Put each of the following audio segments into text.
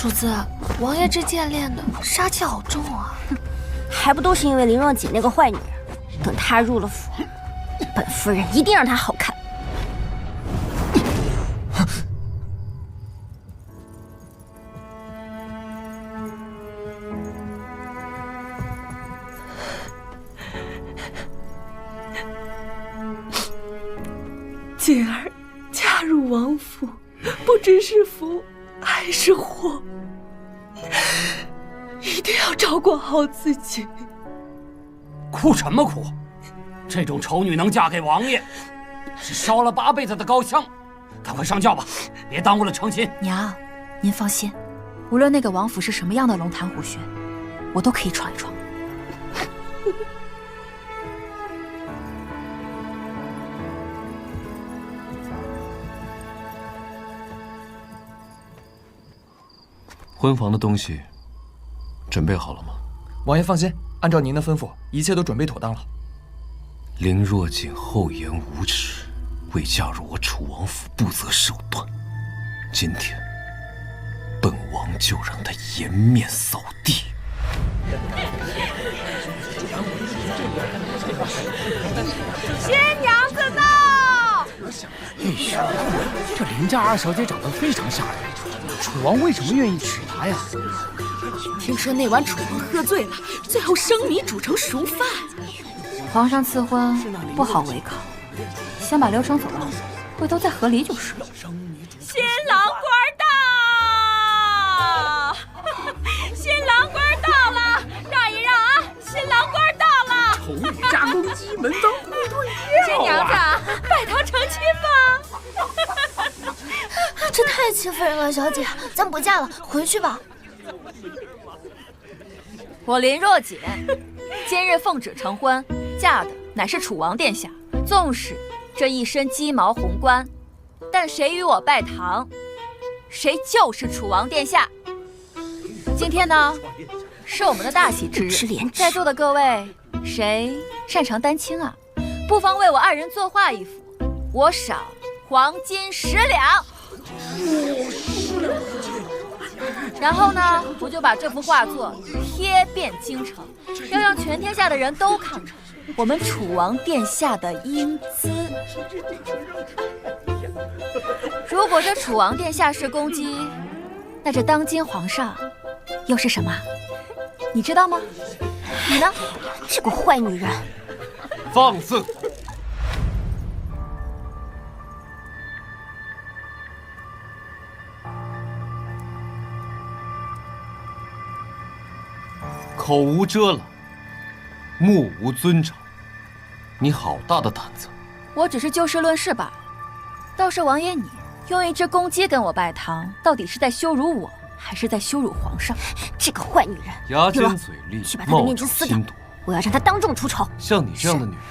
主子，王爷这剑练的杀气好重啊！还不都是因为林若锦那个坏女人？等她入了府，本夫人一定让她好看。锦儿嫁入王府，不知是福还是祸，一定要照顾好自己。哭什么哭？这种丑女能嫁给王爷，是烧了8辈子的高香。赶快上轿吧，别耽误了成亲。娘，您放心，无论那个王府是什么样的龙潭虎穴，我都可以闯一闯。婚房的东西准备好了吗？王爷放心，按照您的吩咐，一切都准备妥当了。林若锦厚颜无耻，为嫁入我楚王府不择手段。今天，本王就让她颜面扫地。新娘子到！哎呀，这林家二小姐长得非常吓人，楚王为什么愿意娶她呀？听说那晚楚王喝醉了，最后生米煮成熟饭。皇上赐婚不好违抗，先把流程走完，回头再和离就是了。新郎官到！新郎官到了，让一让啊！新郎官到了！丑女嫁公鸡，门当户对新娘子，拜堂成亲吧！这太欺负人了，小姐，咱不嫁了，回去吧。我林若锦今日奉旨成婚，嫁的乃是楚王殿下。纵使这一身鸡毛红冠，但谁与我拜堂，谁就是楚王殿下。今天呢，是我们的大喜之日，在座的各位，谁擅长丹青啊？不妨为我二人作画一幅，我赏黄金10两。然后呢，我就把这幅画作贴遍京城，要让全天下的人都看看我们楚王殿下的英姿。如果这楚王殿下是公鸡，那这当今皇上又是什么？你知道吗？你呢？这个坏女人！放肆！口无遮拦，目无尊长，你好大的胆子！我只是就事论事罢了。倒是王爷你用一只公鸡跟我拜堂，到底是在羞辱我，还是在羞辱皇上？这个坏女人！牙尖嘴利，去把她的面巾撕掉！我要让她当众出丑。像你这样的女人，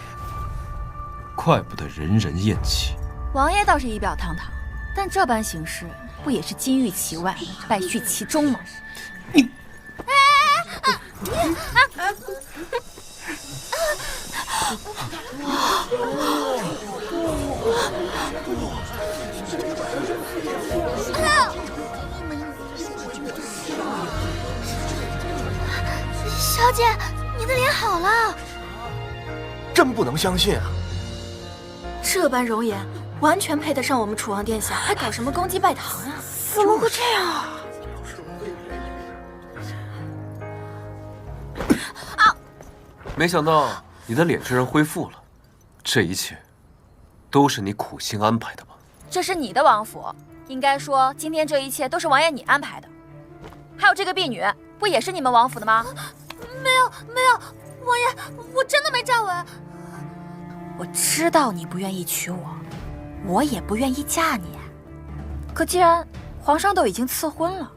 怪不得人人厌弃。王爷倒是仪表堂堂，但这般行事，不也是金玉其外，败絮其中吗？你。小姐，你的脸好了，真不能相信啊！这般容颜，完全配得上我们楚王殿下，还搞什么公鸡拜堂啊？怎么会这样啊？没想到你的脸居然恢复了，这一切都是你苦心安排的吧？这是你的王府，应该说今天这一切都是王爷你安排的。还有这个婢女，不也是你们王府的吗？没有，王爷，我真的没站稳。我知道你不愿意娶我，我也不愿意嫁你。可既然皇上都已经赐婚了，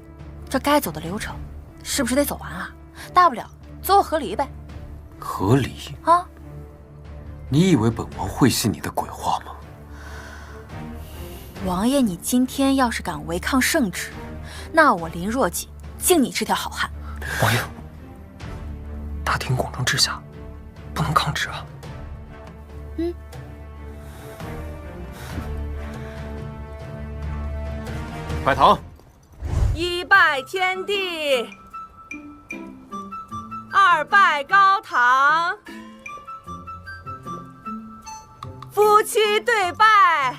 这该走的流程是不是得走完啊？大不了走我和离呗。和离啊？你以为本王会信你的鬼话吗？王爷，你今天要是敢违抗圣旨，那我林若锦敬你这条好汉。王爷，大庭广众之下，不能抗旨啊。拜堂。一拜拜天地，二拜高堂，夫妻对拜。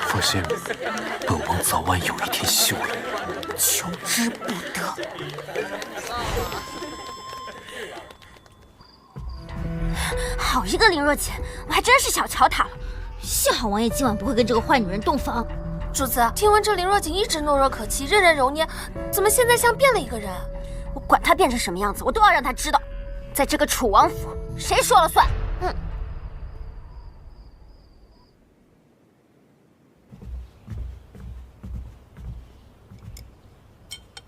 放心，本王早晚有一天休了。求之不得。好一个林若锦，我还真是小瞧她了。幸好王爷今晚不会跟这个坏女人洞房。主子，听闻这林若锦一直懦弱可欺，任人揉捏，怎么现在像变了一个人？我管她变成什么样子，我都要让她知道，在这个楚王府，谁说了算？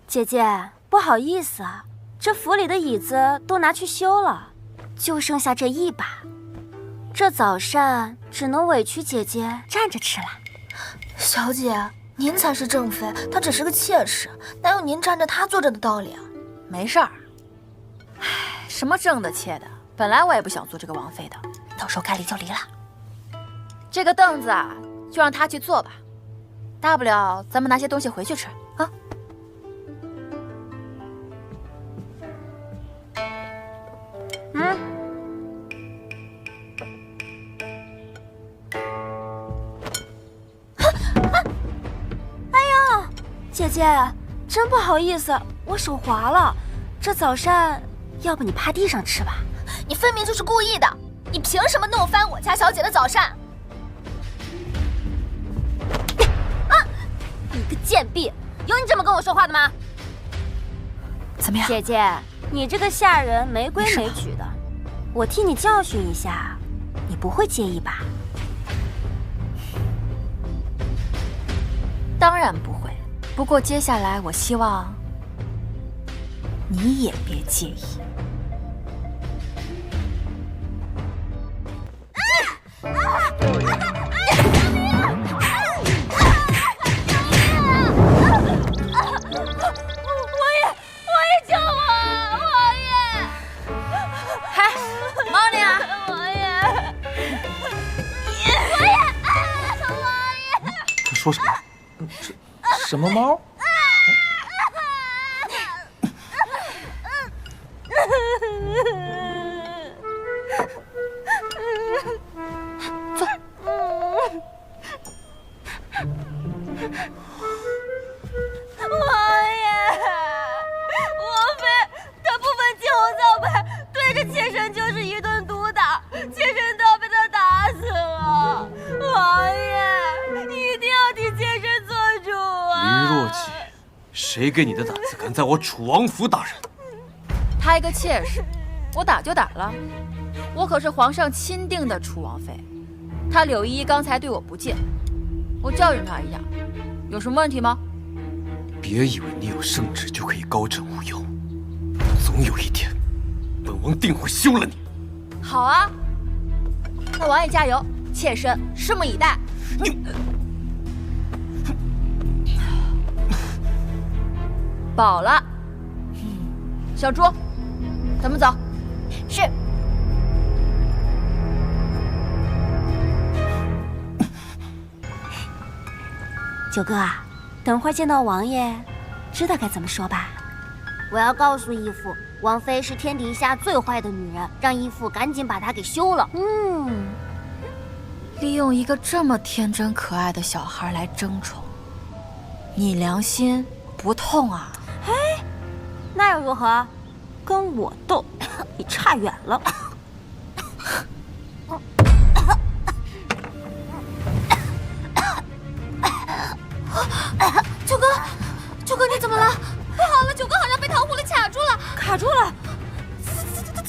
姐姐，不好意思啊，这府里的椅子都拿去修了，就剩下这一把，这早膳只能委屈姐姐站着吃了。小姐，您才是正妃，她只是个妾室，哪有您站着她坐着的道理啊？没事儿。唉，什么正的妾的，本来我也不想做这个王妃的，到时候该离就离了。这个凳子啊，就让她去坐吧，大不了咱们拿些东西回去吃啊。姐姐，真不好意思，我手滑了。这早膳，要不你趴地上吃吧？你分明就是故意的，你凭什么弄翻我家小姐的早膳？啊！你个贱婢，有你这么跟我说话的吗？怎么样，姐姐，你这个下人没规没矩的，我替你教训一下，你不会介意吧？当然不会。不过接下来，我希望你也别介意。王爷救我！王爷！嗨，忙你啊！王爷！王爷！他说什么？什么猫？坐。王爷，王妃她不分青红皂白，对着妾身就是一顿毒打，妾身都要被她打死了。王爷，你一定要替妾身做主啊！林若锦，谁给你的胆子敢在我楚王府打人？她一个妾室，我打就打了。我可是皇上钦定的楚王妃，她柳依依刚才对我不敬，我教训她一样，有什么问题吗？别以为你有圣旨就可以高枕无忧，总有一天，本王定会休了你。好啊，那王爷加油，妾身拭目以待。你饱了，小猪，咱们走。是。九哥啊，等会儿见到王爷，知道该怎么说吧？我要告诉义父，王妃是天底下最坏的女人，让义父赶紧把她给休了。利用一个这么天真可爱的小孩来争宠，你良心不痛啊？那又如何？跟我斗，你差远了。九哥，你怎么了？不好了，九哥好像被糖葫芦卡住了。卡住了，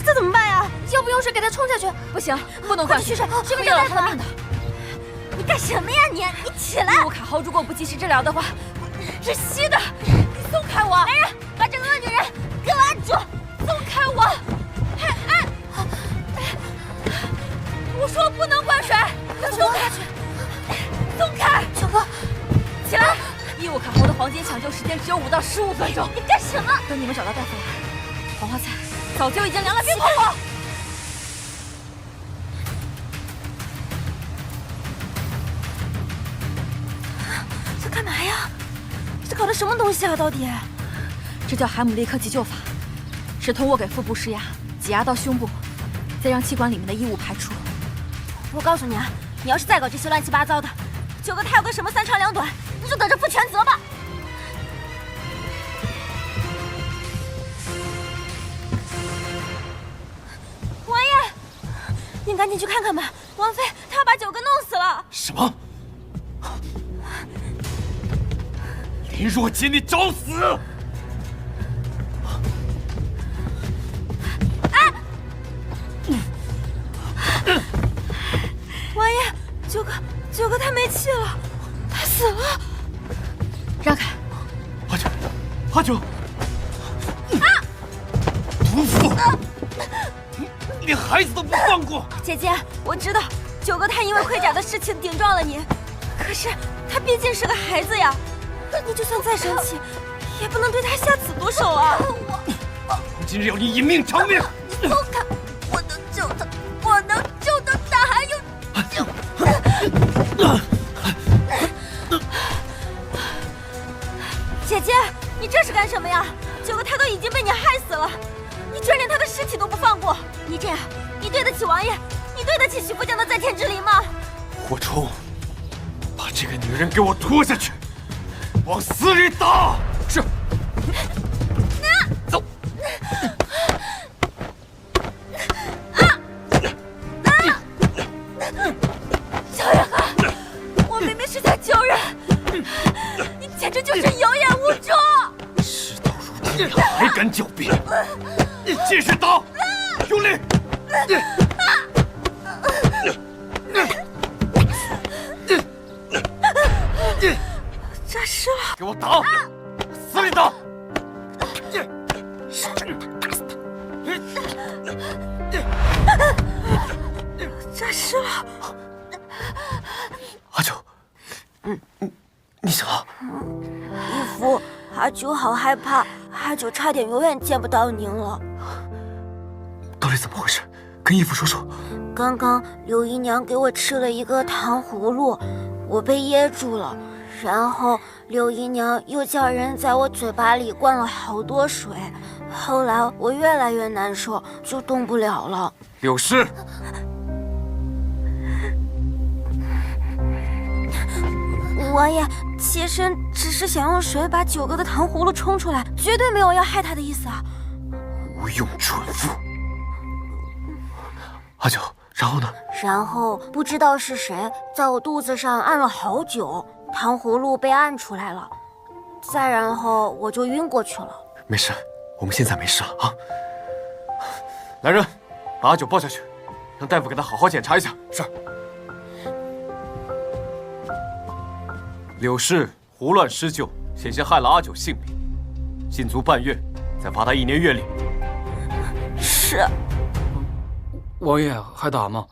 这怎么办呀？要不用水给他冲下去？不行，不能灌水，去会要了他的命的。你干什么呀你？你起来！乌卡豪如果不及时治疗的话，窒息的。你松开我！来人，把这个恶女人给我按住！松开我！按！我说不能灌水，松开！松开！九哥，起来！伊乌卡侯的黄金抢救时间只有5到15分钟。你干什么？等你们找到大夫来，黄花菜早就已经凉了，别碰我！这搞的什么东西啊？到底？这叫海姆立克急救法，是通过给腹部施压，挤压到胸部，再让气管里面的异物排出。我告诉你啊，你要是再搞这些乱七八糟的，9个他有个什么3长2短，你就等着负全责吧。王爷，您赶紧去看看吧，王妃她要把9个弄死了。什么？林若洁，你找死！王爷，9个他没气了，他死了。让开！阿九！毒妇！你连孩子都不放过！姐姐，我知道9个他因为盔甲的事情顶撞了你，可是他毕竟是个孩子呀，你就算再生气，也不能对他下此毒手啊！我今日要你以命偿命！你松开！我能救他，我能救他，他还有救。姐姐，你这是干什么呀？9个他都已经被你害死了，你居然连他的尸体都不放过！你这样，你对得起王爷，你对得起许福将的在天之灵吗？火冲，把这个女人给我拖下去，往死里打！是。走。萧远寒，我明明是在救人，你简直就是有眼无珠！事到如今还敢狡辩？继续打，用力！扎实了，给我打，死里打！扎实了。阿九，你醒了？义父，阿九好害怕，阿九差点永远见不到您了。到底怎么回事？跟义父说说。刚刚柳姨娘给我吃了一个糖葫芦，我被噎住了，然后柳姨娘又叫人在我嘴巴里灌了好多水，后来我越来越难受，就动不了了。柳氏，王爷，妾身只是想用水把9个的糖葫芦冲出来，绝对没有要害他的意思啊！无用蠢妇！阿九，然后呢？然后不知道是谁在我肚子上按了好久，糖葫芦被按出来了，再然后我就晕过去了。没事，我们现在没事了啊！来人，把阿九抱下去，让大夫给他好好检查一下。是。柳氏胡乱施救，险些害了阿九性命，禁足半月，再罚他1年月令。是。王爷还打吗？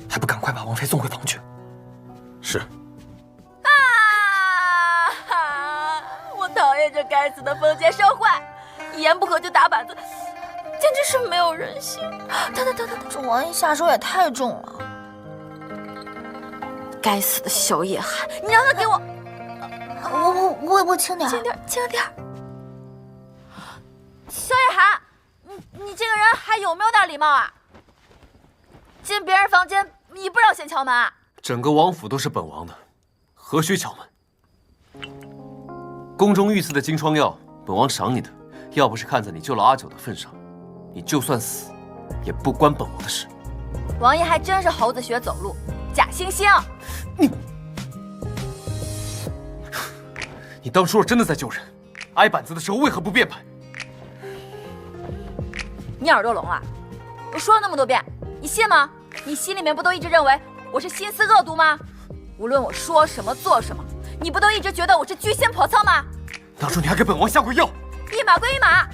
还不赶快把王妃送回房去？是。我讨厌这该死的封建社会，一言不合就打板子，简直是没有人性。等，这王爷下手也太重了。该死的小野汉，你让他给我，我轻点，轻点。小野汉，你这个人还有没有点礼貌啊？进别人房间你不让先敲门啊？整个王府都是本王的，何须敲门？宫中御赐的金疮药，本王赏你的。要不是看在你救了阿九的份上，你就算死，也不关本王的事。王爷还真是猴子学走路，假惺惺。你当初若真的在救人，挨板子的时候为何不辩白？你耳朵聋了？我说了那么多遍，你信吗？你心里面不都一直认为我是心思恶毒吗？无论我说什么做什么，你不都一直觉得我是居心叵测吗？当初你还给本王下过药。一码归一码，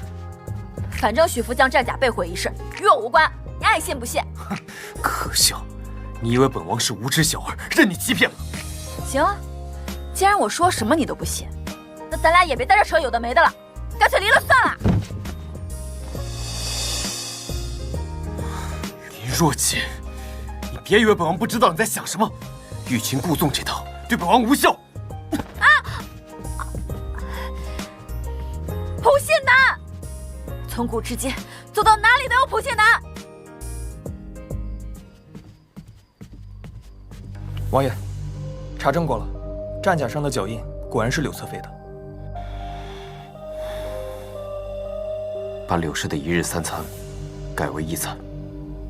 反正许福将战甲被毁一事与我无关，你爱信不信。可笑，你以为本王是无知小儿，任你欺骗吗？行啊，既然我说什么你都不信，那咱俩也别在这扯有的没的了，干脆离了算了。若锦，你别以为本王不知道你在想什么。欲擒故纵这套对本王无效。普信男，从古至今，走到哪里都有普信男。王爷，查证过了，战甲上的脚印果然是柳侧妃的。把柳氏的一日三餐改为一餐，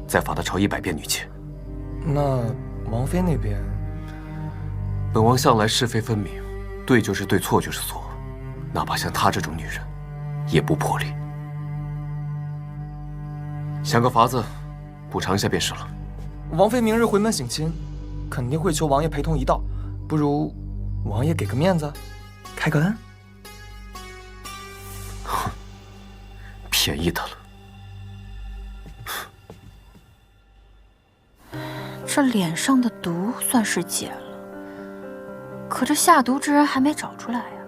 再罚他抄100遍女妾。那王妃那边，本王向来是非分明，对就是对，错就是错，哪怕像她这种女人，也不破例。想个法子，补偿一下便是了。王妃明日回门省亲，肯定会求王爷陪同一道，不如王爷给个面子，开个恩。哼，便宜他了。这脸上的毒算是解了，可这下毒之人还没找出来呀。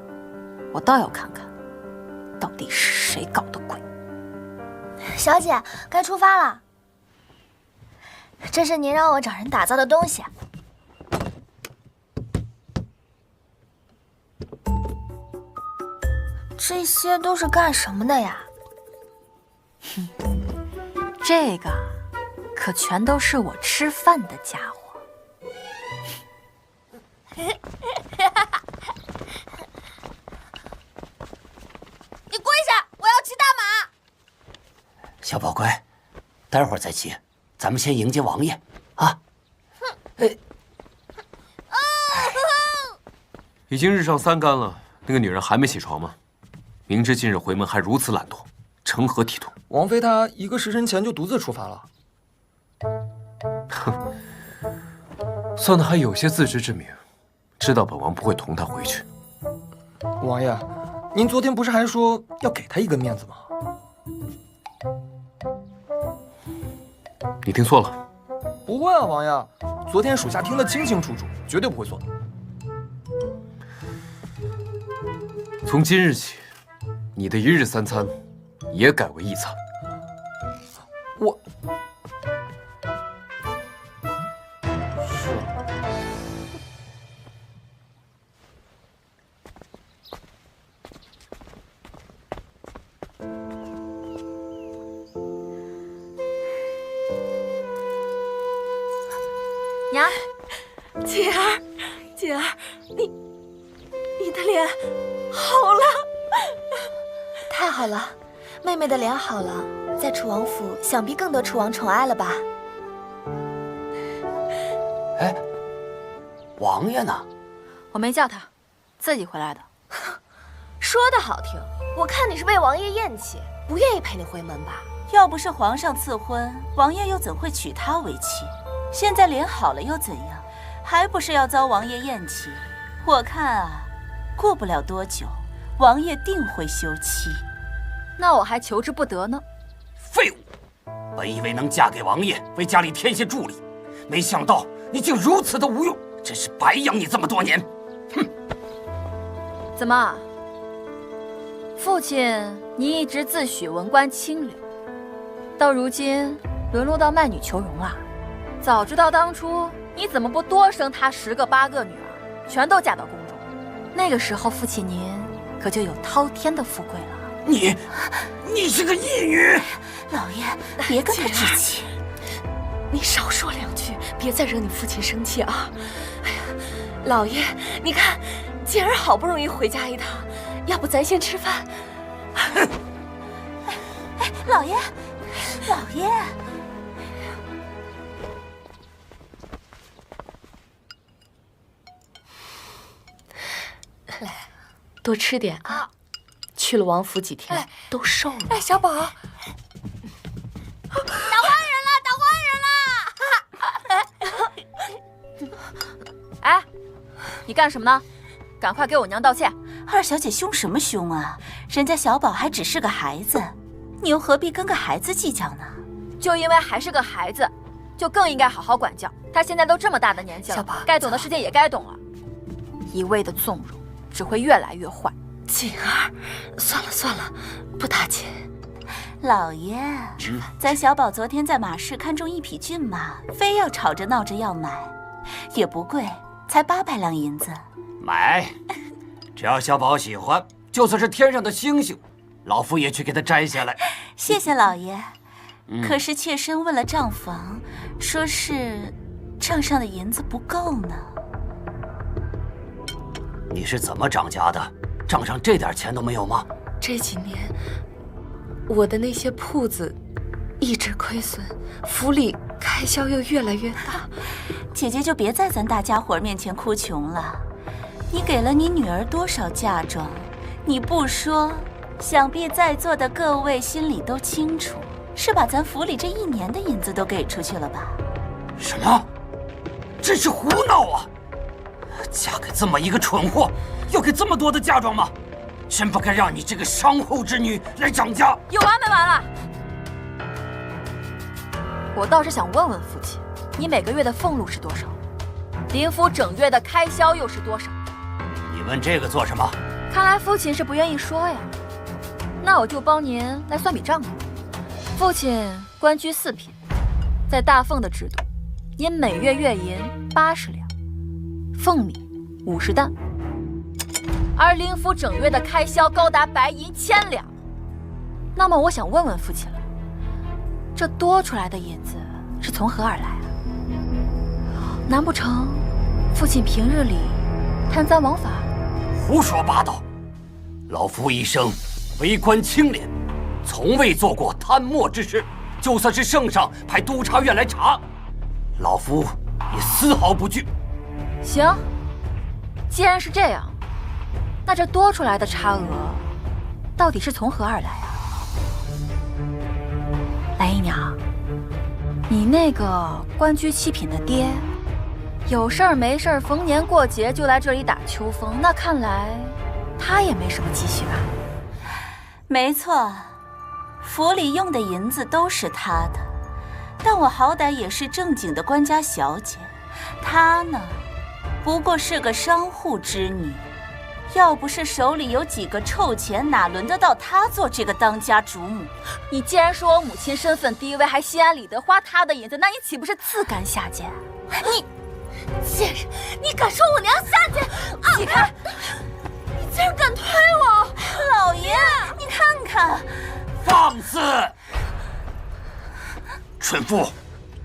我倒要看看，到底是谁搞的鬼。小姐，该出发了。这是您让我找人打造的东西。这些都是干什么的呀？这个可全都是我吃饭的家伙。你跪下！我要骑大马。小宝乖，待会儿再骑，咱们先迎接王爷啊！已经日上3竿了，那个女人还没起床吗？明知今日回门还如此懒惰，成何体统？王妃她1个时辰前就独自出发了。哼，算得还有些自知之明，知道本王不会同她回去。王爷，您昨天不是还说要给她一个面子吗？你听错了。不会啊，王爷，昨天属下听得清清楚楚，绝对不会错的。从今日起，你的一日三餐也改为一餐。我娘，锦儿，锦儿，你的脸好了，太好了，妹妹的脸好了，在楚王府想必更得楚王宠爱了吧？哎，王爷呢？我没叫他，自己回来的。说的好听，我看你是被王爷厌弃，不愿意陪你回门吧？要不是皇上赐婚，王爷又怎会娶她为妻？现在脸好了又怎样？还不是要遭王爷厌弃？我看啊，过不了多久，王爷定会休妻。那我还求之不得呢。废物！本以为能嫁给王爷，为家里添些助力，没想到你竟如此的无用，真是白养你这么多年。哼！怎么，父亲你一直自诩文官清流，到如今沦落到卖女求荣了？早知道当初你怎么不多生他10个8个女儿，全都嫁到宫中？那个时候父亲您可就有滔天的富贵了。你是个义女！老爷，别跟他置气。你少说2句，别再惹你父亲生气啊！哎呀，老爷，你看，锦儿好不容易回家一趟，要不咱先吃饭？哎，老爷，老爷。来，多吃点啊！去了王府几天，都瘦了。哎，小宝，打坏人了，打坏人了！哎，你干什么呢？赶快给我娘道歉！二小姐凶什么凶啊？人家小宝还只是个孩子，你又何必跟个孩子计较呢？就因为还是个孩子，就更应该好好管教。他现在都这么大的年纪了，该懂的事情也该懂了。一味的纵容，只会越来越坏。锦儿，算了算了，不打紧。老爷，咱小宝昨天在马市看中一匹骏马，非要吵着闹着要买，也不贵，才800两银子。买，只要小宝喜欢，就算是天上的星星，老夫也去给他摘下来。谢谢老爷。可是妾身问了账房，说是账上的银子不够呢。你是怎么涨价的？账上这点钱都没有吗？这几年，我的那些铺子一直亏损，府里开销又越来越大。姐姐就别在咱大家伙面前哭穷了。你给了你女儿多少嫁妆？你不说，想必在座的各位心里都清楚，是把咱府里这1年的银子都给出去了吧？什么？真是胡闹啊！嫁给这么一个蠢货，要给这么多的嫁妆吗？真不该让你这个商后之女来涨价。有完没完了？我倒是想问问父亲，你每个月的俸禄是多少？林府整月的开销又是多少？你问这个做什么？看来父亲是不愿意说呀。那我就帮您来算笔账吧。父亲官居4品，在大俸的制度，您每月月银80两，俸米50担，而林府整月的开销高达白银1000两。那么我想问问父亲了，这多出来的银子是从何而来啊？难不成父亲平日里贪赃枉法？胡说八道！老夫一生为官清廉，从未做过贪墨之事。就算是圣上派督察院来查，老夫也丝毫不惧。行，既然是这样，那这多出来的差额到底是从何而来啊？蓝姨娘，你那个官居7品的爹，有事儿没事儿逢年过节就来这里打秋风，那看来他也没什么积蓄吧？没错，府里用的银子都是他的，但我好歹也是正经的官家小姐，她呢，不过是个商户之女。要不是手里有几个臭钱，哪轮得到她做这个当家主母？你既然说我母亲身份低微，还心安理得花她的银子，那你岂不是自甘下贱？你贱人，你敢说我娘下贱？起开！你竟然敢推我！老爷，你看看，放肆！蠢妇，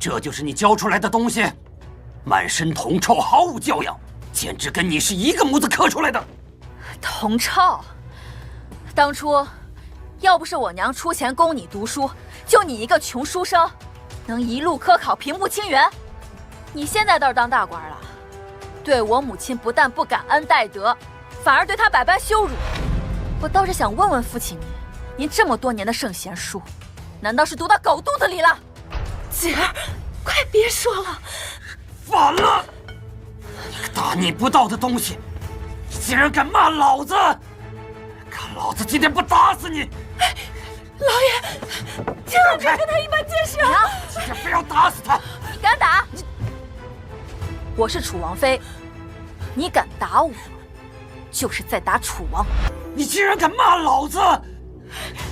这就是你教出来的东西？满身铜臭，毫无教养，简直跟你是一个模子刻出来的。铜臭！当初要不是我娘出钱供你读书，就你一个穷书生，能一路科考平步青云。你现在倒是当大官了，对我母亲不但不感恩戴德，反而对她百般羞辱。我倒是想问问父亲您这么多年的圣贤书，难道是读到狗肚子里了？姐儿，快别说了！反了！你个大逆不道的东西，你竟然敢骂老子！看老子今天不打死你！老爷，千万别跟他一般见识啊！今天非要打死他！你敢打？我是楚王妃，你敢打我，就是在打楚王。你竟然敢骂老子！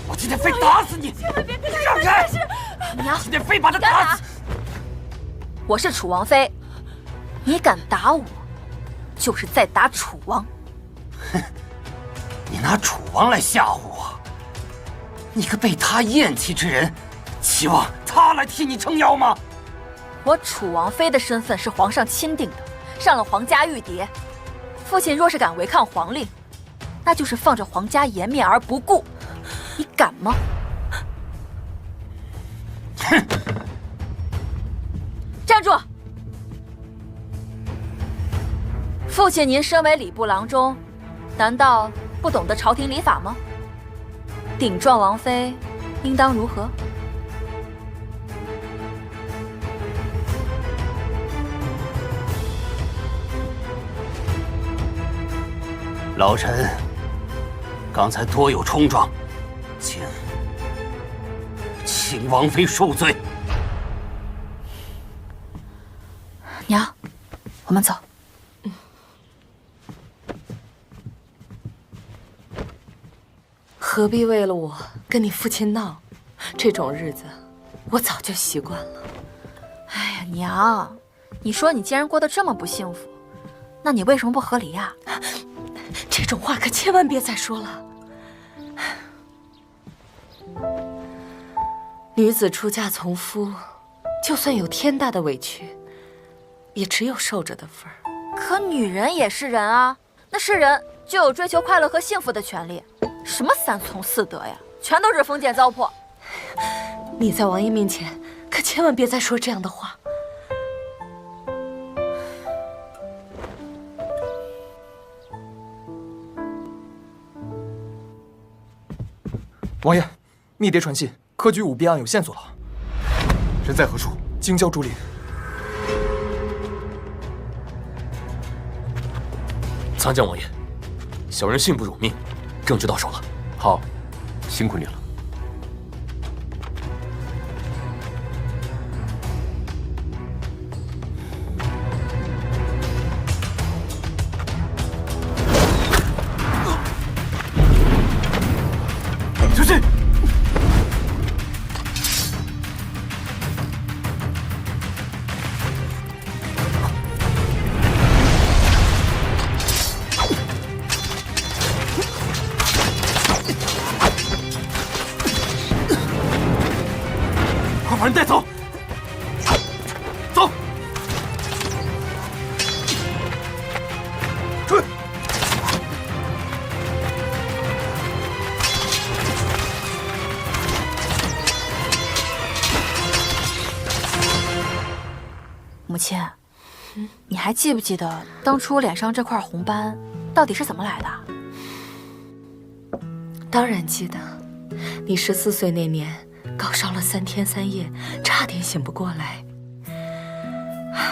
我今天非打死你！千万别跟他一让开！般见识！娘，今天非把他打死！我是楚王妃，你敢打我，就是在打楚王。哼，你拿楚王来吓唬我，你个被他厌弃之人，期望他来替你撑腰吗？我楚王妃的身份是皇上钦定的，上了皇家玉牒。父亲若是敢违抗皇令，那就是放着皇家颜面而不顾。你敢吗？哼！站住！父亲，您身为礼部郎中，难道不懂得朝廷礼法吗？顶撞王妃，应当如何？老臣刚才多有冲撞，请王妃恕罪。娘，我们走。何必为了我跟你父亲闹？这种日子我早就习惯了。哎呀，娘，你说你既然过得这么不幸福，那你为什么不和离呀？这种话可千万别再说了。女子出嫁从夫，就算有天大的委屈，也只有受着的份儿。可女人也是人啊，那是人就有追求快乐和幸福的权利。什么三从四德呀，全都是封建糟粕。你在王爷面前可千万别再说这样的话。王爷，密谍传信，科举舞弊案有线索了。人在何处？京郊竹林。参见王爷，小人信不辱命，证据到手了。好，辛苦你了。小心！快把人带走！走！追！母亲，你还记不记得当初脸上这块红斑到底是怎么来的？当然记得，你14岁那年高烧了3天3夜，差点醒不过来。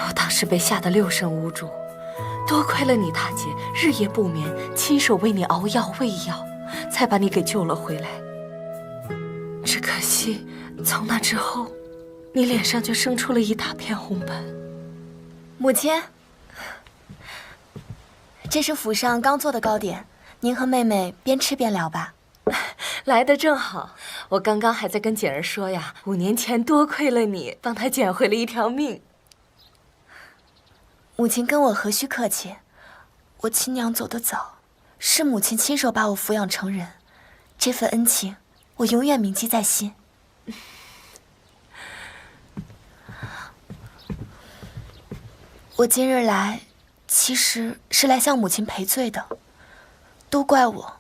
我当时被吓得6神无主，多亏了你大姐日夜不眠，亲手为你熬药喂药，才把你给救了回来。只可惜，从那之后，你脸上就生出了一大片红斑。母亲，这是府上刚做的糕点，您和妹妹边吃边聊吧。来得正好，我刚刚还在跟简儿说呀，5年前多亏了你，帮她捡回了一条命。母亲跟我何须客气，我亲娘走得早，是母亲亲手把我抚养成人，这份恩情我永远铭记在心。我今日来，其实是来向母亲赔罪的，都怪我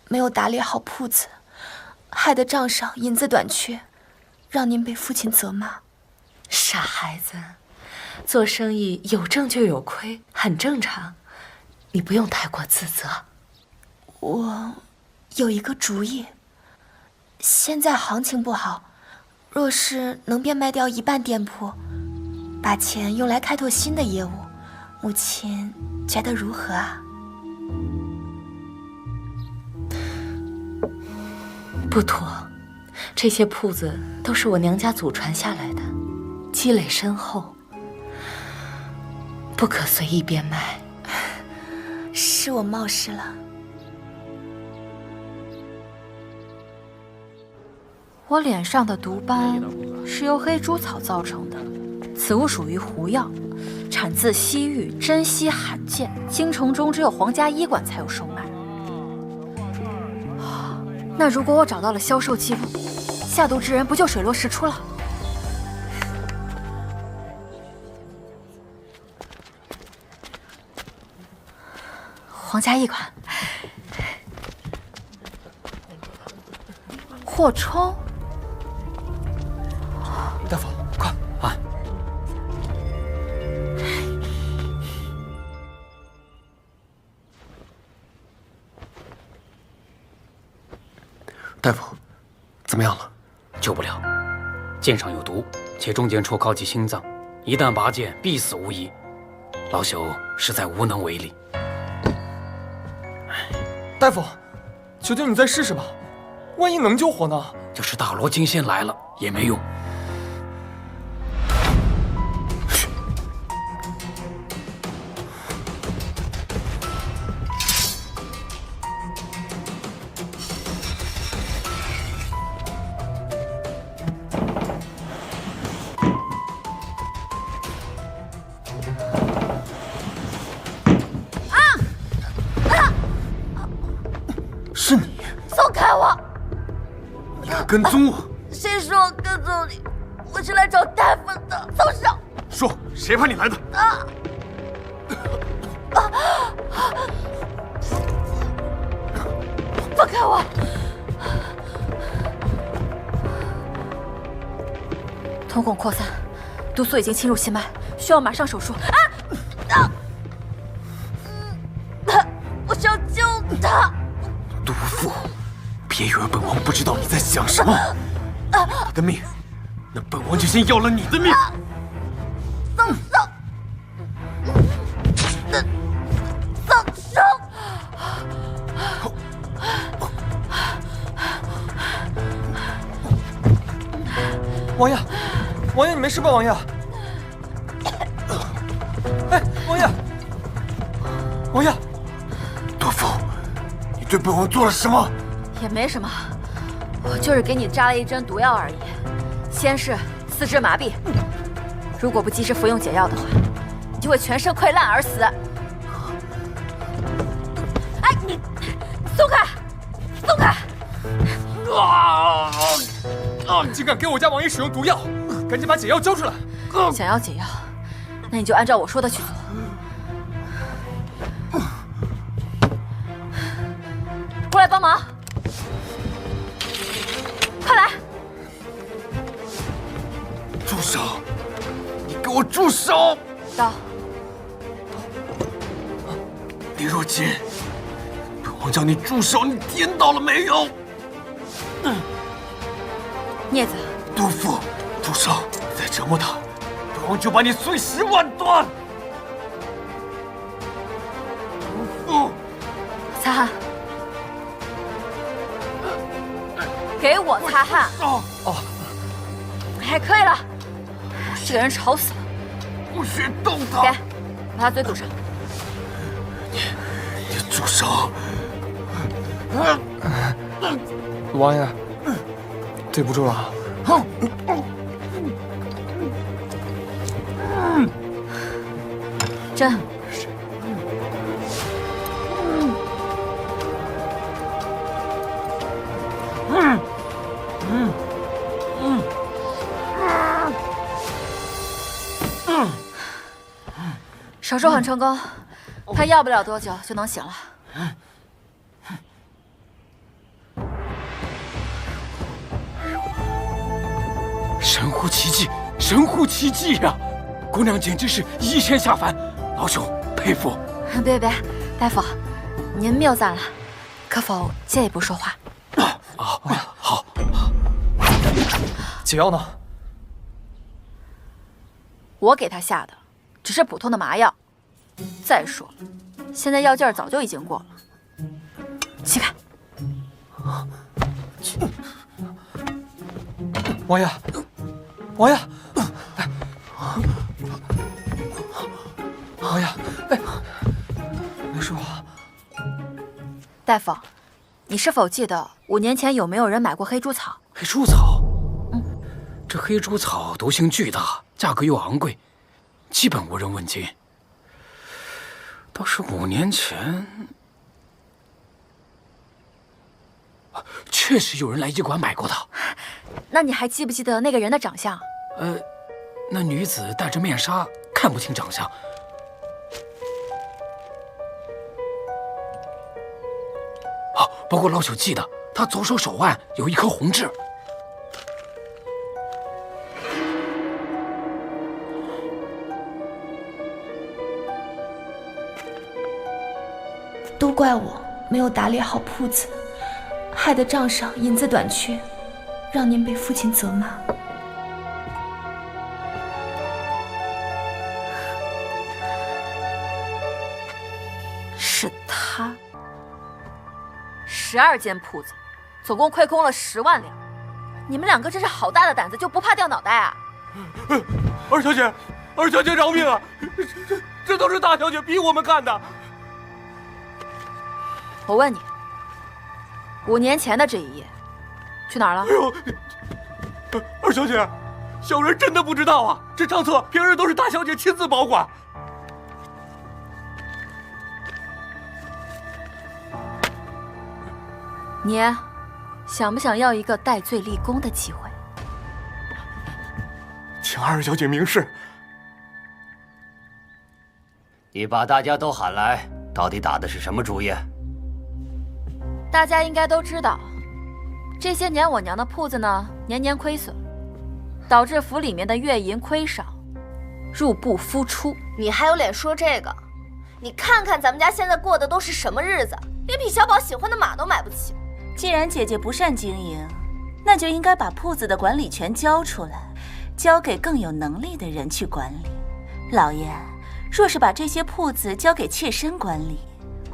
没有打理好铺子，害得账上银子短缺，让您被父亲责骂。傻孩子，做生意有挣就有亏，很正常，你不用太过自责。我有一个主意，现在行情不好，若是能变卖掉一半店铺，把钱用来开拓新的业务，母亲觉得如何啊？不妥，这些铺子都是我娘家祖传下来的，积累深厚，不可随意变卖。是我冒失了。我脸上的毒斑是由黑猪草造成的，此物属于狐药，产自西域，珍稀罕见，京城中只有皇家医馆才有售卖。那如果我找到了销售记录，下毒之人不就水落石出了？皇家医馆，霍冲。大夫，快啊！大夫，怎么样了？救不了，剑上有毒，且中箭处靠及心脏，一旦拔剑，必死无疑。老朽实在无能为力。大夫，求求你再试试吧，万一能救活呢？就是大罗金仙来了也没用。跟踪我？谁说我跟踪你？我是来找大夫的，松手！说，谁派你来的？放开我！瞳孔扩散，毒素已经侵入心脉，需要马上手术。我是要救他！毒妇，别以为本王不知道你在想什么。你的命，那本王就先要了你的命。松手！松手！王爷，王爷，你没事吧？王爷，哎，王爷，王爷，毒妇，你对本王做了什么？也没什么，我就是给你扎了一针毒药而已。先是四肢麻痹，如果不及时服用解药的话，你就会全身溃烂而死。哎，你松开，松开！你竟敢给我家王爷使用毒药，赶紧把解药交出来！想要解药，那你就按照我说的去做。过来帮忙，快来！住手！你给我住手！刀。林若锦，本王叫你住手，你听到了没有？镊子。毒妇，住手！再折磨他，本王就把你碎尸万段！毒妇，擦汗。给我擦汗。哦，还可以了。这个人吵死了。不许动他！给，把他嘴堵上。你住手！王爷，对不住了。针。手术很成功，他要不了多久就能醒了。神乎其技，神乎其技呀！姑娘简直是一仙下凡，老兄佩服。别，大夫，您谬赞了，可否借一步说话？好。解药呢？我给他下的只是普通的麻药。再说，现在药劲儿早就已经过了。起开！王爷，王爷，王爷，哎，没事吧？大夫，你是否记得5年前有没有人买过黑猪草？黑猪草？这黑猪草毒性巨大，价格又昂贵，基本无人问津。倒是5年前，确实有人来医馆买过它。那你还记不记得那个人的长相？那女子戴着面纱，看不清长相。不过老朽记得，她左手手腕有一颗红痣。都怪我没有打理好铺子，害得账上银子短缺，让您被父亲责骂。是他。12间铺子，总共亏空了10万两。你们2个真是好大的胆子，就不怕掉脑袋啊？二小姐，二小姐饶命啊！这都是大小姐逼我们干的。我问你，5年前的这一夜去哪儿了？哎呦，二小姐，小人真的不知道啊！这账册平日都是大小姐亲自保管。你想不想要一个戴罪立功的机会？请二小姐明示。你把大家都喊来，到底打的是什么主意？大家应该都知道，这些年我娘的铺子呢，年年亏损，导致府里面的月银亏少，入不敷出。你还有脸说这个？你看看咱们家现在过的都是什么日子，连匹小宝喜欢的马都买不起。既然姐姐不善经营，那就应该把铺子的管理权交出来，交给更有能力的人去管理。老爷，若是把这些铺子交给妾身管理，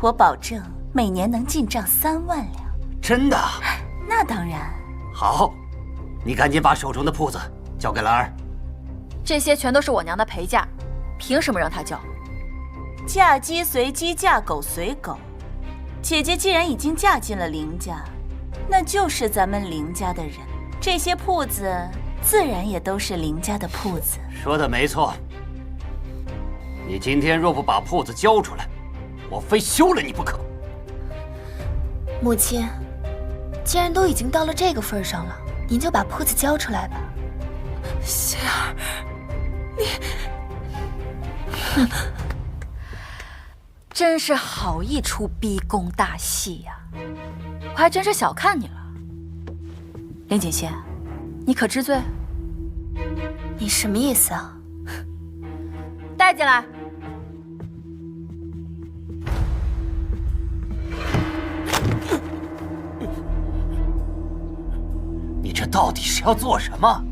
我保证每年能进账3万两。真的？那当然。好，你赶紧把手中的铺子交给兰儿。这些全都是我娘的陪嫁，凭什么让她交？嫁鸡随鸡，嫁狗随狗。姐姐既然已经嫁进了林家，那就是咱们林家的人，这些铺子自然也都是林家的铺子。说的没错。你今天若不把铺子交出来，我非休了你不可。母亲，既然都已经到了这个份上了，您就把铺子交出来吧。仙儿，你真是好一出逼宫大戏呀！我还真是小看你了。林锦仙，你可知罪？你什么意思啊？带进来。你这到底是要做什么？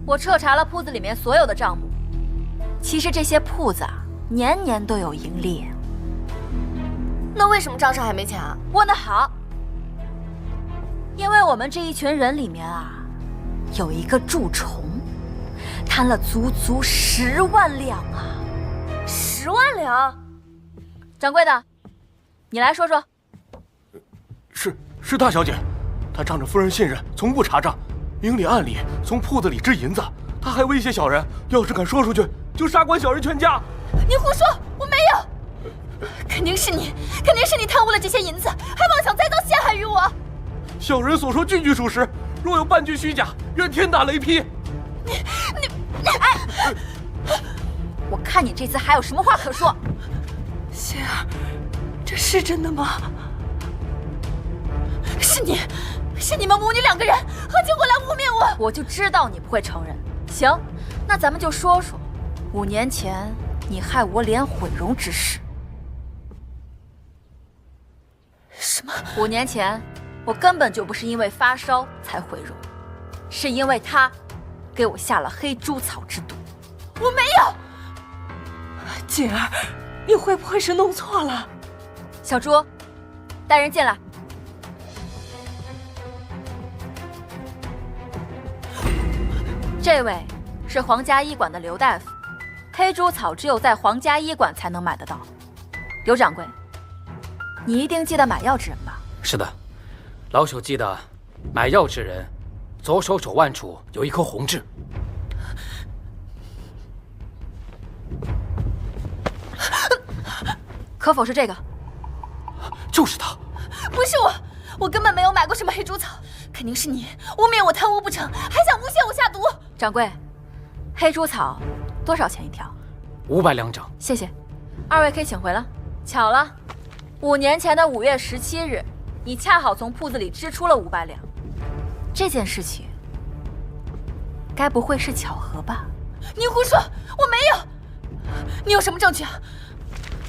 我彻查了铺子里面所有的账目，其实这些铺子啊，年年都有盈利。那为什么账上还没钱啊？问得好，因为我们这一群人里面啊，有一个蛀虫，贪了足足10万两啊！10万两？掌柜的，你来说说。是大小姐，她仗着夫人信任，从不查账，明里暗里从铺子里支银子。她还威胁小人，要是敢说出去，就杀光小人全家。你胡说，我没有。肯定是你贪污了这些银子，还妄想栽赃陷害于我。小人所说句句属实，若有半句虚假，愿天打雷劈。哎！我看你这次还有什么话可说？仙儿，这是真的吗？是你们母女2个人合起伙来污蔑我。我就知道你不会承认。行，那咱们就说说5年前你害我脸毁容之事。什么？5年前，我根本就不是因为发烧才毁容，是因为他给我下了黑猪草之毒。我没有。锦儿，你会不会是弄错了？小朱，带人进来。这位是皇家医馆的刘大夫，黑猪草只有在皇家医馆才能买得到。刘掌柜，你一定记得买药之人吧？是的，老朽记得，买药之人，左手手腕处有一颗红痣。可否是这个？就是他。不是我根本没有买过什么黑猪草，肯定是你污蔑我贪污不成，还想诬陷我下毒。掌柜，黑猪草多少钱一条？500两整。谢谢，2位可以请回了。巧了，5年前的5月17日，你恰好从铺子里支出了500两。这件事情，该不会是巧合吧？你胡说，我没有。你有什么证据啊？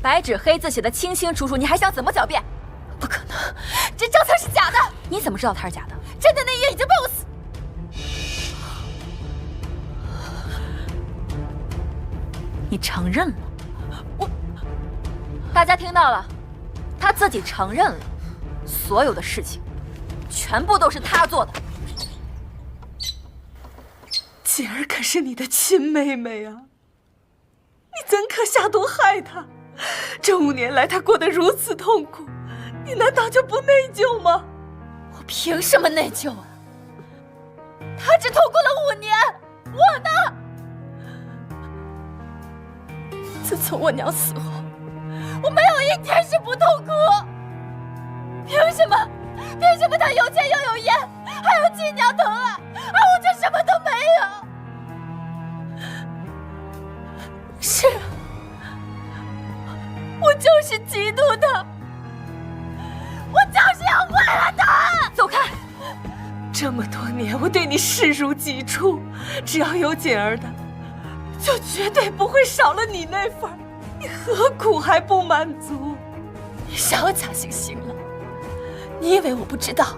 白纸黑字写的清清楚楚，你还想怎么狡辩？不可能，这账册是假的。你怎么知道它是假的？真的那页已经被我撕。你承认了？大家听到了，他自己承认了，所有的事情全部都是他做的。锦儿可是你的亲妹妹啊，你怎可下毒害她？这5年来她过得如此痛苦，你难道就不内疚吗？我凭什么内疚啊？她只痛苦了5年，我呢？自从我娘死后，我没有一天是不痛苦。凭什么她有钱又有颜，亲娘疼爱，而我却什么都没有。是啊，我就是嫉妒他，我就是要毁了他！走开！这么多年，我对你视如己出，只要有锦儿的，就绝对不会少了你那份儿。你何苦还不满足？你少假惺惺了！你以为我不知道？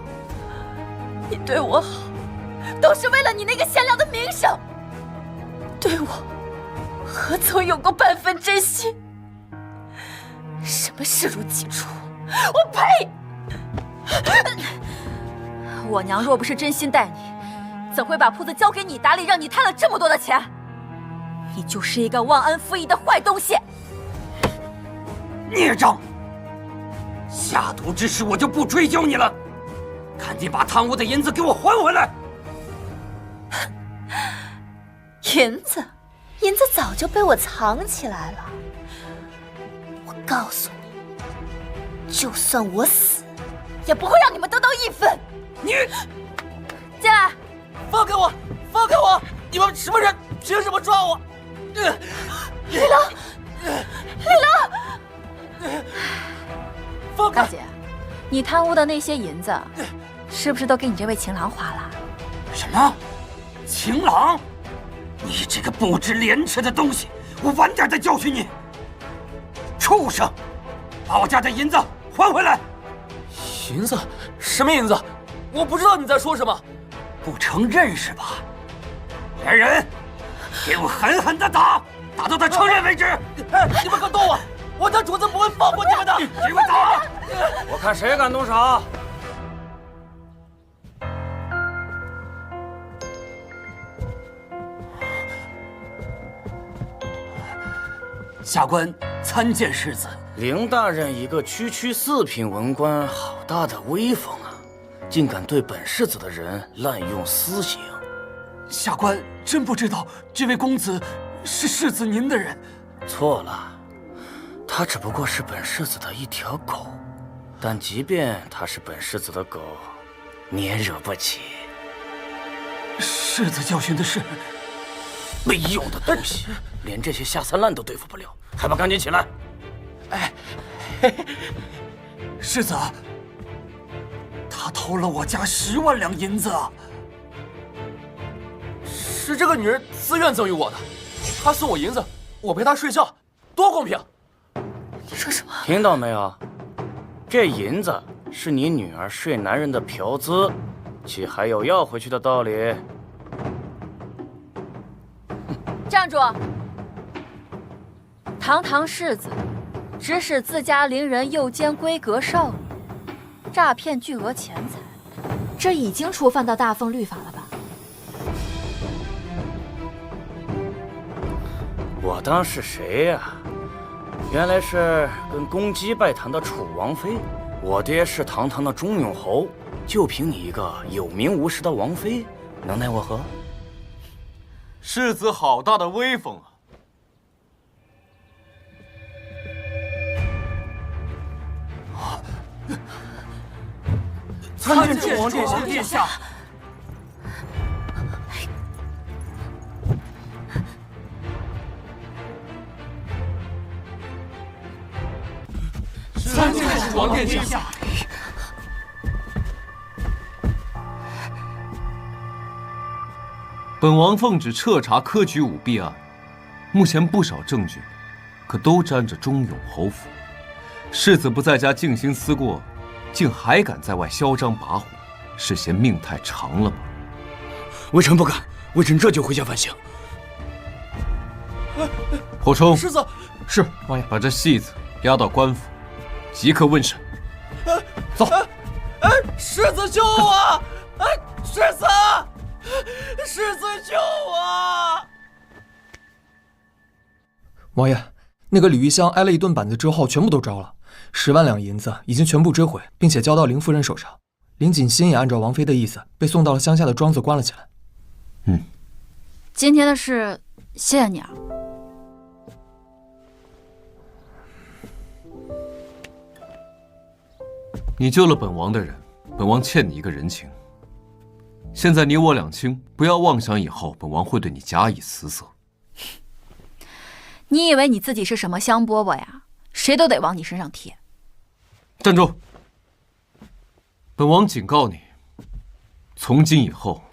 你对我好，都是为了你那个贤良的名声。对我，何曾有过半分真心？什么视如己出？我呸！我娘若不是真心待你，怎会把铺子交给你打理，让你贪了这么多的钱？你就是一个忘恩负义的坏东西！孽障！下毒之事我就不追究你了，赶紧把贪污的银子给我还回来！银子，银子早就被我藏起来了。我告诉你，就算我死，也不会让你们得到一分。你进来！放开我！放开我！你们什么人？凭什么抓我？李郎，李郎，放开！大姐，你贪污的那些银子，是不是都给你这位情郎花了？什么？情郎？你这个不知廉耻的东西！我晚点再教训你！畜生！把我家的银子还回来！银子？什么银子？我不知道你在说什么。不承认是吧？来人，给我狠狠的打，打到他承认为止！你们敢动我，我家主子不会放过你们的！给我打！我看谁敢动手！下官参见世子。凌大人一个区区4品文官，好大的威风啊！竟敢对本世子的人滥用私刑。下官真不知道这位公子是世子您的人。错了，他只不过是本世子的一条狗，但即便他是本世子的狗，你也惹不起。世子教训的是没用的东西，连这些下三滥都对付不了，还不赶紧起来！哎，世子，他偷了我家10万两银子啊！是这个女人自愿赠予我的，她送我银子，我陪她睡觉，多公平！你说什么？听到没有？这银子是你女儿睡男人的嫖资，岂还有要回去的道理？站住！堂堂世子，指使自家邻人诱奸闺阁少女，诈骗巨额钱财，这已经触犯到大奉律法了吧？我当是谁呀？原来是跟公鸡拜堂的楚王妃。我爹是堂堂的忠永侯，就凭你一个有名无实的王妃，能奈我何？世子好大的威风啊！参见楚王殿下。参见楚王殿下。本王奉旨彻查科举舞弊案，目前不少证据，可都沾着忠永侯府。世子不在家静心思过，竟还敢在外嚣张跋扈，是嫌命太长了吗？微臣不敢，微臣这就回家反省。霍冲，世子，是王爷，把这戏子押到官府，即刻问审。走。世子救我！世子！世子救我！王爷，那个李玉香挨了一顿板子之后，全部都招了，10万两银子已经全部追回，并且交到林夫人手上。林锦心也按照王妃的意思，被送到了乡下的庄子关了起来。今天的事，谢谢你啊。你救了本王的人，本王欠你一个人情。现在你我两清，不要妄想以后本王会对你假以辞色。你以为你自己是什么香饽饽呀？谁都得往你身上贴。站住！本王警告你，从今以后，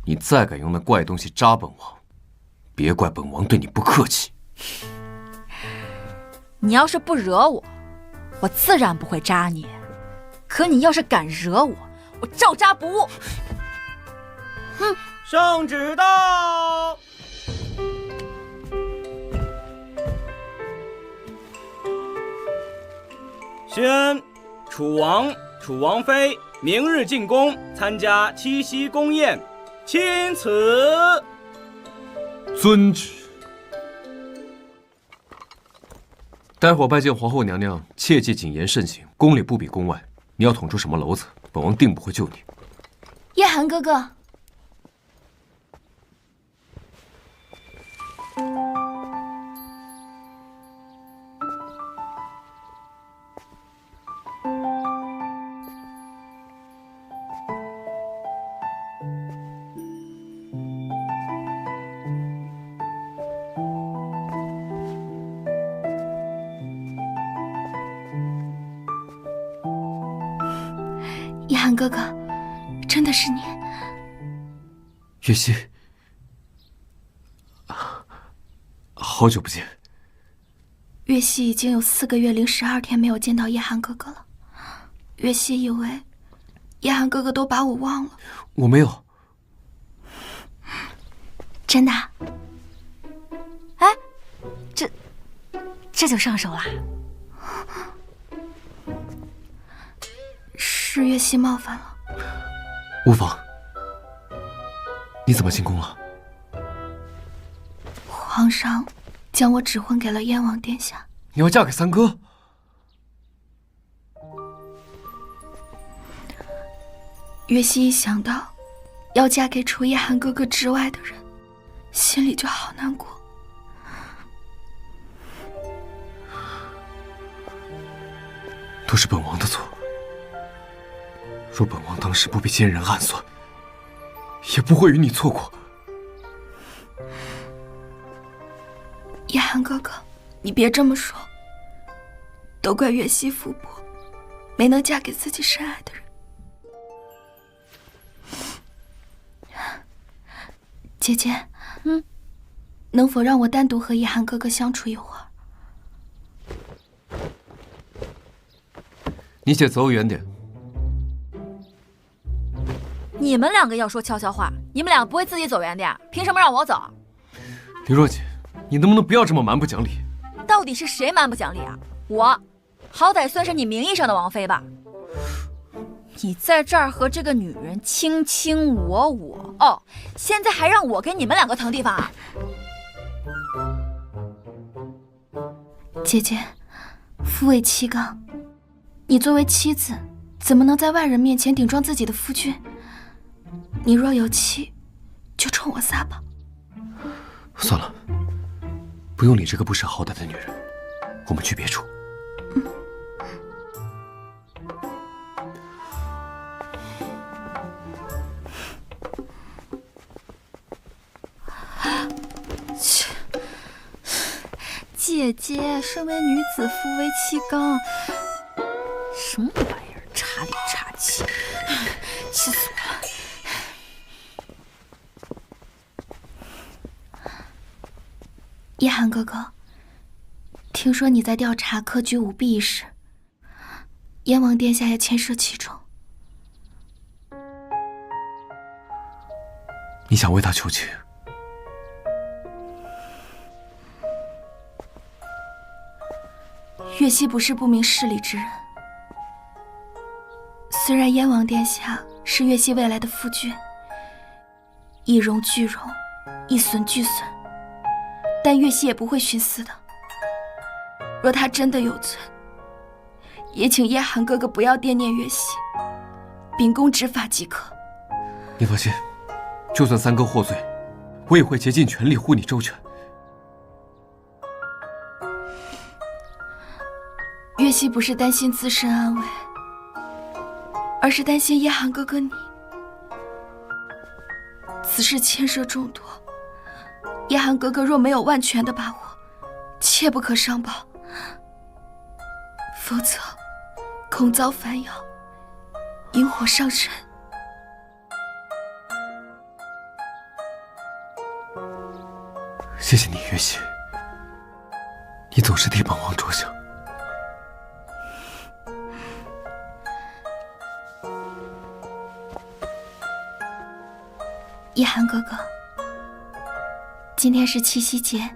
你再敢用那怪东西扎本王，别怪本王对你不客气。你要是不惹我，我自然不会扎你。可你要是敢惹我，我照扎不误。圣旨到。宣楚王、楚王妃明日进宫参加七夕宫宴，钦此。遵旨。待会儿拜见皇后娘娘，切记谨言慎行，宫里不比宫外。你要捅出什么篓子，本王定不会救你。叶寒哥哥。叶寒哥哥，真的是你。月溪，好久不见。月溪已经有4个月零12天没有见到叶寒哥哥了。月溪以为叶寒哥哥都把我忘了。我没有。真的？哎，这就上手啦？是月溪冒犯了。无妨。你怎么进宫了？皇上将我指婚给了燕王殿下。你要嫁给三哥？月溪一想到要嫁给除叶寒哥哥之外的人，心里就好难过。都是本王的错。若本王当时不被奸人暗算，也不会与你错过。叶寒哥哥，你别这么说，都怪月溪福薄，没能嫁给自己深爱的人。姐姐，能否让我单独和叶寒哥哥相处一会儿？你且走远点。你们两个要说悄悄话，你们俩不会自己走远点？凭什么让我走？林若姐，你能不能不要这么蛮不讲理？到底是谁蛮不讲理啊？我，好歹算是你名义上的王妃吧。你在这儿和这个女人卿卿我我，哦，现在还让我给你们两个腾地方啊？姐姐，夫为妻纲，你作为妻子，怎么能在外人面前顶撞自己的夫君？你若有妻，就冲我撒吧。算了，不用理这个不识好歹的女人，我们去别处。姐姐，身为女子，夫为妻纲，什么玩意儿？茶里茶气，气死我了！叶寒哥哥，听说你在调查科举舞弊一事，燕王殿下也牵涉其中。你想为他求情？月溪不是不明事理之人，虽然燕王殿下是月溪未来的夫君，一荣俱荣，一损俱损，但月溪也不会徇私的。若他真的有罪，也请叶寒哥哥不要惦念月溪，秉公执法即可。你放心，就算三哥获罪，我也会竭尽全力护你周全。月溪不是担心自身安危，而是担心叶寒哥哥你。此事牵涉众多，叶寒哥哥若没有万全的把握，切不可上报，否则恐遭反咬，引火上身。谢谢你，月溪，你总是替本王着想。叶寒哥哥，今天是七夕节，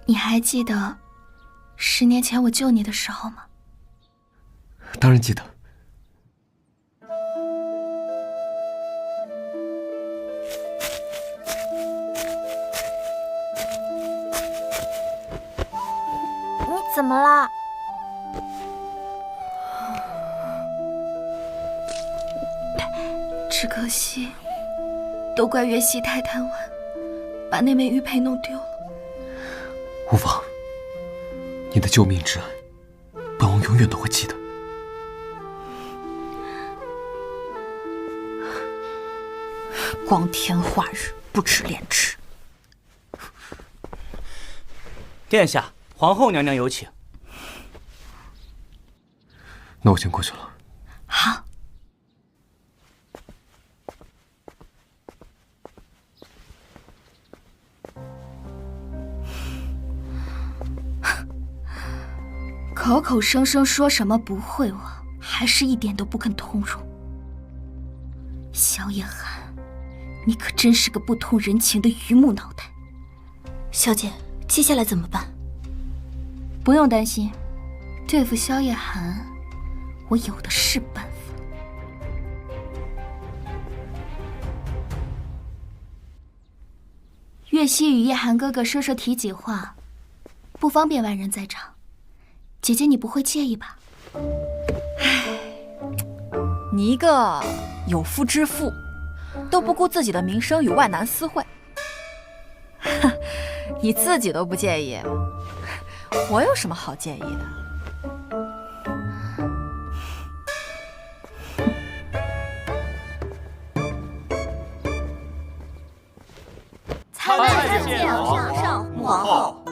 你还记得10年前我救你的时候吗？当然记得。你怎么啦？只可惜，都怪月溪太贪玩，把那枚玉佩弄丢了。无妨，你的救命之恩，本王永远都会记得。光天化日，不知廉耻。殿下，皇后娘娘有请。那我先过去了。好。口口声声说什么不会我，还是一点都不肯通融。萧夜寒，你可真是个不通人情的榆木脑袋。小姐，接下来怎么办？不用担心，对付萧夜寒，我有的是办法。月溪与夜寒哥哥说说体己话，不方便外人在场。姐姐，你不会介意吧？你一个有妇之夫，都不顾自己的名声与外男私会，你自己都不介意，我有什么好介意的？参见皇上、皇后。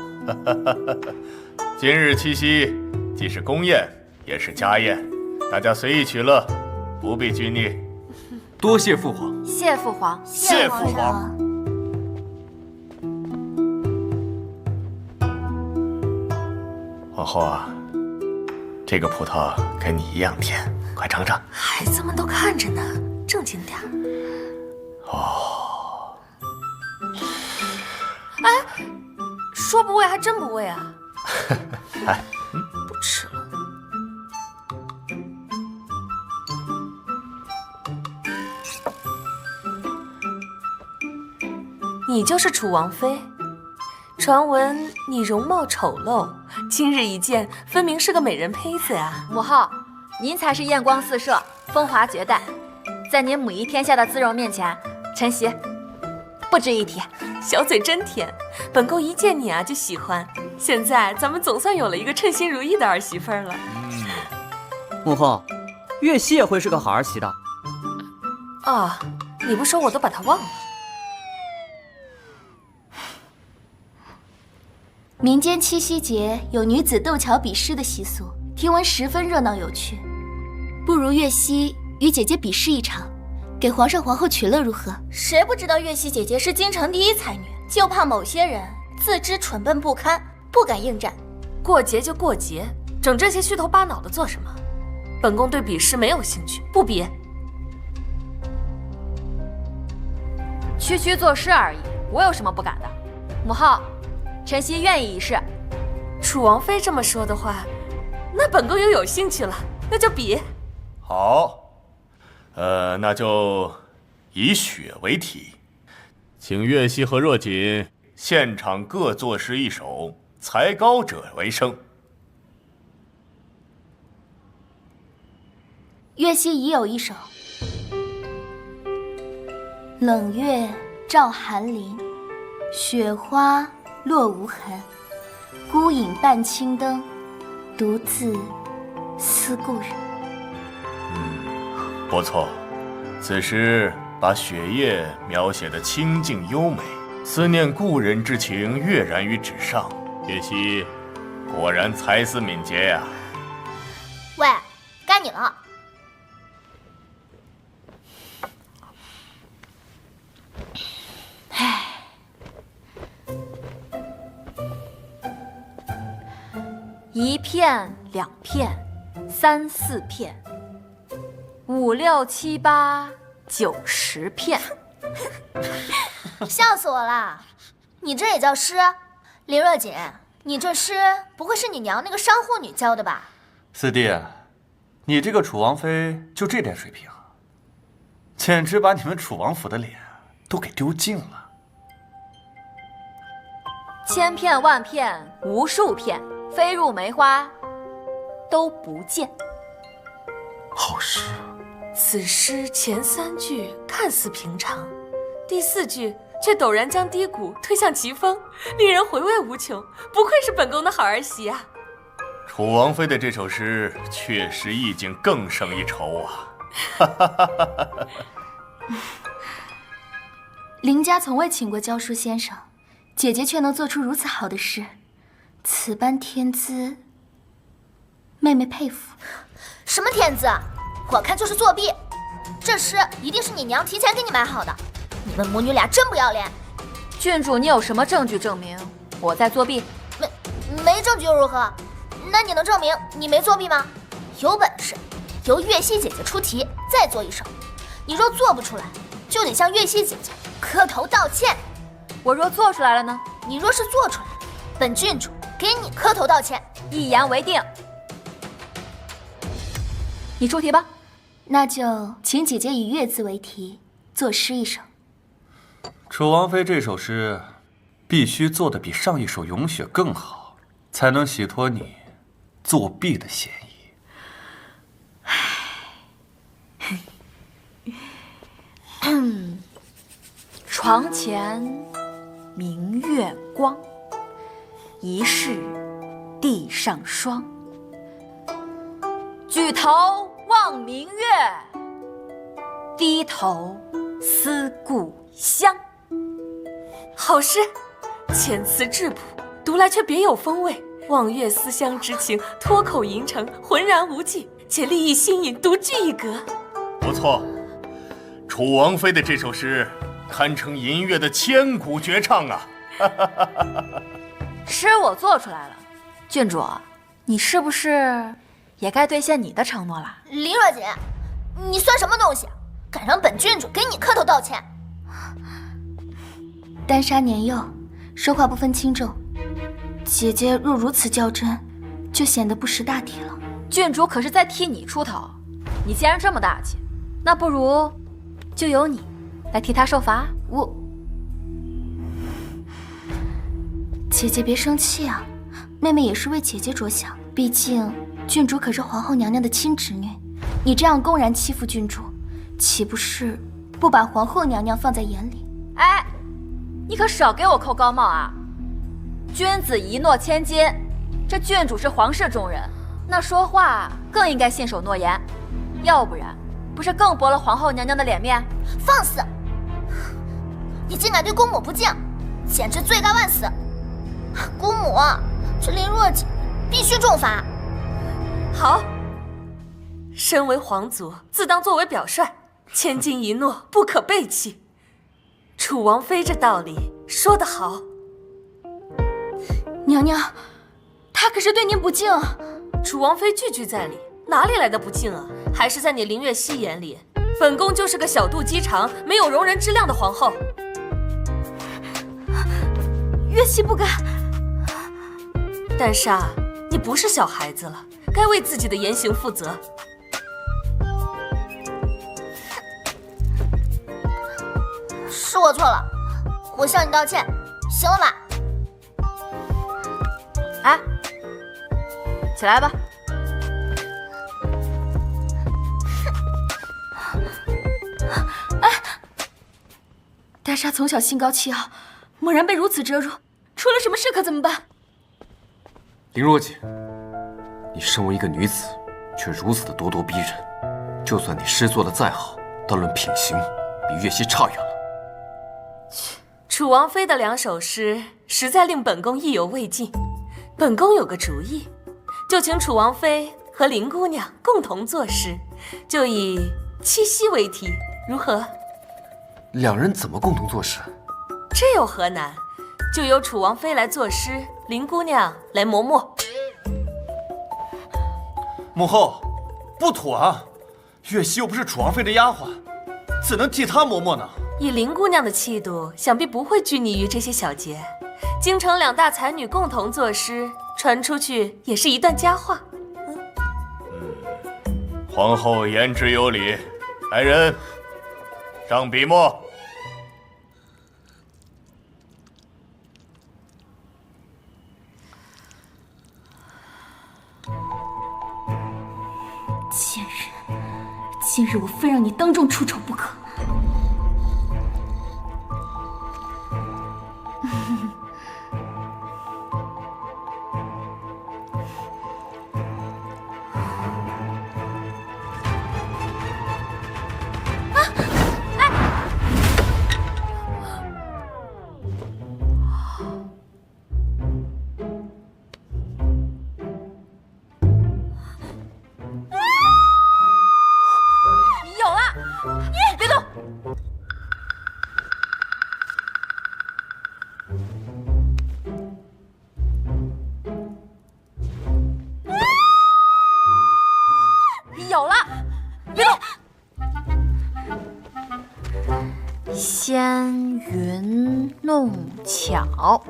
今日七夕，既是宫宴，也是家宴，大家随意取乐，不必拘泥。多谢父皇。谢父皇。谢父皇。皇后啊，这个葡萄跟你一样甜，快尝尝。孩子们都看着呢，正经点。哦。哎，说不喂还真不喂啊！来，不吃了。你就是楚王妃？传闻你容貌丑陋，今日一见，分明是个美人胚子呀！母后，您才是艳光四射、风华绝代，在您母仪天下的姿容面前，晨曦不值一提。小嘴真甜，本宫一见你啊就喜欢。现在咱们总算有了一个称心如意的儿媳妇了。母后，月溪也会是个好儿媳的。哦，你不说我都把她忘了。民间七夕节有女子斗桥比试的习俗，听闻十分热闹有趣。不如月溪与姐姐比试一场，给皇上皇后取乐如何？谁不知道月溪姐姐是京城第一才女，就怕某些人自知蠢笨不堪，不敢应战。过节就过节，整这些虚头巴脑的做什么？本宫对比试没有兴趣，不比。区区作诗而已，我有什么不敢的？母后，晨曦愿意一试。楚王妃这么说的话，那本宫又有兴趣了，那就比。好，那就以雪为题，请月溪和若锦现场各作诗一首，才高者为胜。月溪已有一首：冷月照寒林，雪花落无痕。孤影伴青灯，独自思故人。不错，此诗把雪夜描写的清静优美，思念故人之情跃然于纸上。叶夕，果然才思敏捷呀！喂，该你了。唉，一片、2片、3、4片、5、6、7、8、9、10片，笑死我了！你这也叫诗？林若锦，你这诗不会是你娘那个商户女教的吧？四弟，你这个楚王妃就这点水平，简直把你们楚王府的脸都给丢尽了。千片万片无数片，飞入梅花都不见。好诗。此诗前3句看似平常，第4句却陡然将低谷推向疾风，令人回味无穷。不愧是本宫的好儿媳啊！楚王妃的这首诗确实意境更胜一筹啊！林家从未请过教书先生，姐姐却能做出如此好的诗，此般天资，妹妹佩服。什么天资？我看就是作弊。这诗一定是你娘提前给你买好的。你们母女俩真不要脸！郡主，你有什么证据证明我在作弊？没证据又如何？那你能证明你没作弊吗？有本事由月溪姐姐出题，再做一首。你若做不出来，就得向月溪姐姐磕头道歉。我若做出来了呢？你若是做出来，本郡主给你磕头道歉。一言为定。你出题吧。那就请姐姐以月字为题，作诗一首。楚王妃这首诗必须做得比上一首咏雪更好，才能洗脱你作弊的嫌疑。床前明月光，疑是地上霜。举头望明月，低头思故乡。好诗，遣词质朴，读来却别有风味。望月思乡之情脱口吟成，浑然无际，且立意新颖，独具一格。不错，楚王妃的这首诗堪称银月的千古绝唱啊！诗我做出来了，郡主，你是不是也该兑现你的承诺了？林若锦，你算什么东西？敢让本郡主给你磕头道歉？丹莎年幼，说话不分轻重，姐姐若如此较真，就显得不识大体了。郡主可是在替你出头，你既然这么大气，那不如就由你来替她受罚。姐姐别生气啊，妹妹也是为姐姐着想，毕竟郡主可是皇后娘娘的亲侄女，你这样公然欺负郡主，岂不是不把皇后娘娘放在眼里？哎，你可少给我扣高帽啊！君子一诺千金，这郡主是皇室中人，那说话更应该信守诺言，要不然不是更驳了皇后娘娘的脸面？放肆！你竟敢对公母不敬，简直罪该万死！公母，这林若锦必须重罚。好，身为皇族，自当作为表率，千金一诺，不可背弃。楚王妃这道理说得好。娘娘，她可是对您不敬。楚王妃句句在理，哪里来的不敬啊？还是在你林月溪眼里，本宫就是个小肚鸡肠、没有容人之量的皇后。月溪不敢。丹莎，你不是小孩子了，该为自己的言行负责。是我错了，我向你道歉，行了吧？哎，起来吧。哎，丹莎从小心高气傲，猛然被如此折辱，出了什么事可怎么办？林若锦，你身为一个女子，却如此的咄咄逼人，就算你诗做的再好，但论品行，离月溪差远了。楚王妃的2首诗实在令本宫意犹未尽。本宫有个主意，就请楚王妃和林姑娘共同作诗，就以七夕为题，如何2人怎么共同作诗？这有何难？就由楚王妃来作诗，林姑娘来磨墨。母后，不妥啊！月溪又不是楚王妃的丫鬟，怎能替她磨墨呢？以林姑娘的气度，想必不会拘泥于这些小节。京城2大才女共同作诗，传出去也是一段佳话。皇后言之有理，来人，上笔墨。贱人，今日我非让你当众出丑不可！有了，别动！纤云弄巧，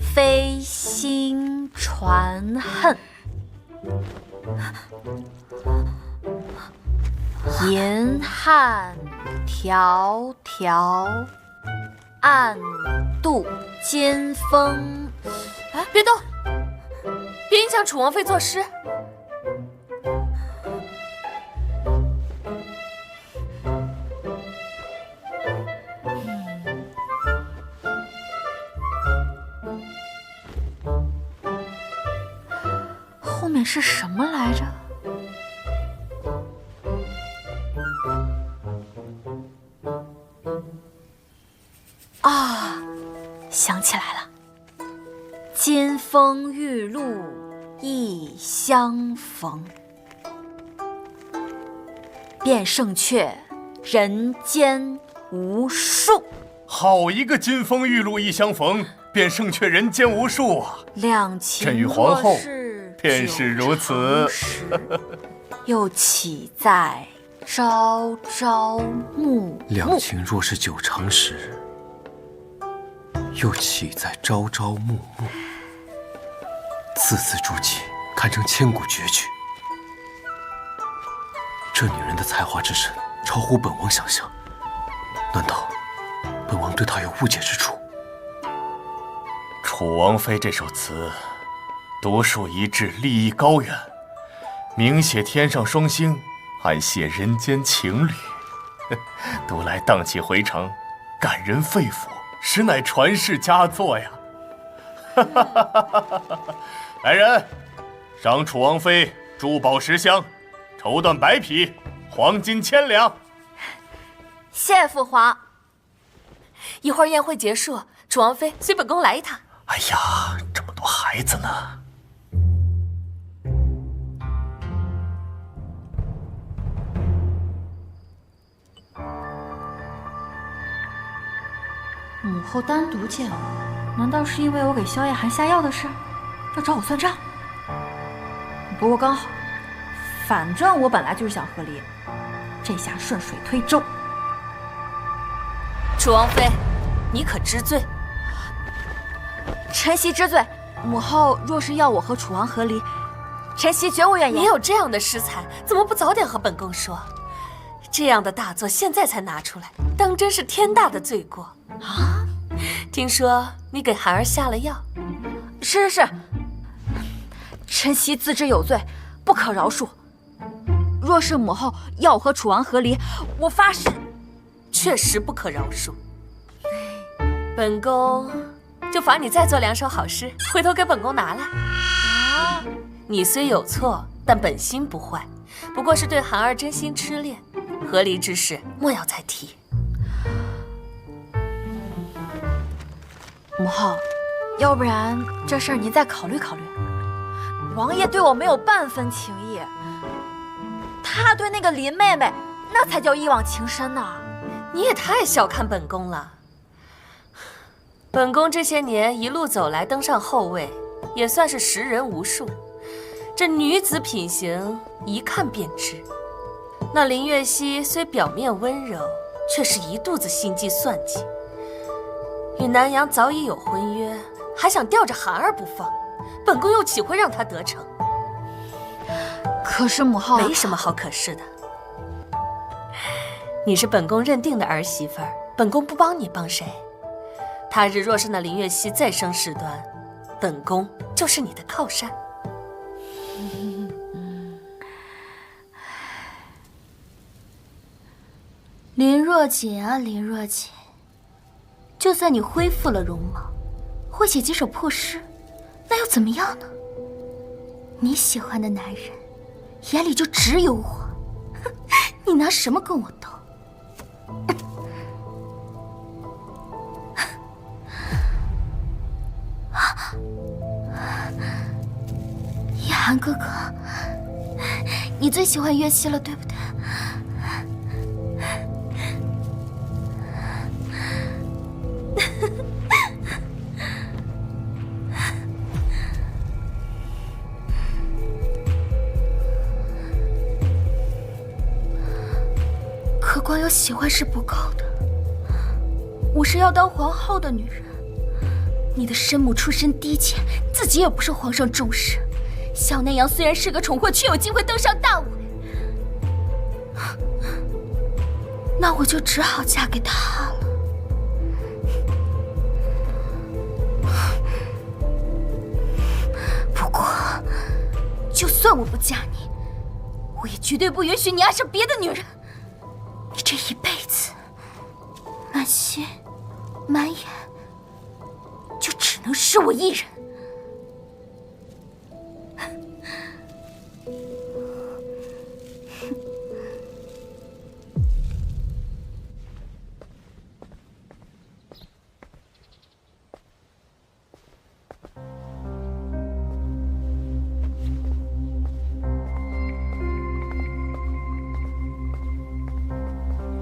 飞星传恨。银汉迢迢，暗度金风。哎，别动！别影响楚王妃作诗。后面是什么来着？啊，想起来了，金风玉露一相逢，便胜却人间无数。好一个金风玉露一相逢，便胜却人间无数啊！两情朕与皇后便是如此，又岂在朝朝暮暮？两情若是久长时，又岂在朝朝暮暮？字字珠玑，堪称千古绝句。这女人的才华之深，超乎本王想象。难道本王对她有误解之处？楚王妃这首词，独树一帜，立意高远，明写天上双星，暗写人间情侣，读来荡气回肠，感人肺腑，实乃传世佳作呀！来人，赏楚王妃珠宝10箱，绸缎100匹，黄金1000两。谢父皇。一会儿宴会结束，楚王妃随本宫来一趟。哎呀，这么多孩子呢！母后单独见我，难道是因为我给萧夜寒下药的事，要找我算账？不过刚好，反正我本来就是想和离，这下顺水推舟。楚王妃，你可知罪？臣妾知罪。母后若是要我和楚王和离，臣妾绝无怨言。你有这样的诗才，怎么不早点和本宫说？这样的大作现在才拿出来，当真是天大的罪过啊！听说你给寒儿下了药？是，臣妾自知有罪，不可饶恕。若是母后要我和楚王和离，我发誓，确实不可饶恕。本宫就罚你再做2首好诗，回头给本宫拿来。啊！你虽有错，但本心不坏，不过是对寒儿真心痴恋，和离之事莫要再提。母后，要不然这事儿您再考虑考虑。王爷对我没有半分情意，他对那个林妹妹那才叫一往情深呢。你也太小看本宫了。本宫这些年一路走来，登上后位，也算是识人无数。这女子品行一看便知。那林月溪虽表面温柔，却是一肚子心计算计。与南阳早已有婚约，还想吊着孩儿不放，本宫又岂会让她得逞？可是母后，没什么好可是的。你是本宫认定的儿媳妇儿，本宫不帮你帮谁？他日若是那林月溪再生事端，本宫就是你的靠山。林若锦啊，林若锦，就算你恢复了容貌，会写几首破诗，那又怎么样呢？你喜欢的男人眼里就只有我，你拿什么跟我斗？叶寒哥哥，你最喜欢月溪了，对不对？可光有喜欢是不够的，我是要当皇后的女人。你的生母出身低贱，自己也不受皇上重视。小南阳虽然是个宠货，却有机会登上大位，那我就只好嫁给他了。不过，就算我不嫁你，我也绝对不允许你爱上别的女人。你这一辈子，满心满眼就只能是我一人。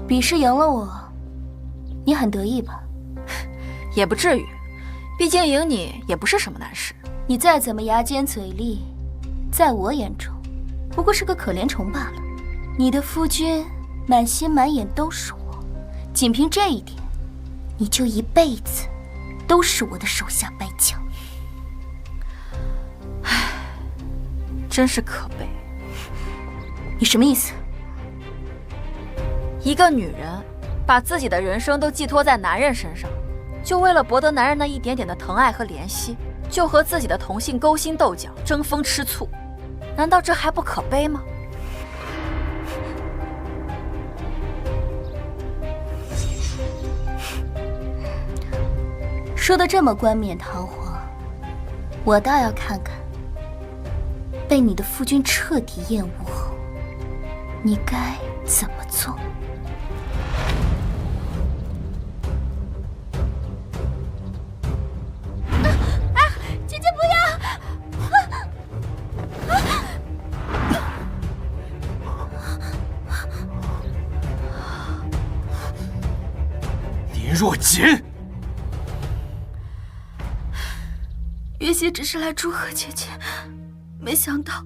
比试赢了我，你很得意吧？也不至于，毕竟赢你也不是什么难事。你再怎么牙尖嘴利，在我眼中不过是个可怜虫罢了。你的夫君满心满眼都是我，仅凭这一点，你就一辈子都是我的手下败将。唉，真是可悲。你什么意思？一个女人把自己的人生都寄托在男人身上，就为了博得男人那一点点的疼爱和怜惜，就和自己的同性勾心斗角、争风吃醋，难道这还不可悲吗？说得这么冠冕堂皇，我倒要看看，被你的夫君彻底厌恶后，你该怎么做。林若锦，月溪只是来祝贺姐姐，没想到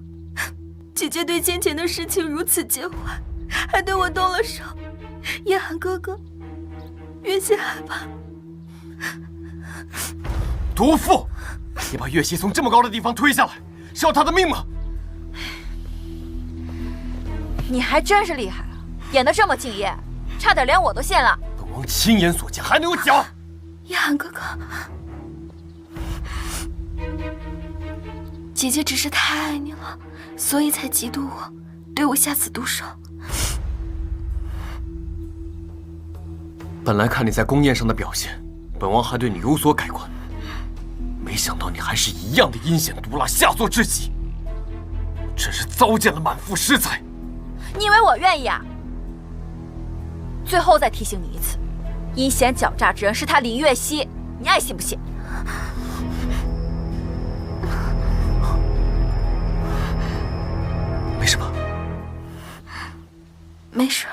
姐姐对先前的事情如此介怀，还对我动了手。叶寒哥哥，月溪害怕。毒妇，你把月溪从这么高的地方推下来，是要她的命吗？你还真是厉害啊，演得这么敬业，差点连我都陷了。本王亲眼所见，还能有假？叶寒哥哥，姐姐只是太爱你了，所以才嫉妒我，对我下此毒手。本来看你在宫宴上的表现，本王还对你有所改观，没想到你还是一样的阴险毒辣、下作至极，真是糟践了满腹诗才。你以为我愿意啊？最后再提醒你一次，阴险狡诈之人是他林月溪，你爱信不信？没什么，没事。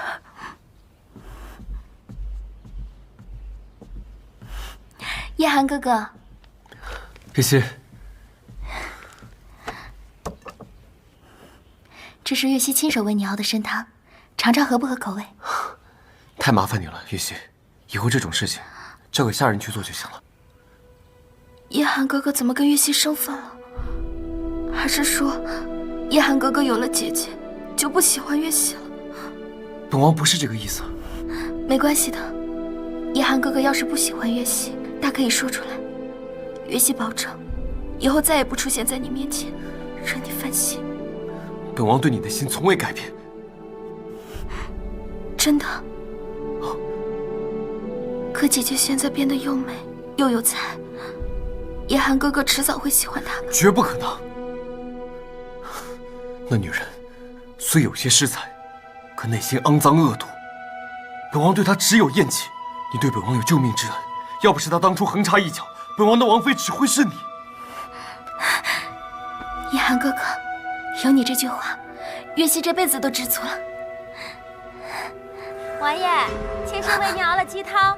叶寒哥哥，月溪，这是月溪亲手为你熬的参汤，尝尝合不合口味。太麻烦你了，月溪，以后这种事情交给下人去做就行了。叶寒哥哥怎么跟月溪生分了？还是说，叶寒哥哥有了姐姐就不喜欢月溪了？本王不是这个意思。没关系的，叶寒哥哥要是不喜欢月溪，大可以说出来。月溪保证，以后再也不出现在你面前，惹你烦心。本王对你的心从未改变。真的。可姐姐现在变得又美又有才，叶寒哥哥迟早会喜欢她的。绝不可能。那女人虽有些诗才，可内心肮脏恶毒。本王对她只有厌弃。你对本王有救命之恩，要不是她当初横插一脚，本王的王妃只会是你。叶寒哥哥，有你这句话，月溪这辈子都知足了。王爷，妾身为您熬了鸡汤。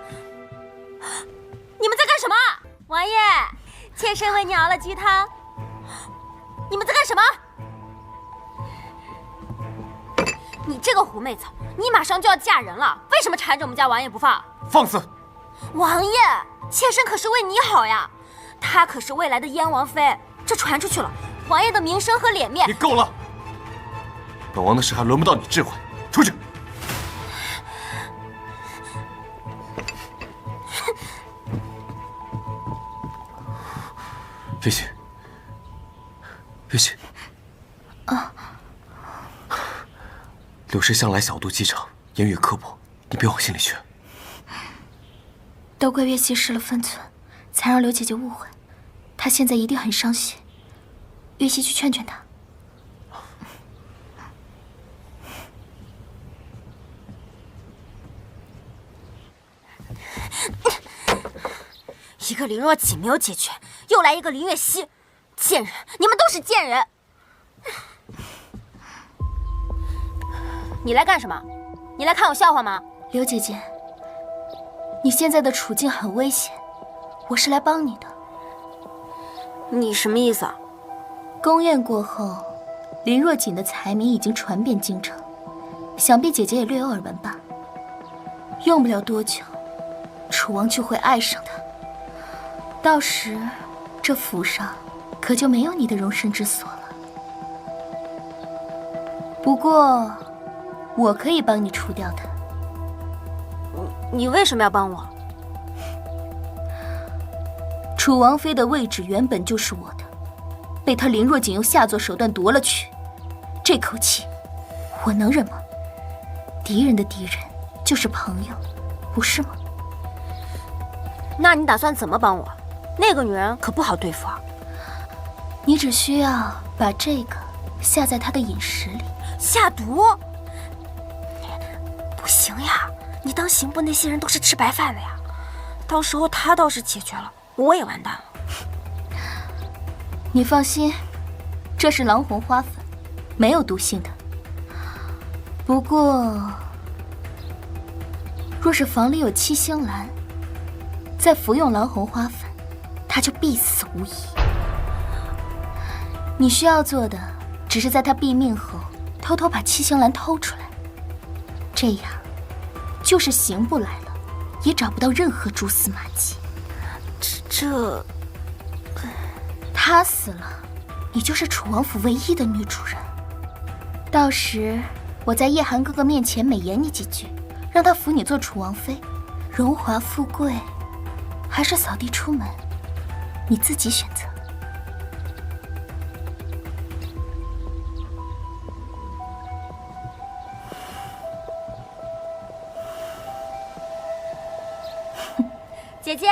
你们在干什么？王爷，妾身为您熬了鸡汤。你们在干什么？你这个狐媚草，你马上就要嫁人了，为什么缠着我们家王爷不放？放肆！王爷，妾身可是为你好呀，她可是未来的燕王妃，这传出去了，王爷的名声和脸面……你够了！本王的事还轮不到你智慧，出去！月溪，月溪，柳氏向来小肚鸡肠，言语刻薄，你别往心里去。都怪月溪失了分寸，才让柳姐姐误会。她现在一定很伤心。月溪去劝劝她。一个林若锦没有解决，又来一个林月溪，贱人！你们都是贱人！你来干什么？你来看我笑话吗？柳姐姐，你现在的处境很危险，我是来帮你的。你什么意思啊？宫宴过后，林若锦的才名已经传遍京城，想必姐姐也略有耳闻吧。用不了多久，楚王就会爱上她。到时，这府上可就没有你的容身之所了。不过，我可以帮你除掉他。你为什么要帮我？楚王妃的位置原本就是我的，被他林若锦用下作手段夺了去，这口气我能忍吗？敌人的敌人就是朋友，不是吗？那你打算怎么帮我？那个女人可不好对付啊！你只需要把这个下在她的饮食里，下毒？不行呀，你当刑部那些人都是吃白饭的呀，到时候她倒是解决了，我也完蛋了。你放心，这是狼红花粉，没有毒性的。不过，若是房里有七星兰，再服用狼红花粉，他就必死无疑。你需要做的，只是在他毙命后，偷偷把七星兰偷出来。这样，就是刑部来了，也找不到任何蛛丝马迹。他死了，你就是楚王府唯一的女主人。到时，我在叶寒哥哥面前美言你几句，让他扶你做楚王妃，荣华富贵，还是扫地出门，你自己选择。姐姐，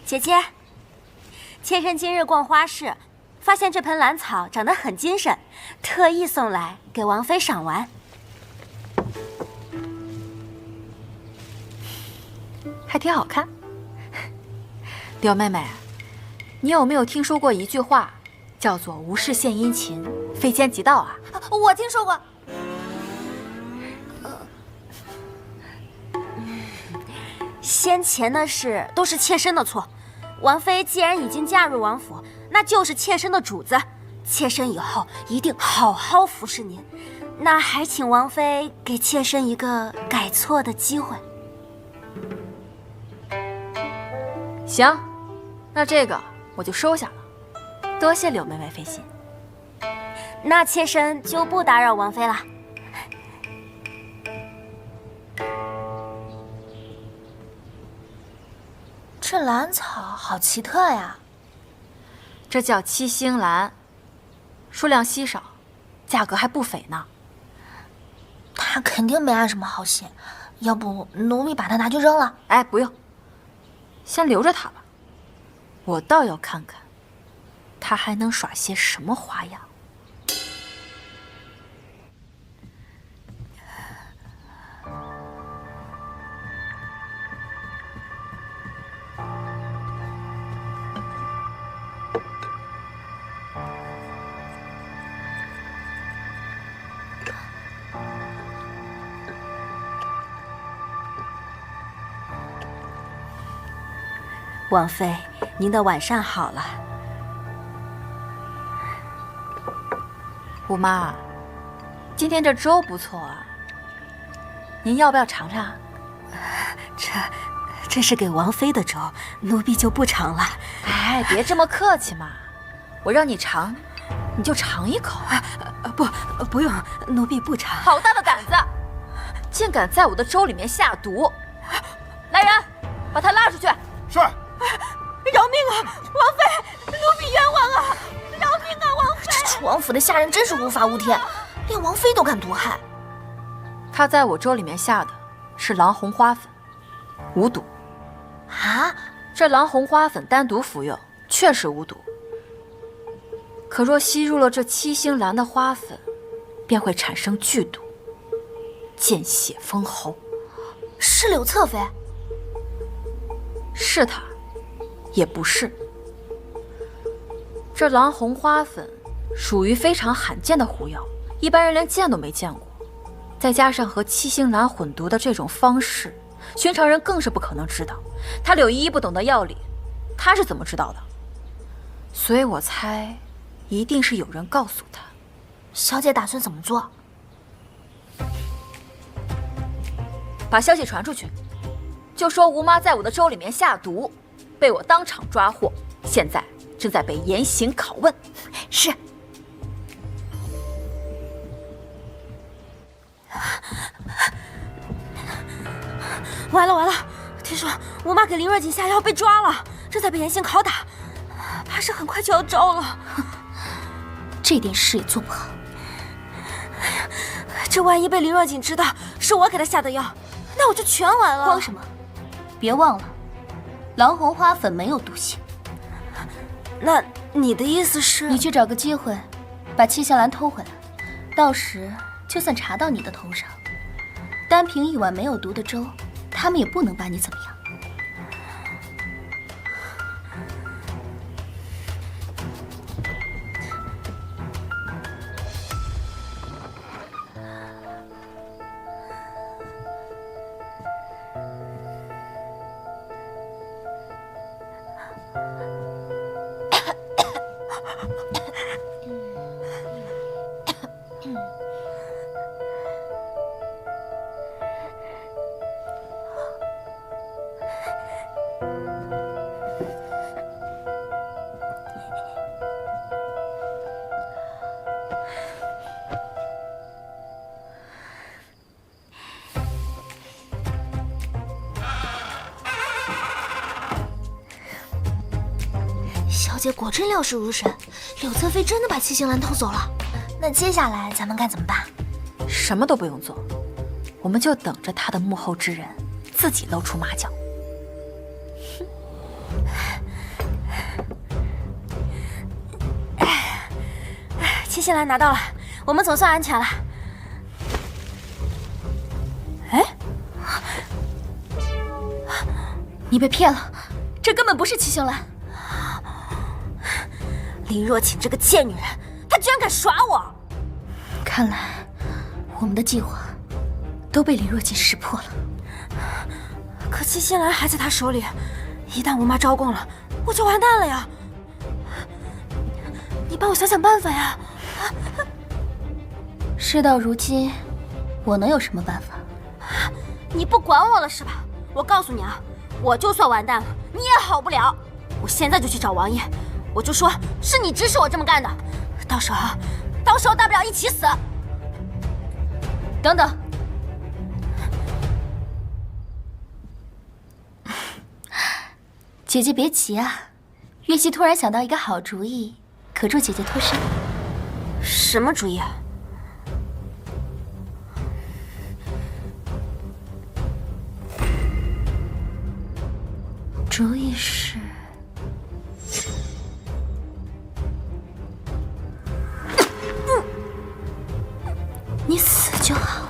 姐姐，妾身今日逛花市，发现这盆兰草长得很精神，特意送来给王妃赏玩。还挺好看。柳妹妹，你有没有听说过一句话，叫做“无事献殷勤，非奸即盗”啊？我听说过。先前的事都是妾身的错。王妃既然已经嫁入王府，那就是妾身的主子。妾身以后一定好好服侍您。那还请王妃给妾身一个改错的机会。行，那这个我就收下了。多谢柳妹妹费心。那妾身就不打扰王妃了。这兰草好奇特呀！这叫七星兰，数量稀少，价格还不菲呢。他肯定没安什么好心，要不奴婢把它拿去扔了？哎，不用，先留着它吧。我倒要看看，他还能耍些什么花样。王妃，您的晚膳好了。姑妈，今天这粥不错啊，您要不要尝尝？这是给王妃的粥，奴婢就不尝了。哎，别这么客气嘛，我让你尝，你就尝一口。不用，奴婢不尝。好大的胆子，竟敢在我的粥里面下毒！来人，把他拉出去。是。饶命啊，王妃，奴婢冤枉啊！饶命啊，王妃！这楚王府的下人真是无法无天，连王妃都敢毒害。他在我粥里面下的是狼红花粉，无毒。啊？这狼红花粉单独服用确实无毒，可若吸入了这七星兰的花粉，便会产生剧毒，见血封喉。是柳侧妃？是他，也不是。这狼红花粉属于非常罕见的狐药，一般人连见都没见过。再加上和七星兰混毒的这种方式，寻常人更是不可能知道。他柳依依不懂得药理，他是怎么知道的？所以我猜，一定是有人告诉他。小姐打算怎么做？把消息传出去，就说吴妈在我的粥里面下毒，被我当场抓获，现在正在被严刑拷问。是。完了完了！听说吴妈给林若锦下药被抓了，正在被严刑拷打，怕是很快就要招了。这点事也做不好。这万一被林若锦知道是我给她下的药，那我就全完了。慌什么？别忘了，狼红花粉没有毒性。那你的意思是？你去找个机会，把七星兰偷回来，到时就算查到你的头上，单凭一碗没有毒的粥，他们也不能把你怎么样。小姐果真料事如神，柳侧妃真的把七星兰偷走了。那接下来咱们该怎么办？什么都不用做，我们就等着他的幕后之人自己露出马脚。七星兰拿到了，我们总算安全了。你被骗了，这根本不是七星兰。林若晴这个贱女人，她居然敢耍我！看来我们的计划都被林若晴识破了。可七星兰还在她手里，一旦吴妈招供了，我就完蛋了呀！你帮我想想办法呀！事到如今，我能有什么办法？你不管我了是吧？我告诉你啊，我就算完蛋了，你也好不了。我现在就去找王爷，我就说是你指使我这么干的。到时候大不了一起死。等等，姐姐别急啊，月溪突然想到一个好主意，可助姐姐脱身。什么主意啊？主意是，你死就好了。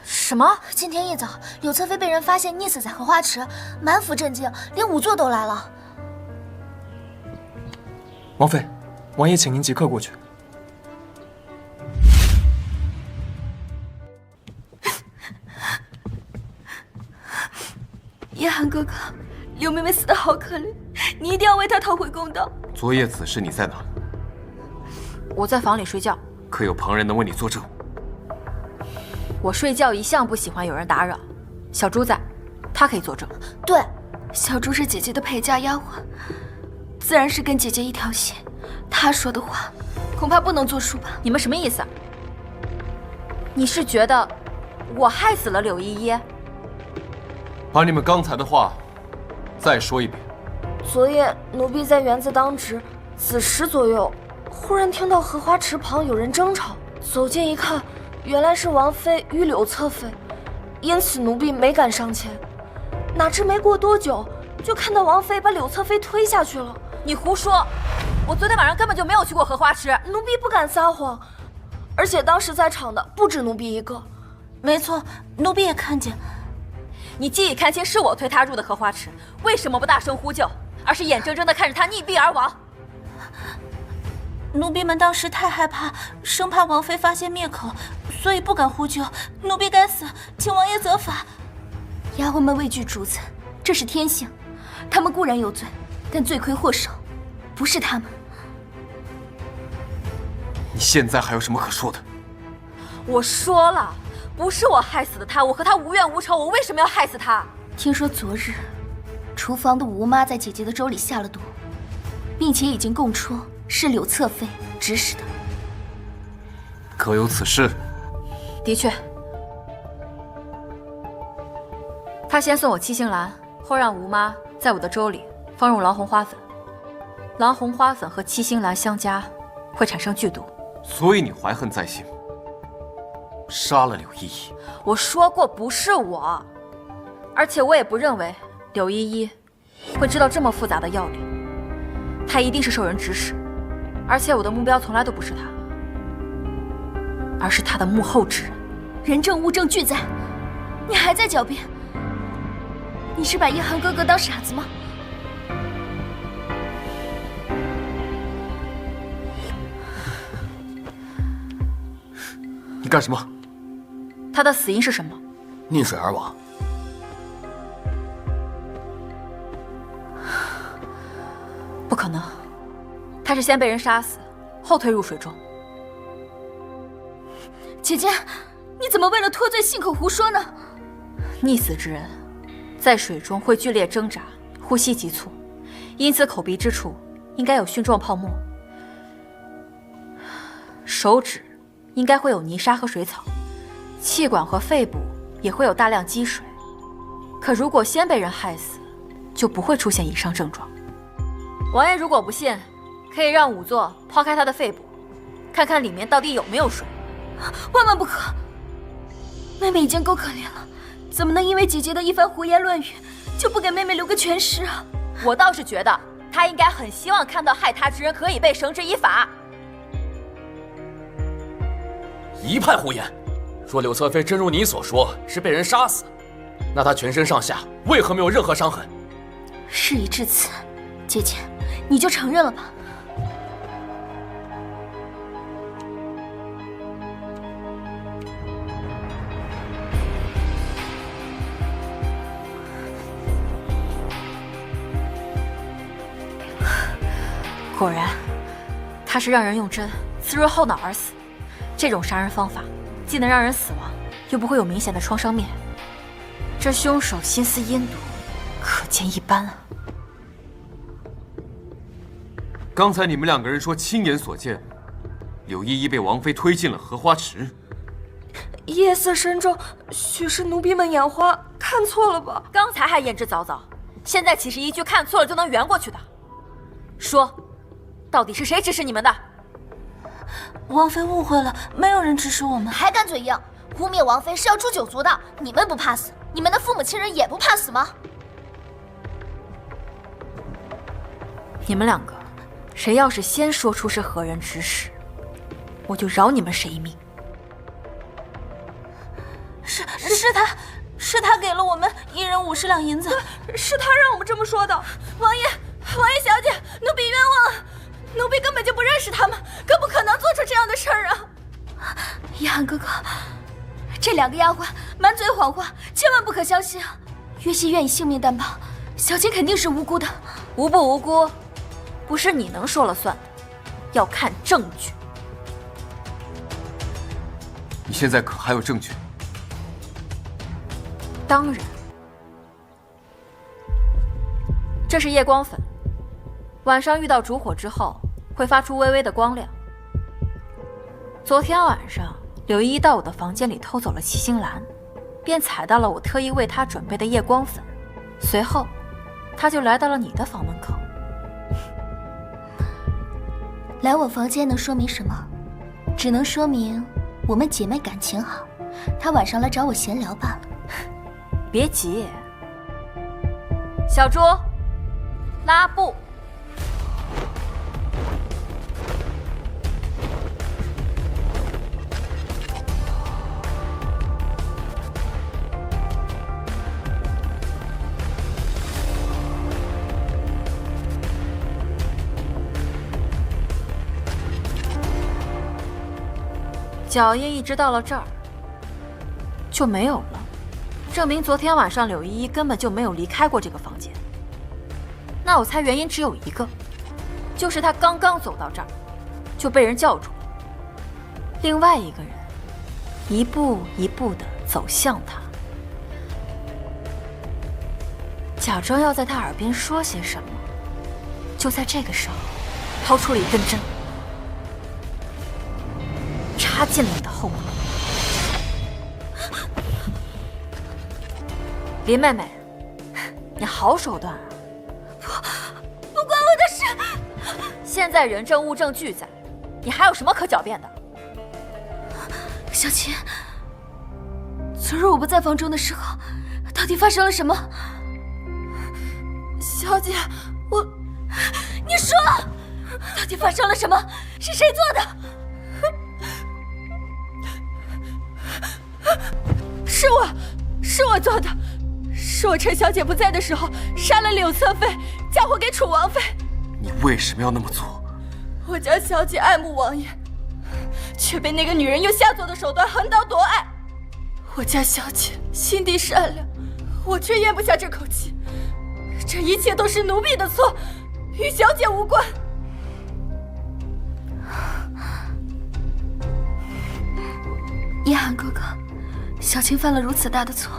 什么？今天一早，柳侧妃被人发现溺死在荷花池，满府震惊，连仵作都来了。王妃，王爷请您即刻过去。叶寒哥哥，柳妹妹死得好可怜，你一定要为她讨回公道。昨夜此时你在哪？我在房里睡觉。可有旁人能为你作证？我睡觉一向不喜欢有人打扰。小猪在，他可以作证。对，小猪是姐姐的陪嫁丫鬟，自然是跟姐姐一条心。她说的话，恐怕不能作数吧？你们什么意思？你是觉得我害死了柳依依？把你们刚才的话再说一遍。昨夜奴婢在园子当值，子时左右，忽然听到荷花池旁有人争吵，走近一看，原来是王妃与柳侧妃，因此奴婢没敢上前。哪知没过多久，就看到王妃把柳侧妃推下去了。你胡说！我昨天晚上根本就没有去过荷花池。奴婢不敢撒谎，而且当时在场的不止奴婢一个。没错，奴婢也看见。你既已看清是我推她入的荷花池，为什么不大声呼救，而是眼睁睁地看着她溺毙而亡？奴婢们当时太害怕，生怕王妃发现灭口，所以不敢呼救。奴婢该死，请王爷责罚。丫鬟们畏惧主子，这是天性。他们固然有罪，但罪魁祸首不是他们。你现在还有什么可说的？我说了，不是我害死的她，我和她无怨无仇，我为什么要害死她？听说昨日，厨房的吴妈在姐姐的粥里下了毒，并且已经供出是柳侧妃指使的。可有此事？的确，她先送我七星兰，后让吴妈在我的粥里放入狼红花粉。狼红花粉和七星兰相加，会产生剧毒。所以你怀恨在心，杀了柳依依。我说过不是我，而且我也不认为柳依依会知道这么复杂的药理，她一定是受人指使，而且我的目标从来都不是她，而是她的幕后之人。人证物证俱在，你还在狡辩？你是把叶寒哥哥当傻子吗？你干什么？他的死因是什么？溺水而亡。不可能，他是先被人杀死，后推入水中。姐姐，你怎么为了脱罪信口胡说呢？溺死之人在水中会剧烈挣扎，呼吸急促，因此口鼻之处应该有蕈状泡沫，手指应该会有泥沙和水草，气管和肺部也会有大量积水。可如果先被人害死，就不会出现以上症状。王爷如果不信，可以让仵作抛开他的肺部，看看里面到底有没有水。万万不可！妹妹已经够可怜了，怎么能因为姐姐的一番胡言乱语，就不给妹妹留个全尸啊？我倒是觉得他应该很希望看到害他之人可以被绳之以法。一派胡言！若柳侧妃真如你所说是被人杀死，那她全身上下为何没有任何伤痕？事已至此，姐姐，你就承认了吧。果然，他是让人用针刺入后脑而死。这种杀人方法，既能让人死亡，又不会有明显的创伤面。这凶手心思阴毒，可见一斑啊！刚才你们两个人说亲眼所见，柳依依被王妃推进了荷花池。夜色深重，许是奴婢们眼花，看错了吧？刚才还言之凿凿，现在岂是一句看错了就能圆过去的？说，到底是谁指使你们的？王妃误会了，没有人指使我们。还敢嘴硬，污蔑王妃是要诛九族的。你们不怕死，你们的父母亲人也不怕死吗？你们两个，谁要是先说出是何人指使，我就饶你们谁一命。是他给了我们一人50两银子，是他让我们这么说的。王爷小姐，奴婢冤枉了，奴婢根本就不认识他们，更不可能做出这样的事儿啊！一涵哥哥，这两个丫鬟满嘴谎话，千万不可相信啊！月溪愿以性命担保，小琴肯定是无辜的。无不无辜，不是你能说了算的，要看证据。你现在可还有证据？当然，这是夜光粉，晚上遇到烛火之后会发出微微的光亮。昨天晚上，柳依依到我的房间里偷走了七星兰，便踩到了我特意为她准备的夜光粉，随后，她就来到了你的房门口。来我房间能说明什么？只能说明我们姐妹感情好，她晚上来找我闲聊罢了。别急，小朱，拉布。脚印一直到了这儿，就没有了。证明昨天晚上柳依依根本就没有离开过这个房间。那我猜原因只有一个，就是她刚刚走到这儿，就被人叫住了。另外一个人一步一步地走向她，假装要在她耳边说些什么。就在这个时候，掏出了一根针，插进了你的后脑。林妹妹，你好手段啊！不关我的事。现在人证物证俱在，你还有什么可狡辩的？小琴，昨日我不在房中的时候，到底发生了什么？小姐，你说，到底发生了什么？是谁做的？是我做的。是我趁小姐不在的时候杀了柳侧妃，嫁祸给楚王妃。你为什么要那么做？我家小姐爱慕王爷，却被那个女人用下作的手段横刀夺爱。我家小姐心地善良，我却咽不下这口气。这一切都是奴婢的错，与小姐无关。叶寒哥哥，小琴犯了如此大的错，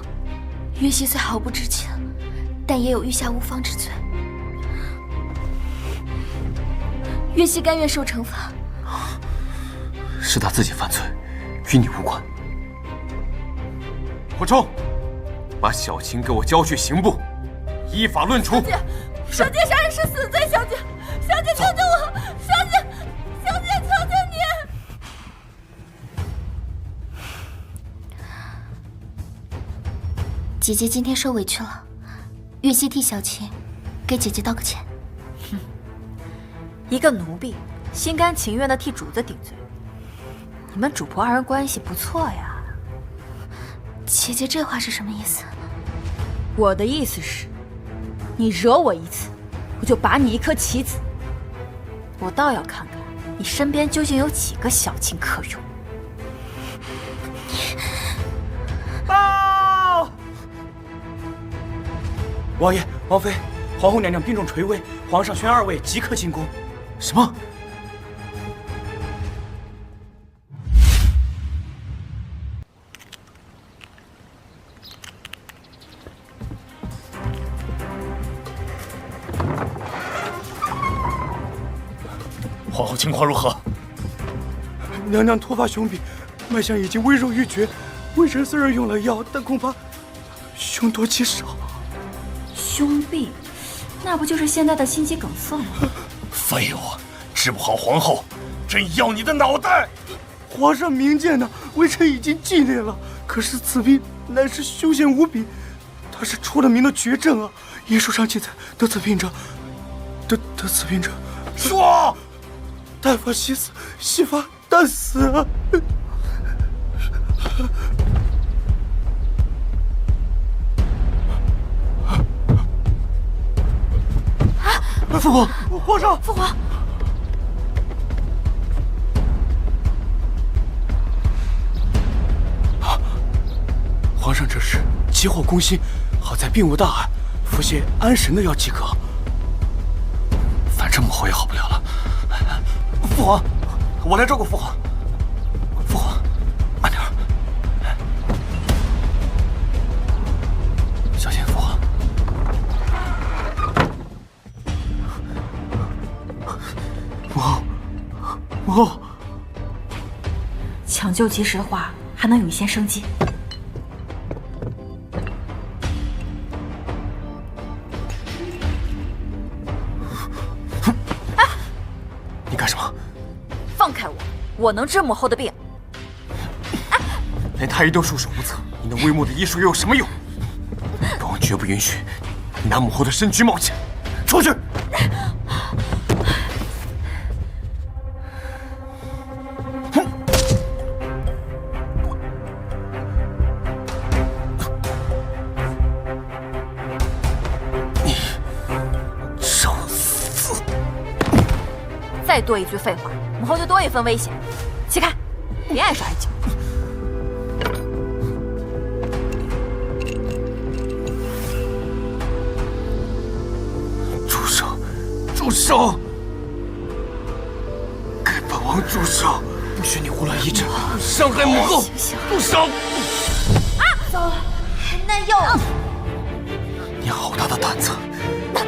月溪虽毫不知情，但也有御下无方之罪。月溪甘愿受惩罚。是他自己犯罪，与你无关。火冲，把小琴给我交去刑部。依法论处。小姐杀人是死罪，小姐，小姐救救我，小姐，小姐求求你！姐姐今天受委屈了，月溪替小琴给姐姐道个歉。哼，一个奴婢心甘情愿地替主子顶罪，你们主仆二人关系不错呀。姐姐这话是什么意思？我的意思是，你惹我一次，我就拔你一颗棋子。我倒要看看你身边究竟有几个小妾可用。报！王爷、王妃、皇后娘娘病重垂危，皇上宣二位即刻进宫。什么？皇后情况如何？娘娘突发凶病，脉象已经微弱欲绝。微臣虽然用了药，但恐怕凶多吉少。凶病，那不就是现在的心肌梗塞吗？废物，治不好皇后，朕要你的脑袋！皇上明鉴呐，微臣已经尽力了。可是此病乃是凶险无比，它是出了名的绝症啊！医书上记载，得此病者，说。旦发夕死，夕发旦死啊！父皇，皇上，父皇，皇上这是急火攻心，好在并无大碍，服些安神的药即可。反正母后也好不了了。父皇，我来照顾父皇。父皇，慢点儿，小心，父皇。母后，母后，抢救及时的话，还能有一线生机。你干什么？放开我！我能治母后的病。连太医都束手无策，你那微末的医术又有什么用？本王绝不允许你拿母后的身躯冒险！出去！你找死！再多一句废话，母后就多一分危险。起开，别碍手碍脚。住手！给本王住手！不许你胡乱医治，伤害母后！住手！糟了，那药！你好大的胆子，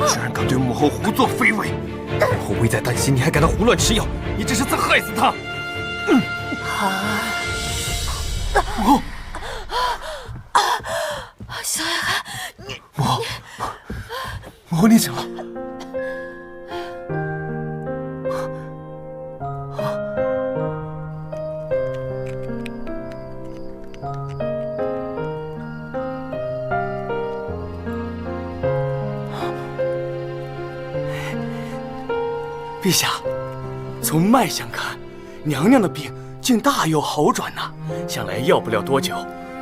居然敢对母后胡作非为！母后危在旦夕，你还敢胡乱吃药，你这是在害死她！母后，小野寒，母后，母后，你醒了。陛下，从脉象看，娘娘的病竟大有好转呐，想来要不了多久，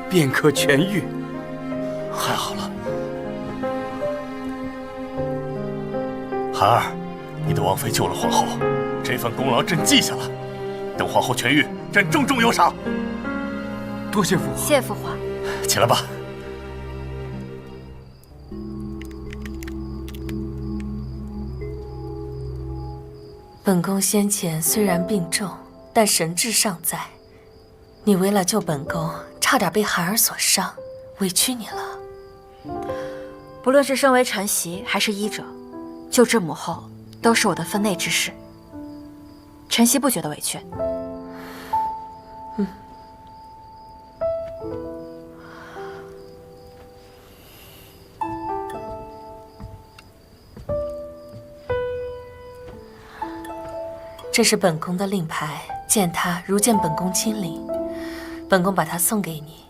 便可痊愈。太好了，寒儿，你的王妃救了皇后，这份功劳朕记下了。等皇后痊愈，朕重重有赏。多谢父皇。谢父皇。起来吧。本宫先前虽然病重，但神智尚在。你为了救本宫，差点被寒儿所伤，委屈你了。不论是身为臣媳还是医者，救治母后都是我的分内之事。臣媳不觉得委屈。这是本宫的令牌，见它如见本宫亲临。本宫把它送给你，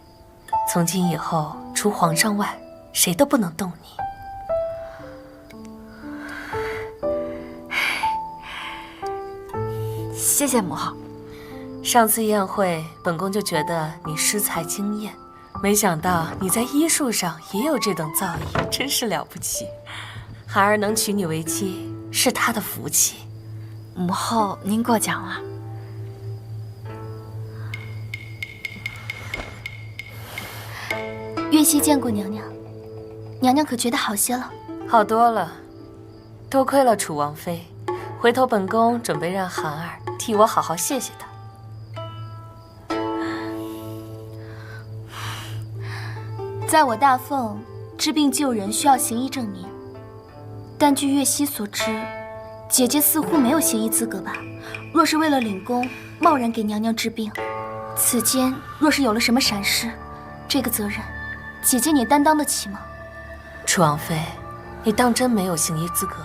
从今以后，除皇上外，谁都不能动你。谢谢母后。上次宴会，本宫就觉得你诗才惊艳，没想到你在医术上也有这等造诣，真是了不起。孩儿能娶你为妻，是他的福气。母后，您过奖了。月溪见过娘娘，娘娘可觉得好些了？好多了，多亏了楚王妃，回头本宫准备让涵儿替我好好谢谢她。在我大凤治病救人需要行医证明，但据月溪所知，姐姐似乎没有行医资格吧？若是为了领功，贸然给娘娘治病，此间若是有了什么闪失，这个责任，姐姐你担当得起吗？楚王妃，你当真没有行医资格？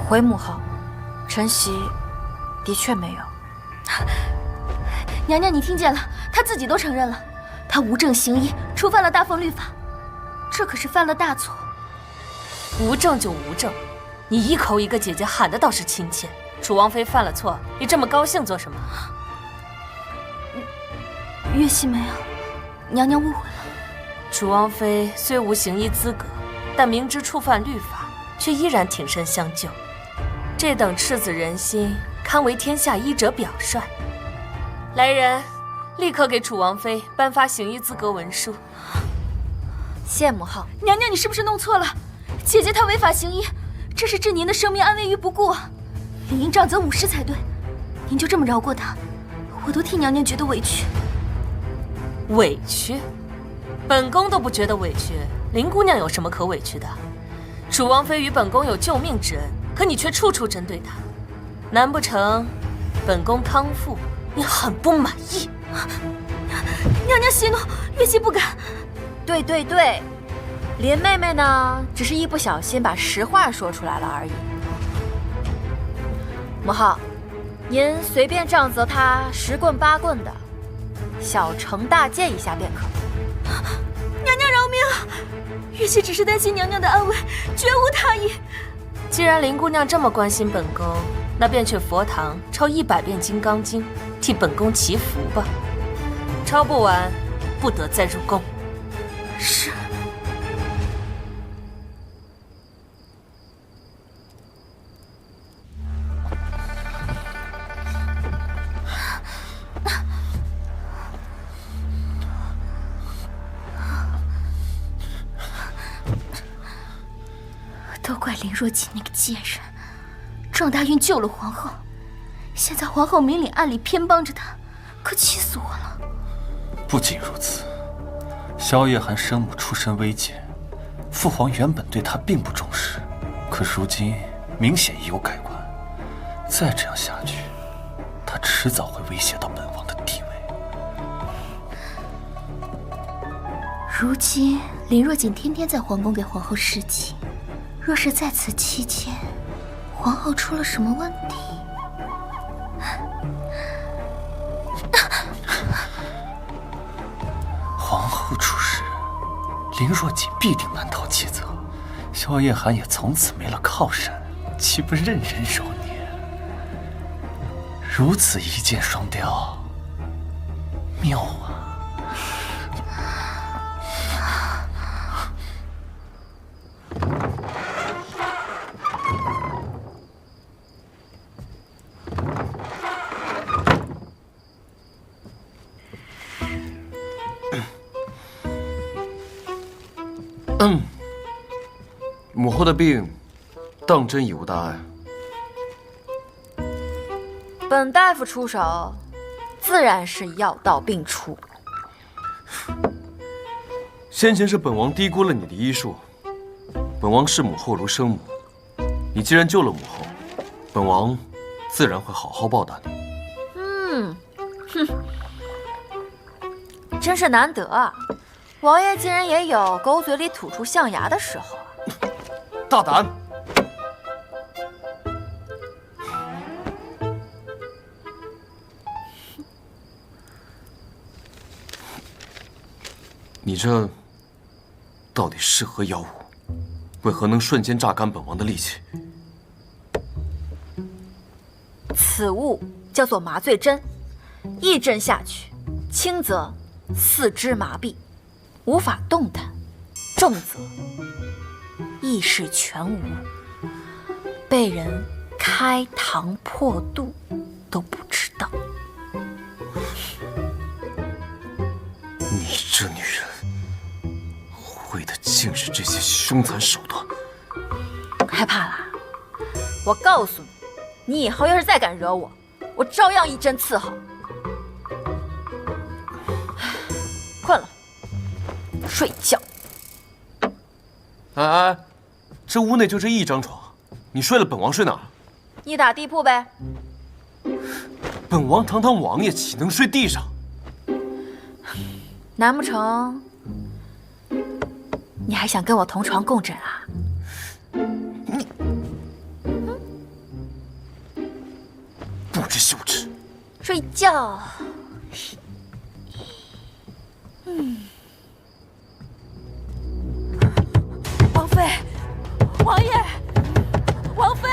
回母后，晨曦的确没有。娘娘，你听见了，她自己都承认了，她无证行医，触犯了大凤律法，这可是犯了大错。无证就无证，你一口一个姐姐喊的倒是亲切。楚王妃犯了错，你这么高兴做什么？月溪没有，娘娘误会了。楚王妃虽无行医资格，但明知触犯律法，却依然挺身相救，这等赤子仁心，堪为天下医者表率。来人，立刻给楚王妃颁发行医资格文书。谢母后。娘娘，你是不是弄错了？姐姐她违法行医，这是置您的生命安危于不顾啊！理应杖责5师才对，您就这么饶过她，我都替娘娘觉得委屈。委屈？本宫都不觉得委屈，林姑娘有什么可委屈的？楚王妃与本宫有救命之恩，可你却处处针对她，难不成本宫康复你很不满意？娘娘息怒，月溪不敢。对，林妹妹呢，只是一不小心把实话说出来了而已。母后，您随便杖责她10棍8棍的，小惩大戒一下便可。娘娘饶命！月溪只是担心娘娘的安危，绝无他意。既然林姑娘这么关心本宫，那便去佛堂抄100遍《金刚经》，替本宫祈福吧。抄不完，不得再入宫。是。都怪林若锦那个贱人，撞大运救了皇后，现在皇后明里暗里偏帮着她，可气死我了。不仅如此，萧夜寒生母出身微贱，父皇原本对她并不重视，可如今明显已有改观。再这样下去，她迟早会威胁到本王的地位。如今林若锦天天在皇宫给皇后侍疾，若是在此期间，皇后出了什么问题，皇后出事，林若锦必定难逃其责，萧夜寒也从此没了靠山，岂不任人揉捏？如此一箭双雕，妙啊！母后的病，当真已无大碍。本大夫出手，自然是药到病除。先前是本王低估了你的医术，本王视母后如生母，你既然救了母后，本王自然会好好报答你。真是难得啊！王爷竟然也有狗嘴里吐出象牙的时候啊！大胆！你这到底是何妖物？为何能瞬间榨干本王的力气？此物叫做麻醉针，一针下去，轻则四肢麻痹，无法动弹；重则意识全无，被人开膛破肚都不知道。你这女人，会的竟是这些凶残手段。害怕啦？我告诉你，你以后要是再敢惹我，我照样一针伺候。困了，睡觉。哎，这屋内就这一张床，你睡了，本王睡哪儿？你打地铺呗。本王堂堂王爷，岂能睡地上？难不成你还想跟我同床共枕啊？不知羞耻！睡觉。王妃，王爷，王妃，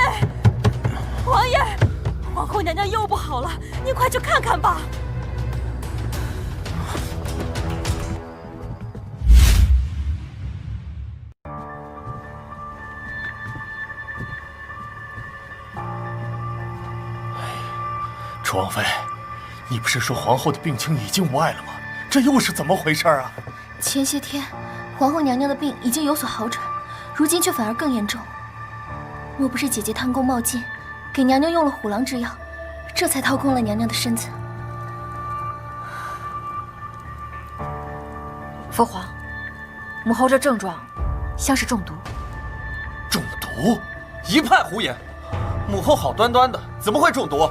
王爷，皇后娘娘又不好了，你快去看看吧。楚王妃，你不是说皇后的病情已经无碍了吗？这又是怎么回事啊？前些天，皇后娘娘的病已经有所好转，如今却反而更严重。若不是姐姐贪功冒进，给娘娘用了虎狼之药，这才掏空了娘娘的身子。父皇，母后这症状像是中毒。中毒？一派胡言！母后好端端的，怎么会中毒？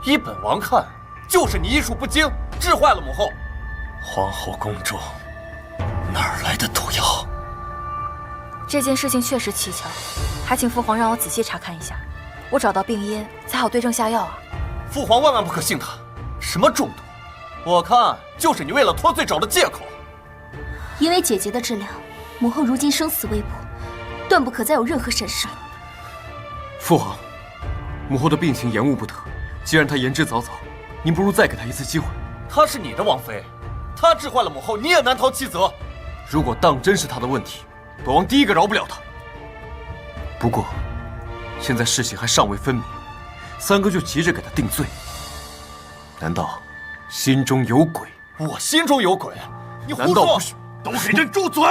依本王看，就是你医术不精，治坏了母后。皇后宫中哪儿来的毒药？这件事情确实蹊跷，还请父皇让我仔细查看一下，我找到病因才好对症下药啊。父皇万万不可信他，什么中毒？我看就是你为了脱罪找的借口。因为姐姐的治疗，母后如今生死未卜，断不可再有任何闪失了。父皇，母后的病情延误不得。既然她言之凿凿，您不如再给她一次机会。她是你的王妃，她治坏了母后，你也难逃其责。如果当真是她的问题，本王第一个饶不了她。不过，现在事情还尚未分明，三哥就急着给她定罪，难道心中有鬼？我心中有鬼？你胡说！难道不是？都给朕住嘴！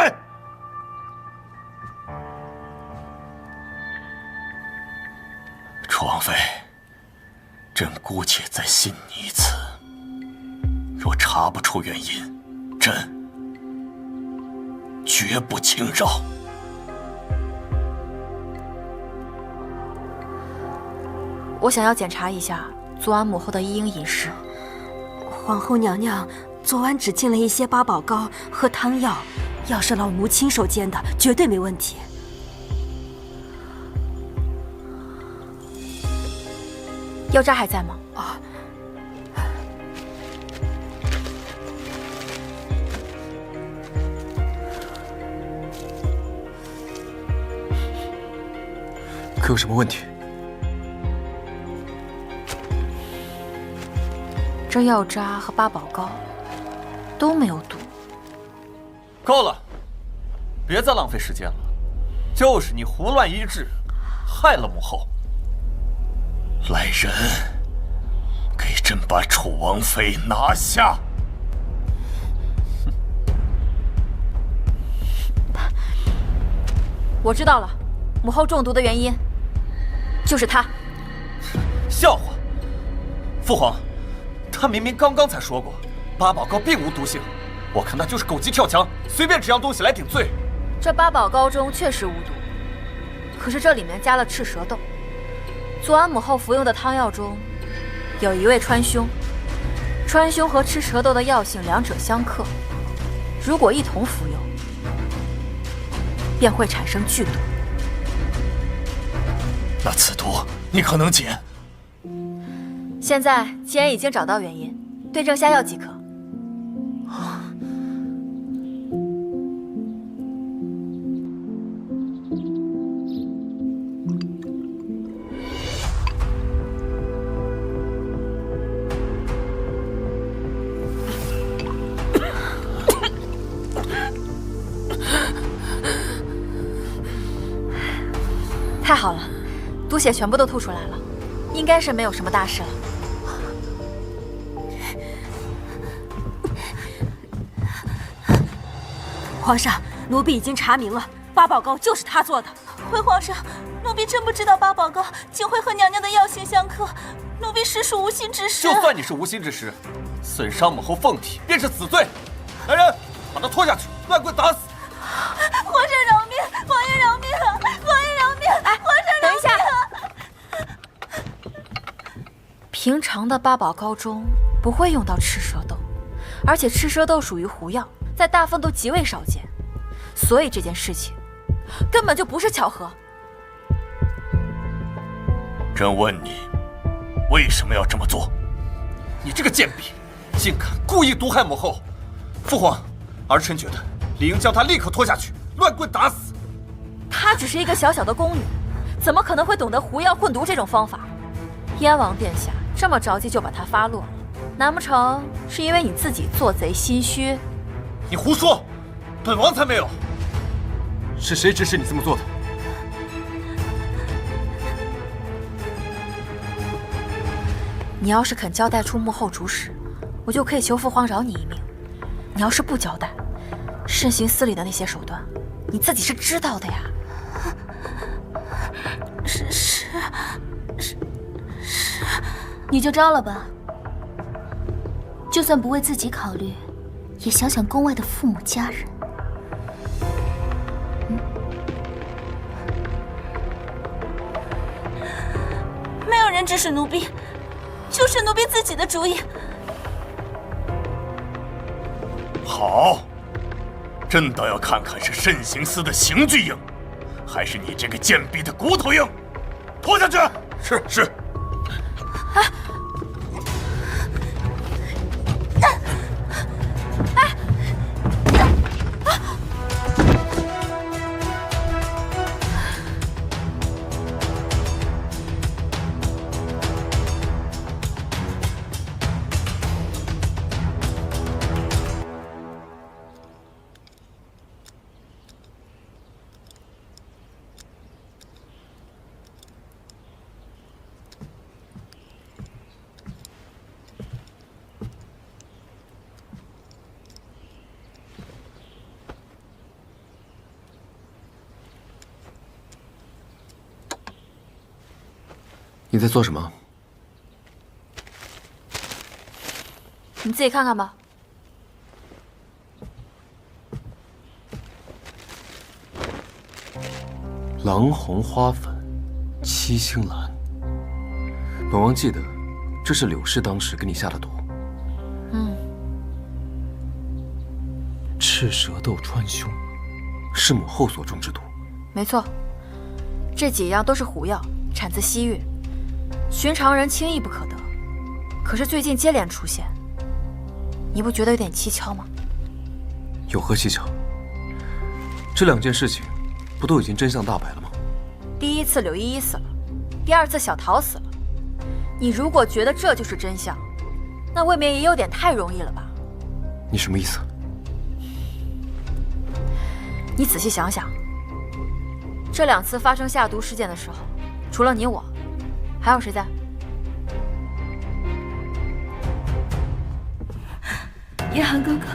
楚王妃，朕姑且再信你一次。若查不出原因，朕绝不轻饶。我想要检查一下昨晚母后的衣饮饮食。皇后娘娘昨晚只进了一些八宝糕和汤药，要是老奴亲手煎的，绝对没问题。药渣还在吗？啊，可有什么问题？这药渣和八宝糕都没有毒。够了，别再浪费时间了。就是你胡乱医治，害了母后。来人，给朕把楚王妃拿下！我知道了，母后中毒的原因就是他。笑话！父皇，他明明刚刚才说过，八宝糕并无毒性。我看他就是狗急跳墙，随便指样东西来顶罪。这八宝糕中确实无毒，可是这里面加了赤蛇豆。昨晚母后服用的汤药中，有一味川芎，川芎和赤蛇豆的药性两者相克，如果一同服用，便会产生剧毒。那此毒你可能解？现在既然已经找到原因，对症下药即可。太好了，毒血全部都吐出来了，应该是没有什么大事了。皇上，奴婢已经查明了，八宝糕就是他做的。回皇上，奴婢真不知道八宝糕竟会和娘娘的药性相克，奴婢实属无心之失。就算你是无心之失，损伤母后凤体便是死罪。来人，把他拖下去，乱棍打死！皇上饶命！王爷饶命！王爷饶命！皇上饶命！等一下，平常的八宝糕中不会用到赤蛇豆，而且赤蛇豆属于狐药，在大凤都极为少见，所以这件事情根本就不是巧合。朕问你，为什么要这么做？你这个贱婢，竟敢故意毒害母后！父皇，儿臣觉得理应将她立刻拖下去，乱棍打死。她只是一个小小的宫女，怎么可能会懂得狐药混毒这种方法？燕王殿下这么着急就把她发落了，难不成是因为你自己做贼心虚？你胡说，本王才没有。是谁指使你这么做的？你要是肯交代出幕后主使，我就可以求父皇饶你一命。你要是不交代，慎刑司里的那些手段，你自己是知道的呀。是，你就招了吧。就算不为自己考虑，也想想宫外的父母家人。没有人指使奴婢，就是奴婢自己的主意。好，朕倒要看看是慎刑司的刑具硬，还是你这个贱婢的骨头硬。拖下去。是。你在做什么？你自己看看吧。狼红花粉，七星兰。本王记得，这是柳氏当时给你下的毒。赤蛇豆穿胸，是母后所中之毒。没错，这几样都是狐药，产自西域，寻常人轻易不可得。可是最近接连出现，你不觉得有点蹊跷吗？有何蹊跷？这两件事情，不都已经真相大白了吗？第一次柳依依死了，第二次小桃死了。你如果觉得这就是真相，那未免也有点太容易了吧？你什么意思？你仔细想想，这两次发生下毒事件的时候，除了你我，还有谁在？叶寒哥哥，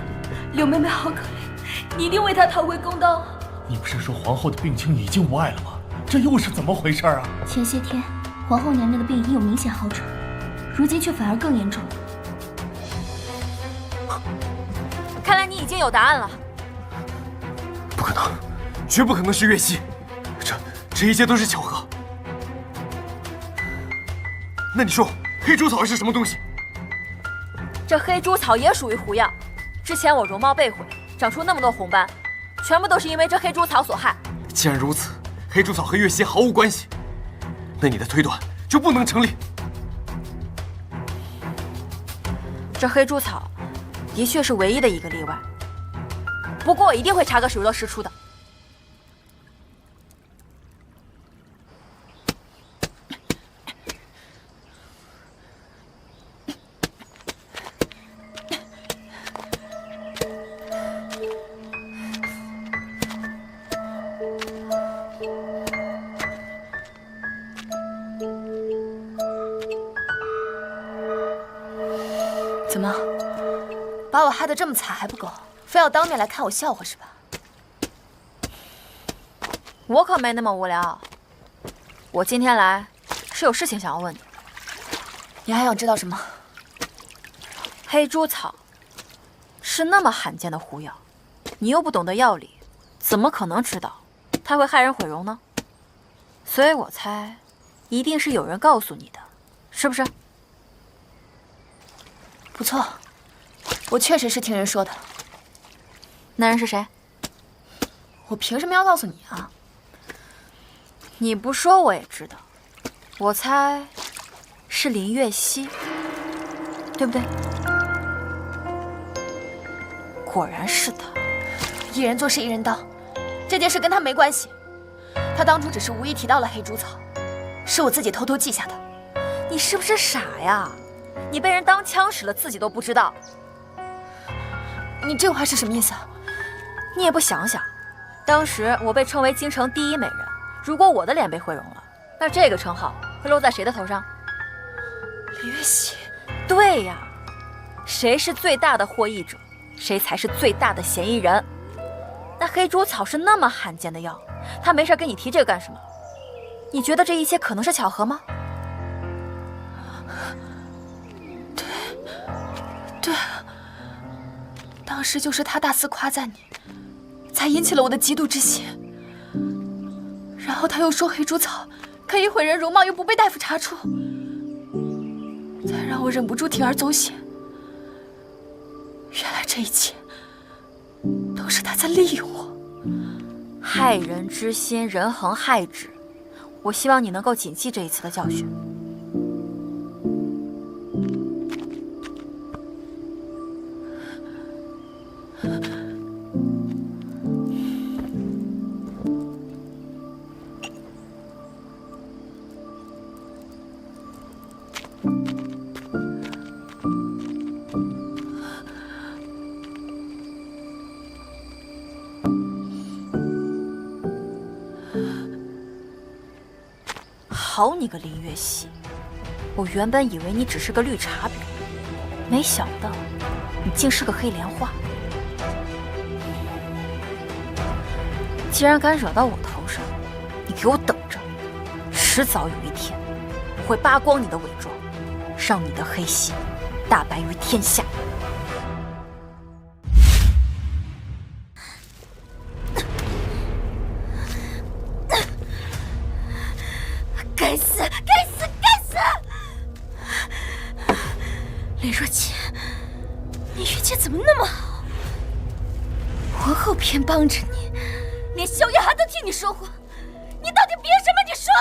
柳妹妹好可怜，你一定为她讨回公道啊！你不是说皇后的病情已经无碍了吗？这又是怎么回事啊？前些天皇后娘娘的病已有明显好转，如今却反而更严重了。看来你已经有答案了。不可能，绝不可能是月溪，这一切都是巧合。那你说，黑珠草是什么东西？这黑珠草也属于狐药，之前我容貌被毁，长出那么多红斑，全部都是因为这黑珠草所害。既然如此，黑珠草和月溪毫无关系。那你的推断就不能成立。这黑猪草的确是唯一的一个例外，不过我一定会查个水落石出的。怎么，把我害得这么惨还不够，非要当面来看我笑话是吧？我可没那么无聊，我今天来是有事情想要问你。你还想知道什么？黑猪草是那么罕见的狐药，你又不懂得药理，怎么可能知道它会害人毁容呢？所以我猜，一定是有人告诉你的，是不是？不错，我确实是听人说的。那人是谁？我凭什么要告诉你啊？你不说我也知道。我猜是林月溪，对不对？果然是他。一人做事一人当，这件事跟他没关系。他当初只是无意提到了黑猪草，是我自己偷偷记下的。你是不是傻呀？你被人当枪使了，自己都不知道。你这话是什么意思啊？你也不想想，当时我被称为京城第一美人，如果我的脸被毁容了，那这个称号会落在谁的头上？林月溪。对呀，谁是最大的获益者，谁才是最大的嫌疑人。那黑猪草是那么罕见的药，他没事跟你提这个干什么？你觉得这一切可能是巧合吗？对，当时就是他大肆夸赞你，才引起了我的嫉妒之心。然后他又说黑猪草可以毁人容貌，又不被大夫查出，才让我忍不住铤而走险。原来这一切都是他在利用我。害人之心，人恒害之。我希望你能够谨记这一次的教训。好你个林月溪，我原本以为你只是个绿茶婊，没想到你竟是个黑莲花。既然敢惹到我头上，你给我等着，迟早有一天我会扒光你的伪装，让你的黑心大白于天下。该死！该死！该死！林若晴，你运气怎么那么好？皇后偏帮着你，连萧夜寒都替你说话，你到底凭什么？你说！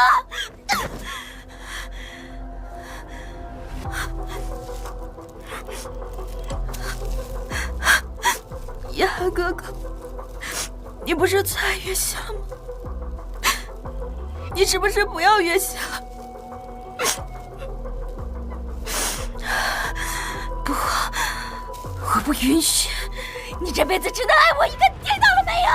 夜寒哥哥，你不是最爱月下吗？你是不是不要月下？不，我不允许！你这辈子只能爱我一个，听到了没有？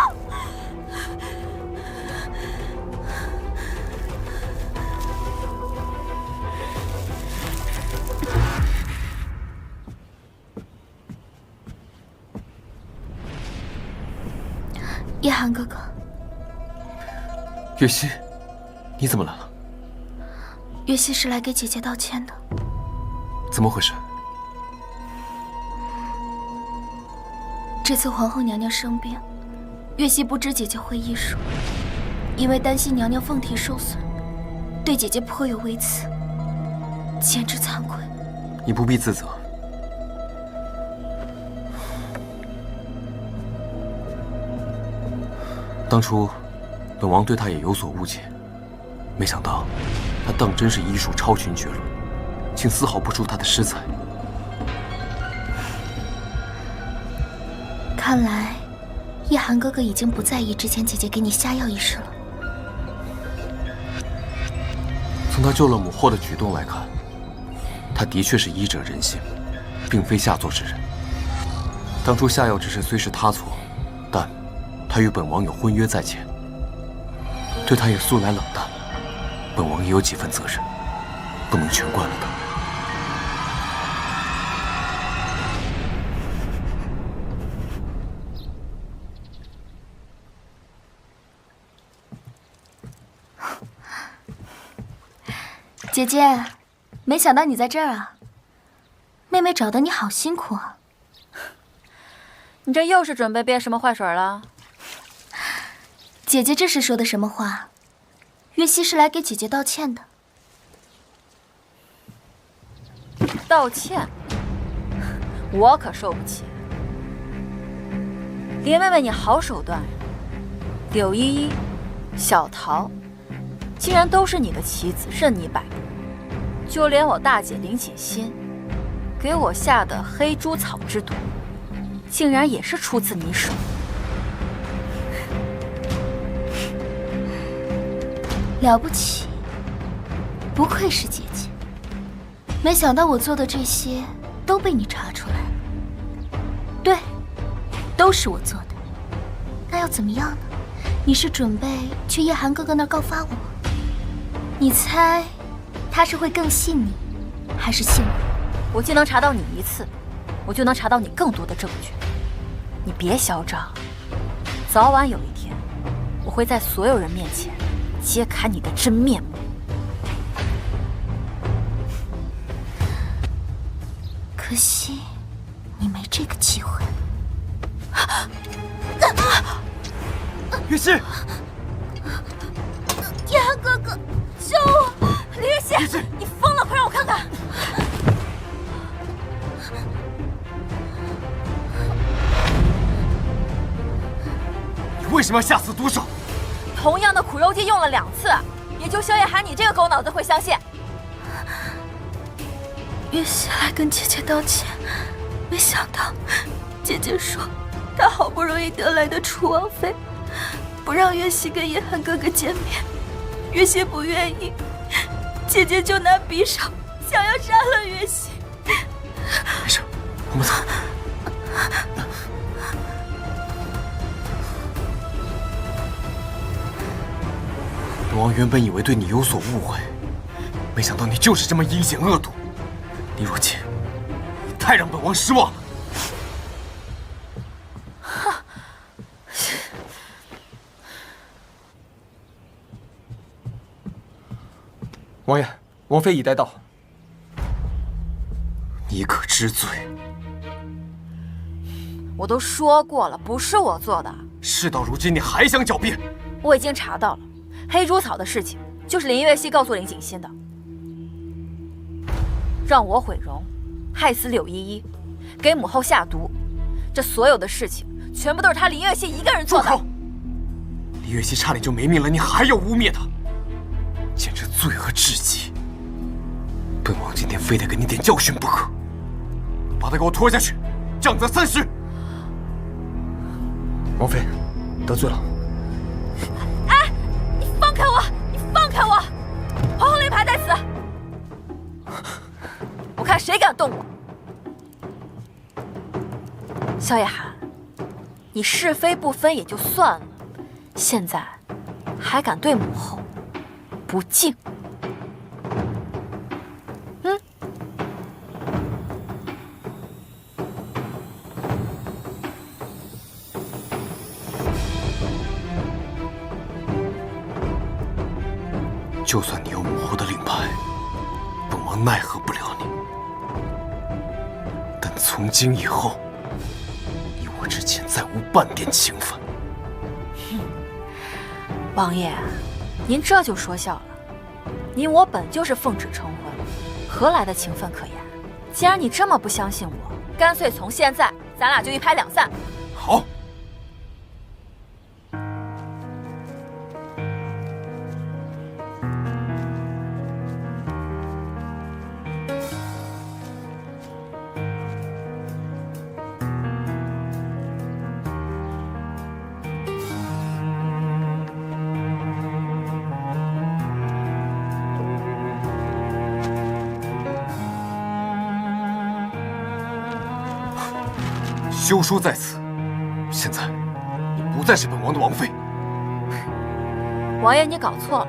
夜寒哥哥，月溪。你怎么来了？月溪是来给姐姐道歉的。怎么回事？这次皇后娘娘生病，月溪不知姐姐会医术，因为担心娘娘凤体受损，对姐姐颇有微词，简直惭愧。你不必自责。当初，本王对她也有所误解。没想到，他当真是医术超群绝伦，竟丝毫不输他的师才。看来，叶寒哥哥已经不在意之前姐姐给你下药一事了。从他救了母后的举动来看，他的确是医者仁心，并非下作之人。当初下药之事虽是他错，但他与本王有婚约在前，对他也素来冷淡，本王也有几分责任，不能全怪了他。姐姐，没想到你在这儿啊！妹妹找的你好辛苦啊。你这又是准备憋什么坏水了？姐姐这是说的什么话？月溪是来给姐姐道歉的。道歉？我可受不起。林妹妹，你好手段呀！柳依依、小桃，竟然都是你的棋子，任你摆布。就连我大姐林锦心，给我下的黑猪草之毒，竟然也是出自你手。了不起，不愧是姐姐。没想到我做的这些都被你查出来了。对，都是我做的。那要怎么样呢？你是准备去叶寒哥哥那儿告发我？你猜他是会更信你，还是信我？我既能查到你一次，我就能查到你更多的证据。你别嚣张，早晚有一天，我会在所有人面前揭开你的真面目。可惜你没这个机会。月溪，叶寒哥哥，救我！李月溪，你疯了！快让我看看。你为什么要下此毒手？同样的苦肉计用了2次，也就萧夜寒你这个狗脑子会相信。月溪来跟姐姐道歉，没想到姐姐说她好不容易得来的楚王妃，不让月溪跟叶寒哥哥见面，月溪不愿意，姐姐就拿匕首想要杀了月溪。没事，我们走。本王原本以为对你有所误会，没想到你就是这么阴险恶毒。李若晴，你太让本王失望了。王爷，王妃已带到。你可知罪？我都说过了，不是我做的。事到如今，你还想狡辩？我已经查到了，黑猪草的事情就是林月溪告诉林锦心的，让我毁容，害死柳依依，给母后下毒，这所有的事情全部都是他林月溪一个人做的。住口！林月溪差点就没命了，你还要污蔑他，简直罪恶至极。本王今天非得给你点教训不可，把他给我拖下去，杖责30。王妃，得罪了。哎，你放开我！你放开我！皇后令牌在此，我看谁敢动我。萧夜寒，你是非不分也就算了，现在还敢对母后不敬。就算你有母后的令牌，本王奈何不了你。但从今以后，你我之间再无半点情分。王爷，您这就说笑了。你我本就是奉旨成婚，何来的情分可言？既然你这么不相信我，干脆从现在咱俩就一拍两散。好。休说在此。现在，你不再是本王的王妃。王爷，你搞错了，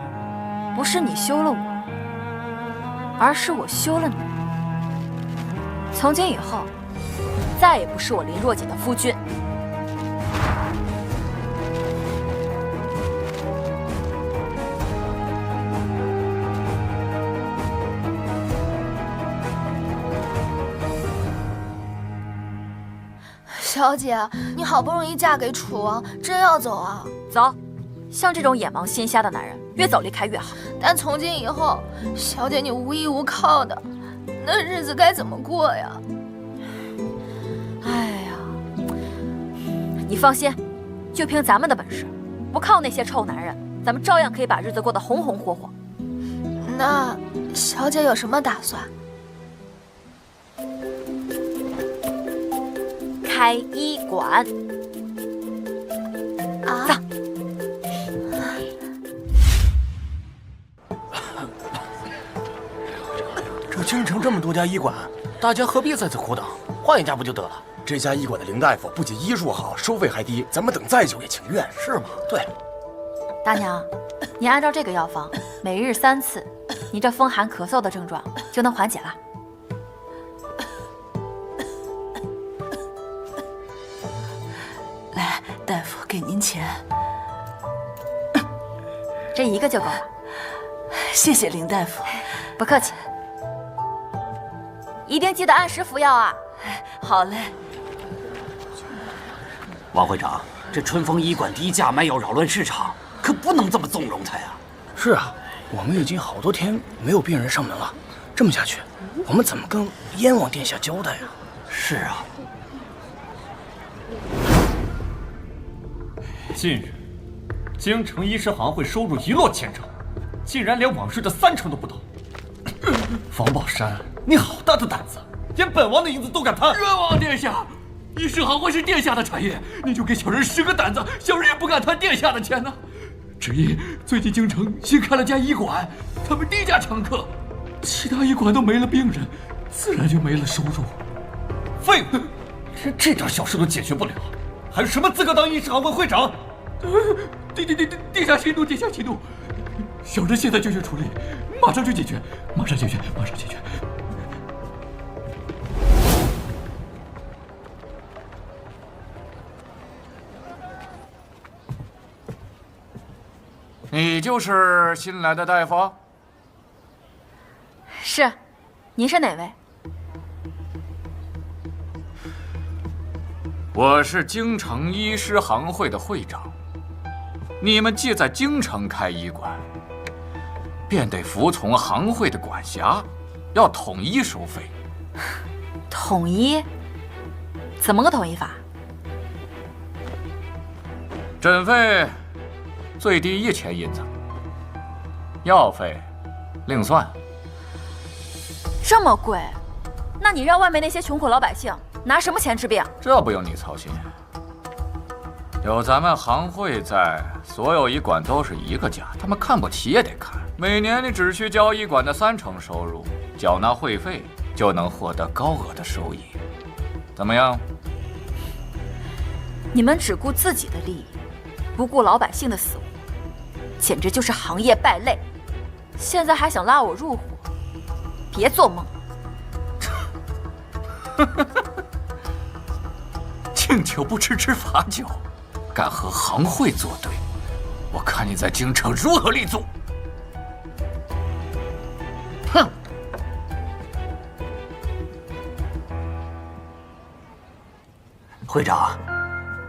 不是你休了我，而是我休了你。从今以后，你再也不是我林若锦的夫君。小姐，你好不容易嫁给楚王，真要走啊？走，像这种眼盲心瞎的男人，越早离开越好。但从今以后，小姐你无依无靠的，那日子该怎么过呀？哎呀，你放心，就凭咱们的本事，不靠那些臭男人，咱们照样可以把日子过得红红火火。那小姐有什么打算？开医馆啊！这京城这么多家医馆，大家何必在此苦等？换一家不就得了？这家医馆的林大夫不仅医术好，收费还低，咱们等再久也情愿，是吗？对。大娘，你按照这个药方，每日3次，你这风寒咳嗽的症状就能缓解了。来，大夫，给您钱。这一个就够了。谢谢林大夫。不客气。一定记得按时服药啊。好嘞。王会长，这春风医馆低价卖药扰乱市场，可不能这么纵容他呀。是啊，我们已经好多天没有病人上门了，这么下去，我们怎么跟燕王殿下交代啊？是啊。近日，京城医师行会收入一落千丈，竟然连往日的30%都不到。房宝山，你好大的胆子，连本王的银子都敢贪！冤枉殿下，医师行会是殿下的产业，你就给小人10个胆子，小人也不敢贪殿下的钱呢。只因最近京城新开了家医馆，他们低价抢客，其他医馆都没了病人，自然就没了收入。废物，连这点小事都解决不了，还有什么资格当医师行会会长？殿下息怒，殿下息怒，小人现在就去处理，马上就解决，马上解决，马上解决。你就是新来的大夫？是，您是哪位？我是京城医师行会的会长。你们既在京城开医馆，便得服从行会的管辖，要统一收费。统一？怎么个统一法？诊费最低1000银子，药费另算。这么贵？那你让外面那些穷苦老百姓拿什么钱治病？这不用你操心，有咱们行会在，所有医馆都是一个价，他们看不起也得看。每年你只需交医馆的30%收入，缴纳会费，就能获得高额的收益。怎么样？你们只顾自己的利益，不顾老百姓的死活，简直就是行业败类。现在还想拉我入伙？别做梦！敬酒不吃吃罚酒，敢和行会作对，我看你在京城如何立足！哼！会长，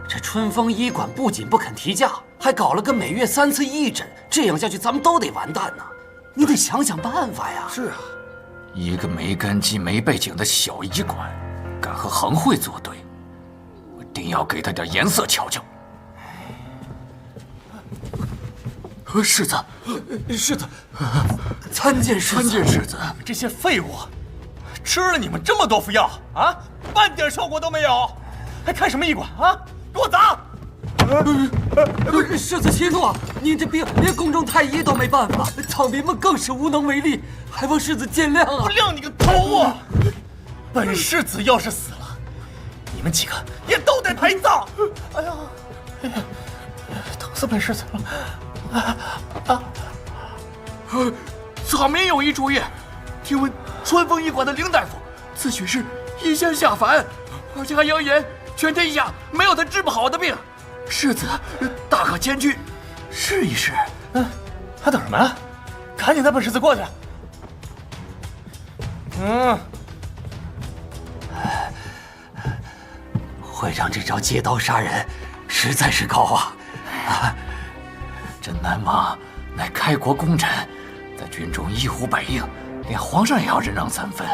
这春风医馆不仅不肯提价，还搞了个每月3次义诊，这样下去咱们都得完蛋呐！你得想想办法呀！是啊，一个没根基、没背景的小医馆，敢和行会作对，我定要给他点颜色瞧瞧。世子，世子，参见世子，参见世子！这些废物，吃了你们这么多副药啊，半点效果都没有，还开什么医馆啊？给我砸！世子息怒，您这病连宫中太医都没办法，草民们更是无能为力，还望世子见谅啊！我谅你个头啊！本世子要是死了，你们几个也都得陪葬！哎呀，疼死本世子了！草民有一主意，听闻川风医馆的林大夫自诩是医仙下凡，而且还扬言全天下没有他治不好的病。世子大可前去试一试。还等什么呀？赶紧带本世子过去。会长这招借刀杀人，实在是高啊！这南王乃开国功臣，在军中一呼百应，连皇上也要忍让3分，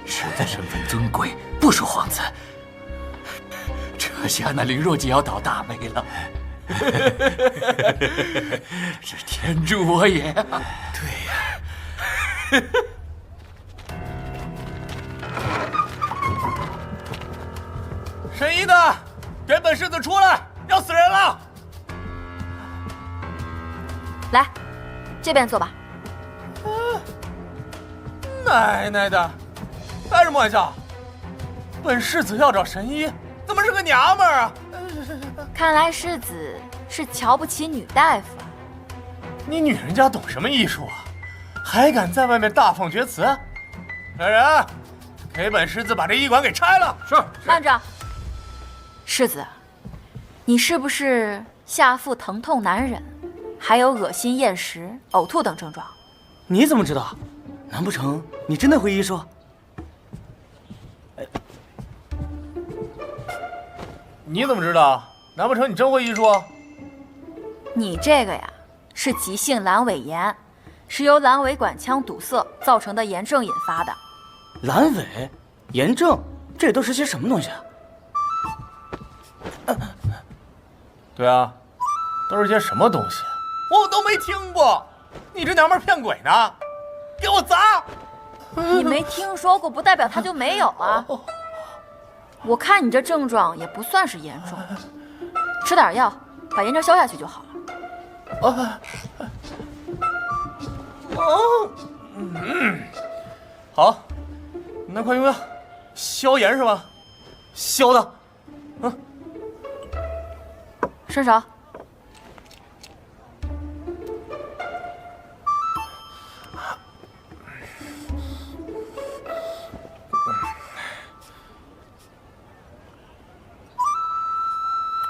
实在身份尊贵，不属皇子。这下那林若锦要倒大霉了。是天助我也啊！对呀。神医的，给本世子出来，要死人了！来，这边坐吧。奶奶的，开什么玩笑？本世子要找神医，怎么是个娘们儿啊？看来世子是瞧不起女大夫啊。你女人家懂什么医术啊？还敢在外面大放厥词？来人，给本世子把这医馆给拆了！是。慢着，世子，你是不是下腹疼痛难忍，还有恶心、厌食、呕吐等症状？你怎么知道？难不成你真的会医术？你怎么知道？难不成你真会医术？你这个呀，是急性阑尾炎，是由阑尾管腔堵塞造成的炎症引发的。阑尾、炎症，这都是些什么东西啊？对啊，都是些什么东西？我都没听过。你这娘们骗鬼呢？给我砸！你没听说过，不代表它就没有啊。我看你这症状也不算是严重，吃点药把炎症消下去就好了。好，那快用药，消炎是吧？消的，伸手。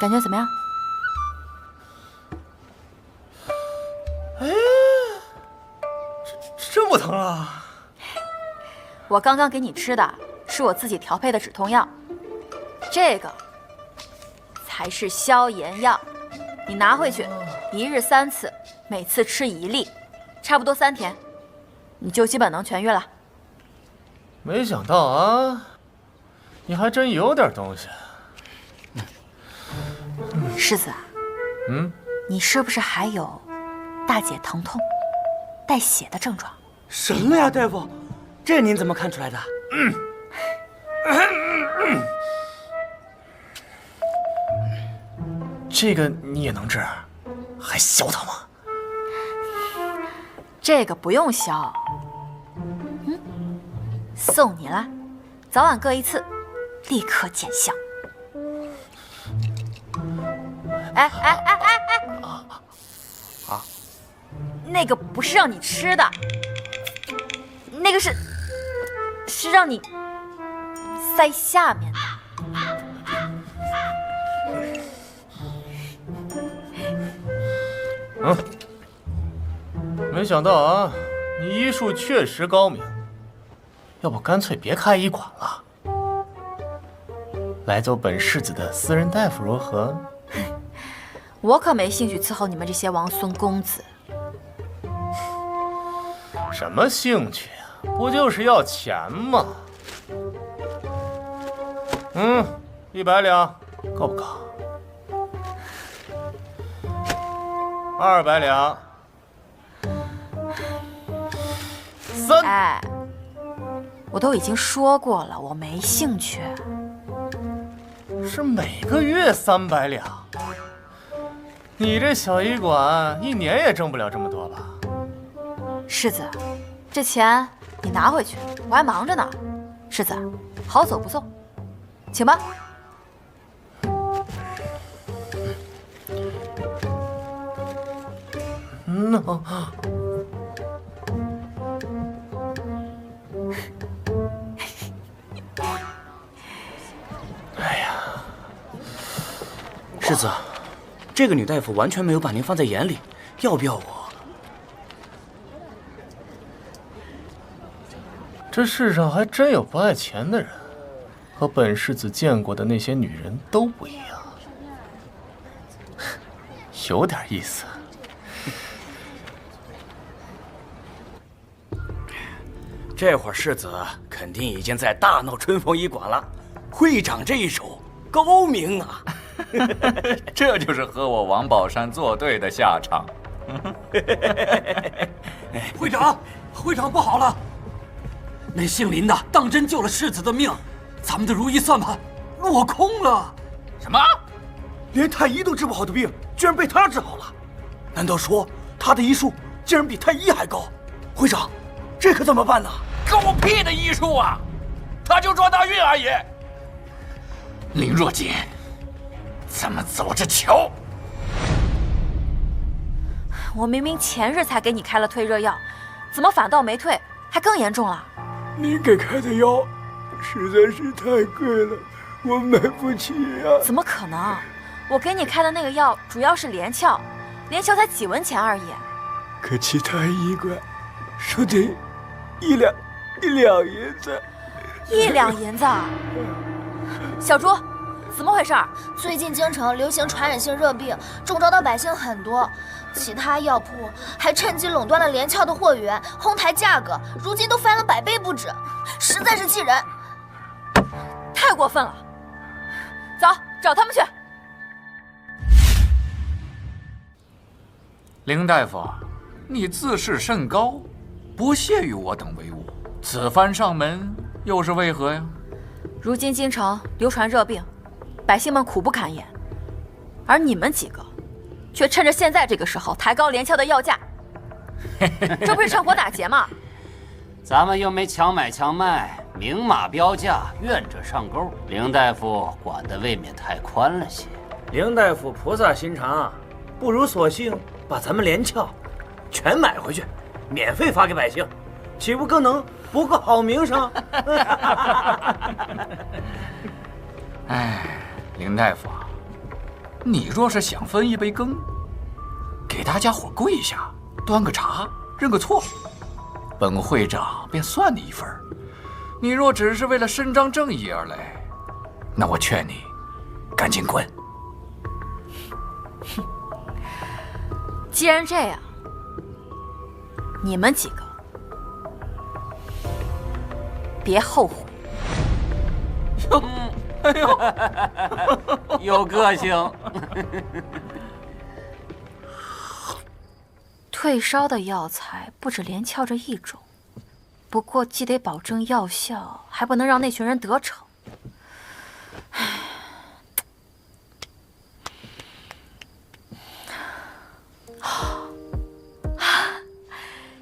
感觉怎么样？哎，这么疼啊！我刚刚给你吃的是我自己调配的止痛药，这个才是消炎药。你拿回去，1日3次，每次吃1粒，差不多3天，你就基本能痊愈了。没想到啊，你还真有点东西。世子啊，你是不是还有大姐疼痛、带血的症状？什么呀，大夫？这您怎么看出来的？这个你也能治，还消它吗？这个不用消，送你了，早晚各1次，立刻见效。哎！那个不是让你吃的，那个是让你塞下面的。没想到啊，你医术确实高明，要不干脆别开医馆了，来做本世子的私人大夫如何？我可没兴趣伺候你们这些王孙公子。什么兴趣啊？不就是要钱吗？100两，够不够？200两。哎，我都已经说过了，我没兴趣。是每个月300两。你这小医馆1年也挣不了这么多吧？世子，这钱你拿回去，我还忙着呢。世子，好走不送，请吧。呢？哎呀，世子，这个女大夫完全没有把您放在眼里，要不要我？这世上还真有不爱钱的人，和本世子见过的那些女人都不一样，有点意思。这会儿世子肯定已经在大闹春风医馆了。会长这一手高明啊！这就是和我王宝山作对的下场。会长，会长不好了！那姓林的当真救了世子的命，咱们的如意算盘落空了。什么？连太医都治不好的病，居然被他治好了？难道说他的医术竟然比太医还高？会长，这可怎么办呢？狗屁的医术啊！他就撞大运而已。林若锦，咱们走着瞧。我明明前日才给你开了退热药，怎么反倒没退，还更严重了？您给开的药实在是太贵了，我买不起呀。怎么可能？我给你开的那个药主要是连翘，连翘才几文钱而已。可其他医馆说得一两银子。1两银子？小朱，怎么回事？最近京城流行传染性热病，中招的百姓很多，其他药铺还趁机垄断了连翘的货源，哄抬价格，如今都翻了100倍不止，实在是气人。太过分了！走，找他们去。林大夫，你自视甚高，不屑于我等为伍，此番上门又是为何呀？如今京城流传热病，百姓们苦不堪言，而你们几个却趁着现在这个时候抬高连翘的药价，这不是趁火打劫吗？咱们又没强买强卖，明码标价，愿者上钩。林大夫管得未免太宽了些。林大夫菩萨心肠，不如索性把咱们连翘全买回去，免费发给百姓，岂不更能博个好名声？哎，林大夫，你若是想分一杯羹，给大家伙跪下，端个茶，认个错，本会长便算你一份。你若只是为了伸张正义而来，那我劝你赶紧滚。既然这样，你们几个别后悔。哎呦，有个性。退烧的药材不止连翘这一种，不过既得保证药效，还不能让那群人得逞。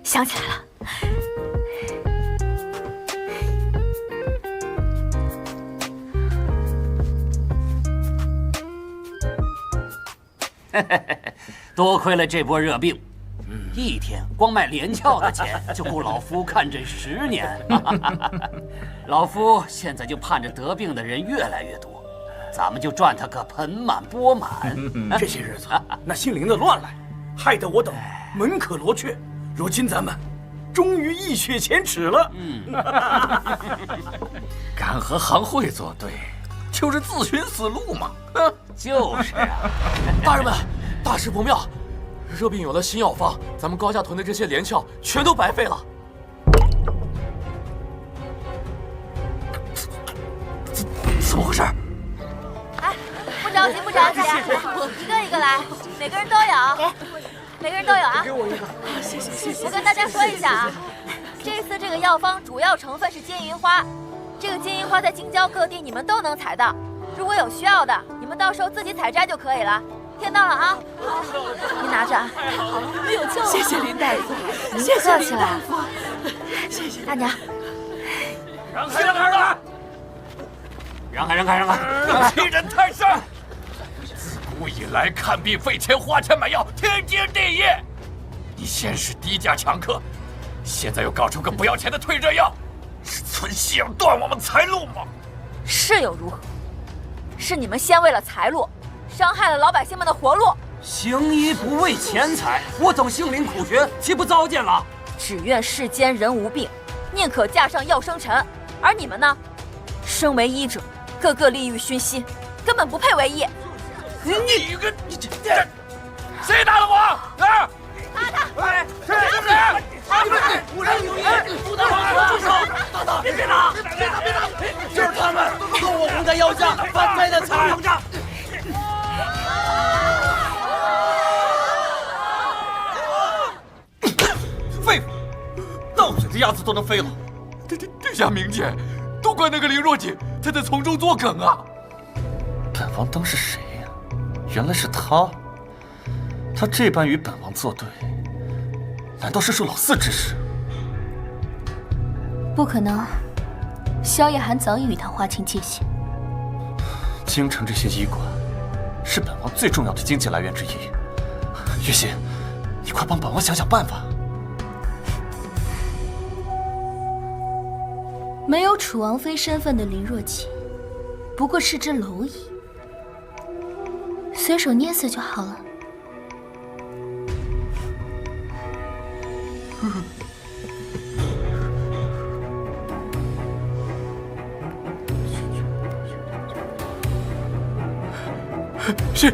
想起来了。多亏了这波热病，一天光卖连翘的钱就够老夫看诊10年。老夫现在就盼着得病的人越来越多，咱们就赚他个盆满钵满。这些日子那姓林的乱来，害得我等门可罗雀。如今咱们终于一雪前耻了。敢和行会作对，就是自寻死路嘛。就是啊。大人们，大事不妙，热病有了新药方，咱们高家屯的这些连翘全都白费了。怎么回事？哎，不着急，不着急，一个一个来，每个人都有。每个人都有啊！给我一个，谢谢谢谢。我跟大家说一下啊，这次这个药方主要成分是金银花，这个金银花在京郊各地你们都能采到，如果有需要的，你们到时候自己采摘就可以了。听到了啊？您拿着啊。太好了，有救了！谢谢林大夫，您客气了。谢谢大娘。让开让开让开！让开让开让开！欺人太甚！自古以来，看病费钱花钱买药，天经地义。你先是低价抢客，现在又搞出个不要钱的退热药，是存心要断我们财路吗？是又如何？是你们先为了财路，伤害了老百姓们的活路。行医不为钱财，我等杏林苦学，岂不糟践了？只愿世间人无病，宁可架上药生尘。而你们呢？身为医者，个个利欲熏心，根本不配为医。你这谁打了我？啊！打他！哎，是不是？你们无人有义，不得好好住手！别打！别打！就是他们动我洪家药下翻开的财。废物，到嘴的鸭子都能飞了。殿下明鉴，都怪那个林若锦，她在从中作梗啊！本王当是谁呀？原来是他。他这般与本王作对，难道是受老四指使？不可能，萧夜寒早已与他划清界限。京城这些医馆，是本王最重要的经济来源之一。月心，你快帮本王想想办法。没有楚王妃身份的林若锦，不过是只蝼蚁，随手捏死就好了。是。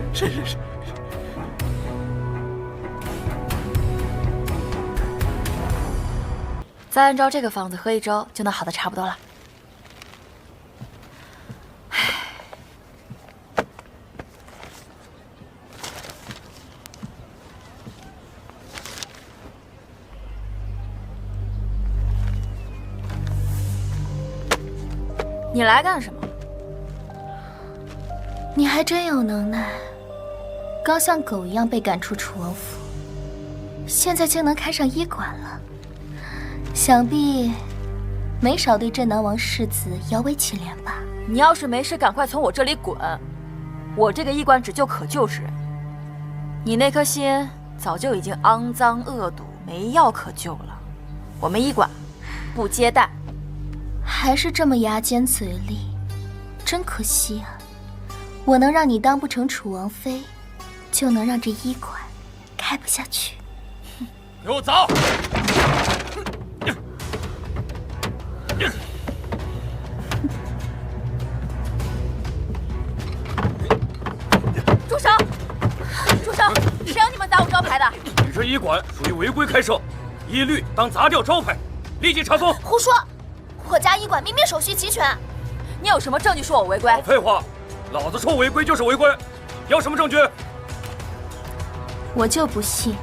再按照这个方子喝一周，就能好的差不多了。你来干什么？你还真有能耐，刚像狗一样被赶出楚王府，现在竟能开上医馆了。想必没少对镇南王世子摇尾乞怜吧？你要是没事，赶快从我这里滚！我这个医馆只救可救之人，你那颗心早就已经肮脏恶毒，没药可救了。我们医馆不接待。还是这么牙尖嘴利，真可惜啊！我能让你当不成楚王妃，就能让这医馆开不下去。给我走！住手！住手！谁让你们砸我招牌的？你这医馆属于违规开设，一律当砸掉招牌，立即查封。胡说！我家医馆明明手续齐全。你有什么证据说我违规？老废话，老子说违规就是违规，要什么证据？我就不信，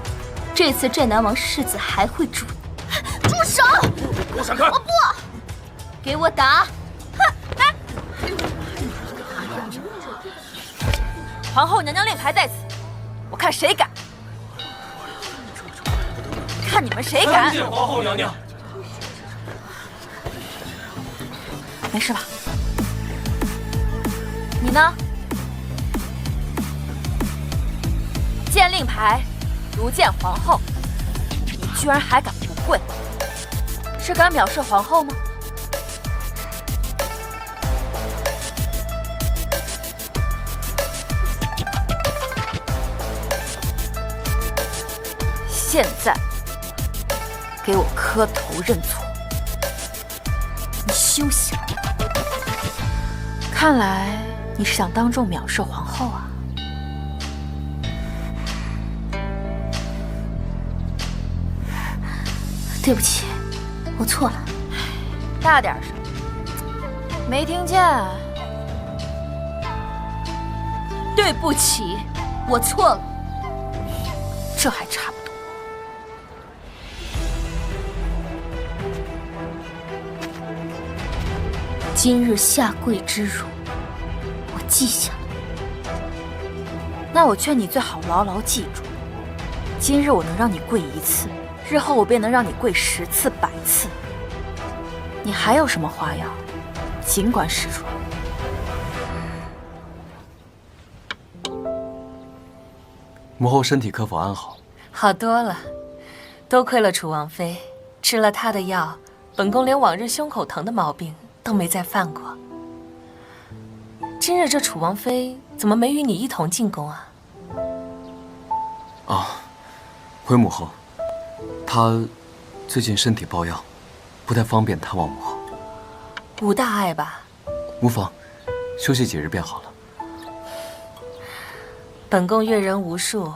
这次镇南王世子还会助你。住手！给我闪开！我不！给我打！皇后娘娘令牌在此，我看谁敢！看你们谁敢！见皇后娘娘。没事吧？你呢？见令牌，如见皇后。你居然还敢不跪？是敢藐视皇后吗？现在给我磕头认错！你休想！看来你是想当众藐视皇后啊！对不起，我错了。大点声！没听见？对不起，我错了。这还差不多。今日下跪之辱，我记下了。那我劝你最好牢牢记住，今日我能让你跪一次，日后我便能让你跪10次、100次。你还有什么花样，尽管使出来。母后身体可否安好？好多了，多亏了楚王妃，吃了她的药，本宫连往日胸口疼的毛病都没再犯过。今日这楚王妃怎么没与你一同进宫啊？啊，回母后，她最近身体抱恙，不太方便探望母后。无大碍吧？无妨，休息几日便好了。本宫阅人无数，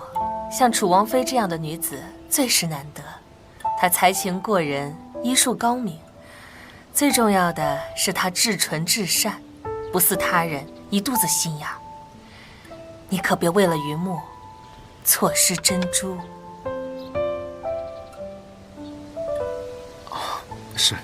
像楚王妃这样的女子最是难得。她才情过人，医术高明，最重要的是她至纯至善，不似他人一肚子心眼。你可别为了榆木错失珍珠。是。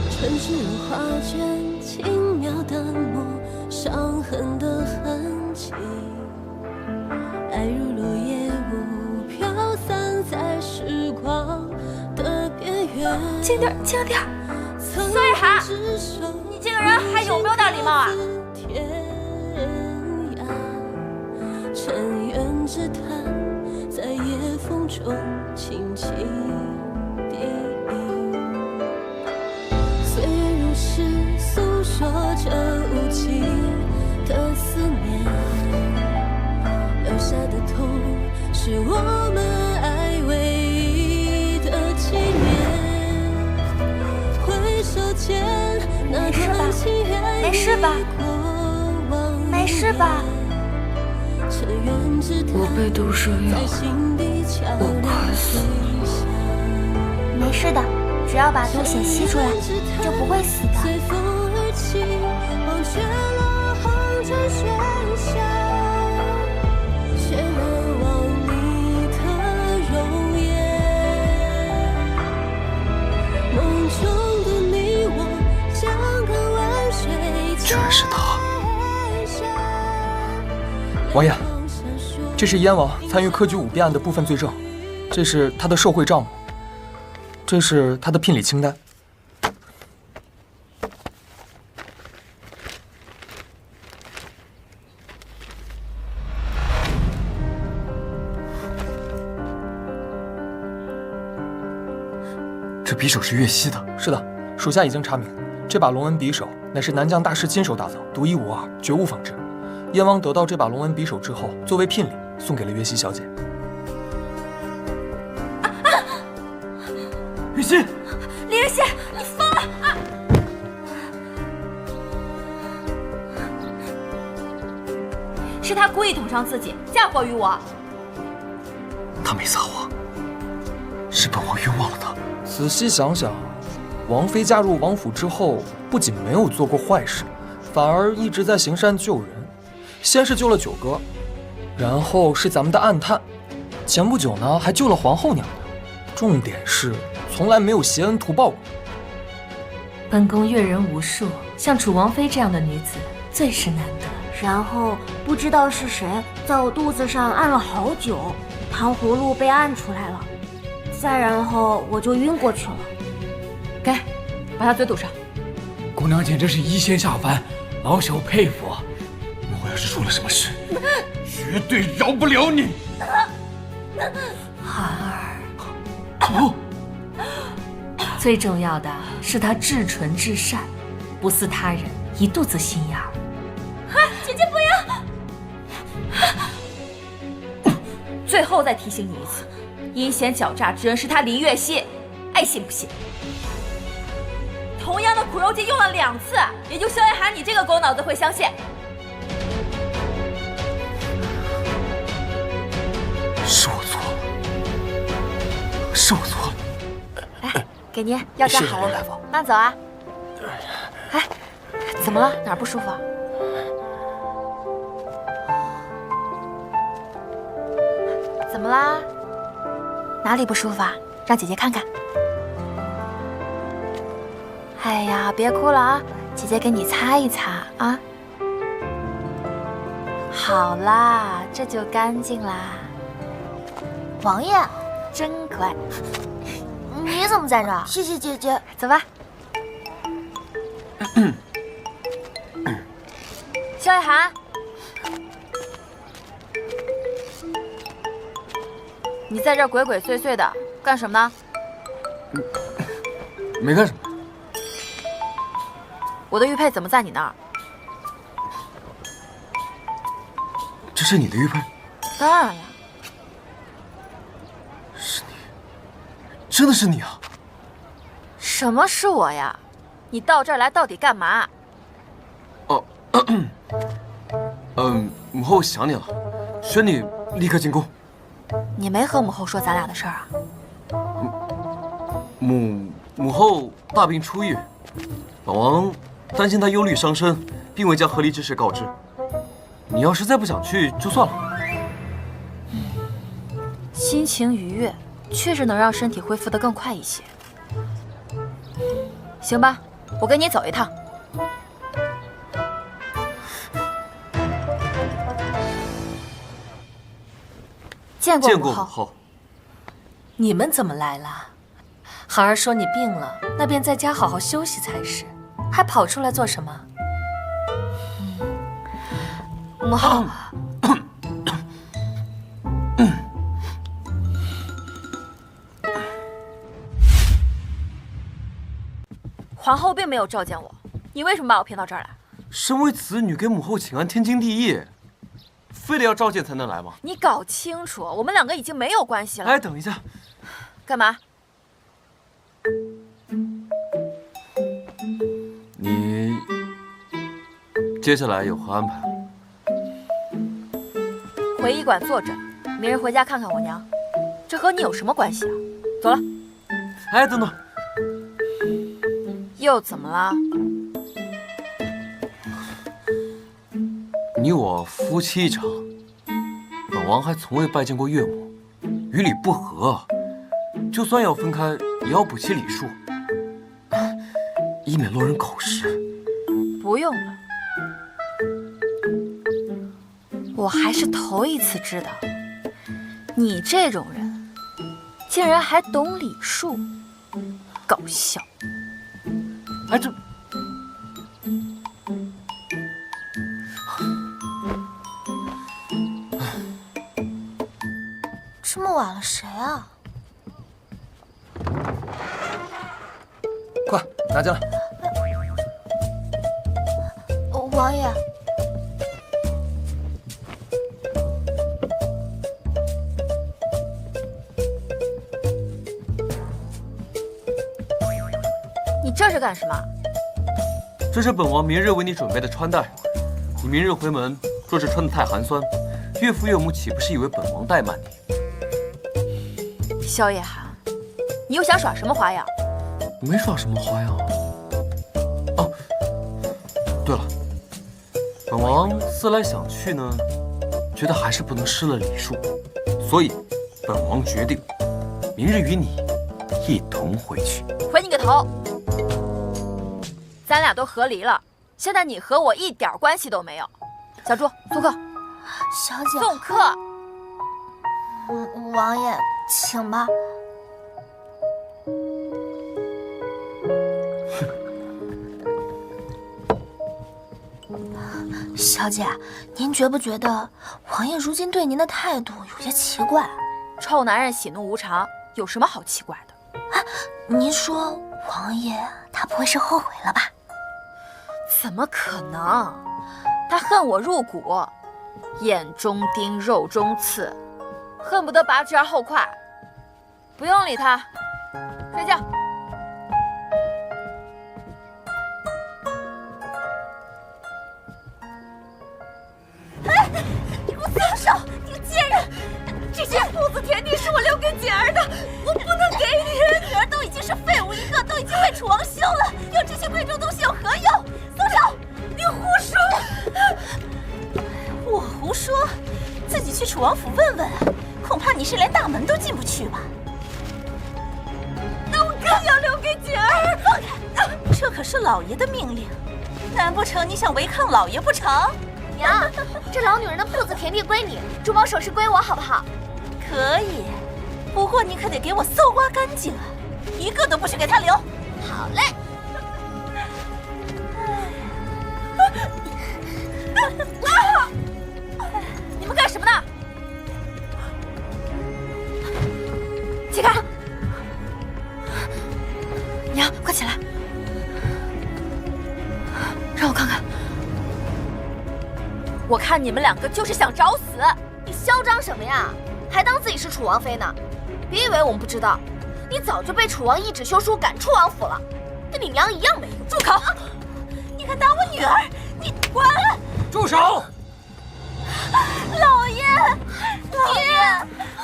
尘世画卷，轻描淡抹伤痕的痕迹，爱如落叶雾飘散在时光的边缘。轻点，轻点！萧夜寒，你这个人还有没有点礼貌啊？尘缘之谈，在夜风中轻轻低吟。岁月如诗，诉说着无尽的思念，留下的痛，是我们爱唯一的纪念。回首间，那段情缘没事吧？没事吧？我被毒蛇咬了，我快死了。没事的，只要把毒血吸出来，就不会死的。随风而起，忘却了红尘喧嚣，却难忘你的容颜。梦中的你我，相隔万水。居然是他！王爷，这是燕王参与科举舞弊案的部分罪证，这是他的受贿账目，这是他的聘礼清单。这匕首是岳西的。是的，属下已经查明，这把龙纹匕首乃是南疆大师亲手打造，独一无二，绝无仿制。燕王得到这把龙纹匕首之后，作为聘礼送给了岳西小姐。岳西，李岳西，你疯了啊！是他故意捅伤自己，嫁祸于我。他没撒谎，是本王冤枉了他。仔细想想，王妃嫁入王府之后，不仅没有做过坏事，反而一直在行善救人。先是救了九哥，然后是咱们的暗探，前不久呢还救了皇后娘娘。重点是从来没有挟恩图报过。本宫阅人无数，像楚王妃这样的女子最是难得。然后不知道是谁在我肚子上按了好久，糖葫芦被按出来了，再然后我就晕过去了。该，把他嘴堵上。姑娘简直是一仙下凡，老朽佩服。我要是出了什么事，绝对饶不了你。孩儿，最重要的是他至纯至善，不似他人一肚子心眼儿。姐姐不要！最后再提醒你一次，阴险狡诈之人是他林月溪，爱信不信。同样的苦肉计用了2次，也就萧夜寒你这个狗脑子会相信。是我错了，是我错了。来，给您药站好了，大夫，慢走啊。哎，怎么了？哪儿不舒服啊？怎么啦？哪里不舒服啊？让姐姐看看。哎呀，别哭了啊！姐姐给你擦一擦啊。好啦，这就干净啦。王爷，真乖。你怎么在这儿？谢谢姐姐。走吧。萧夜寒，你在这儿鬼鬼祟祟的干什么呢？没干什么。我的玉佩怎么在你那儿？这是你的玉佩？当然呀。是你，真的是你啊！什么是我呀？你到这儿来到底干嘛？母后想你了，宣你立刻进宫。你没和母后说咱俩的事儿啊？母后大病初愈，本王担心她忧虑伤身，并未将合离之事告知。你要实在不想去，就算了。心情愉悦，确实能让身体恢复得更快一些。行吧，我跟你走一趟。见过母后。你们怎么来了？孩儿说你病了，那便在家好好休息才是，还跑出来做什么？母后。皇后并没有召见我，你为什么把我骗到这儿来？身为子女，给母后请安天经地义，非得要召见才能来吗？你搞清楚，我们两个已经没有关系了。哎，等一下，干嘛？你接下来有何安排？回医馆坐诊，明日回家看看我娘。这和你有什么关系啊？走了。哎，等等。又怎么了？你我夫妻一场，本王还从未拜见过岳母，与礼不合，就算要分开，也要补齐礼数，以免落人口实。不用了，我还是头一次知道，你这种人竟然还懂礼数，搞笑。哎，这这么晚了，谁啊？快拿进来。王爷，你这是干什么？这是本王明日为你准备的穿戴。你明日回门，若是穿得太寒酸，岳父岳母岂不是以为本王怠慢你？萧夜寒，你又想耍什么花样？我没耍什么花样啊。哦，对了，本王思来想去呢，觉得还是不能失了礼数，所以本王决定，明日与你一同回去。回你个头！咱俩都和离了，现在你和我一点关系都没有。小朱，送客。小姐，送客。王爷，请吧。小姐，您觉不觉得王爷如今对您的态度有些奇怪？臭男人喜怒无常，有什么好奇怪的？啊，您说王爷他不会是后悔了吧？怎么可能？他恨我入骨，眼中钉，肉中刺，恨不得拔之而后快。不用理他，睡觉。哎，你给我松手！你个贱人！这些铺子田地是我留给姐儿的，我不能给你。女儿都已经是废物一个，都已经被楚王休了，有这些贵重东西有何用？松手！你胡说！我胡说？自己去楚王府问问，恐怕你是连大门都进不去吧？那我更要留给姐儿。放开！这可是老爷的命令，难不成你想违抗老爷不成？娘，这老女人的铺子田地归你，珠宝首饰归我，好不好？可以，不过你可得给我搜刮干净啊，一个都不许给他留。好嘞。你们干什么呢？起开！娘，快起来，让我看看。我看你们两个就是想找死！你嚣张什么呀？还当自己是楚王妃呢？别以为我们不知道，你早就被楚王一纸休书赶出王府了，跟你娘一样没用。住口！你还打我女儿！你滚！住手！老爷，老爷，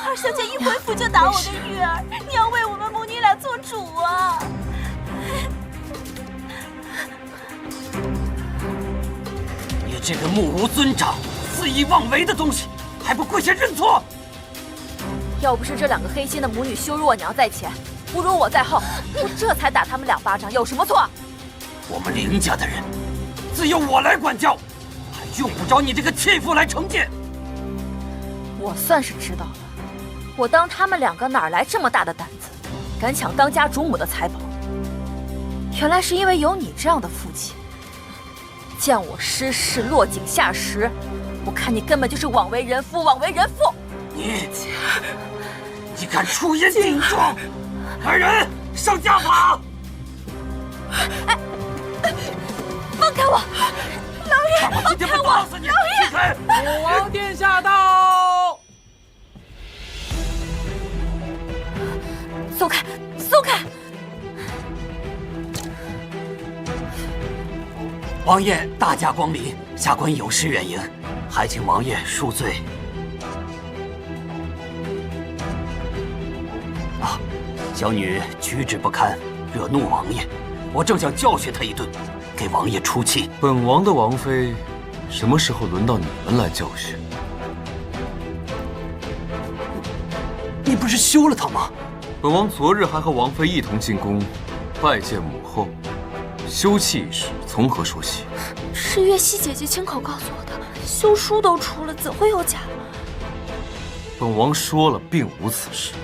二小姐一回府就打我的玉儿，你要为我们母女俩做主啊！你这个目无尊长、肆意妄为的东西，还不跪下认错！要不是这两个黑心的母女羞辱我娘在前，侮辱我在后，我这才打他们2巴掌，有什么错？我们林家的人，自有我来管教，还用不着你这个弃妇来惩戒。我算是知道了，我当他们2个哪来这么大的胆子，敢抢当家主母的财宝？原来是因为有你这样的父亲。见我失势落井下石，我看你根本就是枉为人夫，枉为人妇！你敢出言顶撞！来人，上家法！哎，放开我！老爷，看我今天不打死你！起开！楚王殿下到！松开，松开！王爷大驾光临，下官有失远迎，还请王爷恕罪。啊，小女举止不堪，惹怒王爷，我正想教训她一顿，给王爷出气。本王的王妃，什么时候轮到你们来教训？你不是休了她吗？本王昨日还和王妃一同进宫，拜见母后。休憩一事从何说起？是月溪姐姐亲口告诉我的，休书都出了，怎会有假？本王说了，并无此事。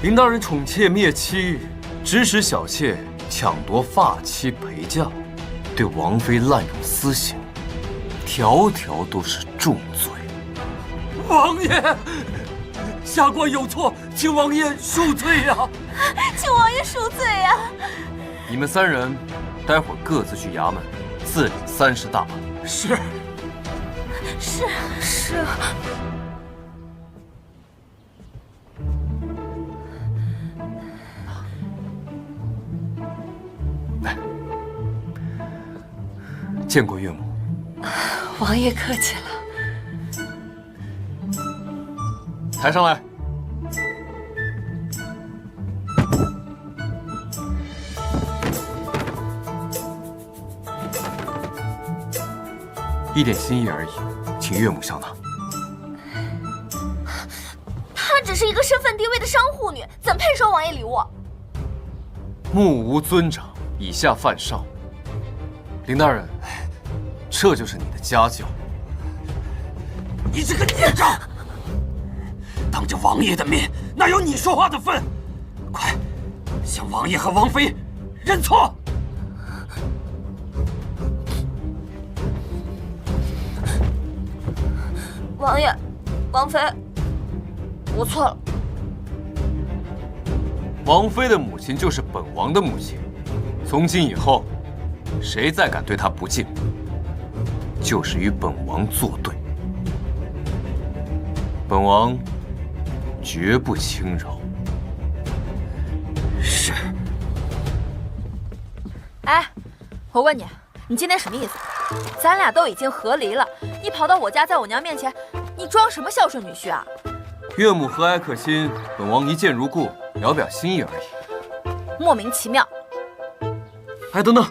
林大人宠妾灭妻，指使小妾抢夺发妻陪嫁，对王妃滥用私刑，条条都是重罪。王爷，下官有错，请王爷恕罪呀！请王爷恕罪呀！你们3人，待会儿各自去衙门自理30大板。是。见过岳母。王爷客气了。抬上来。一点心意而已，请岳母笑纳。她只是一个身份低微的商户女，怎配收王爷礼物？目无尊长，以下犯上。林大人，这就是你的家教。你这个孽障！当着王爷的面，哪有你说话的份？快，向王爷和王妃认错！王爷，王妃，我错了。王妃的母亲就是本王的母亲，从今以后，谁再敢对她不敬，就是与本王作对。本王绝不轻饶。是。哎，我问你，你今天什么意思？咱俩都已经和离了，你跑到我家，在我娘面前，你装什么孝顺女婿啊？岳母和蔼可亲，本王一见如故，表表心意而已。莫名其妙。哎，等等，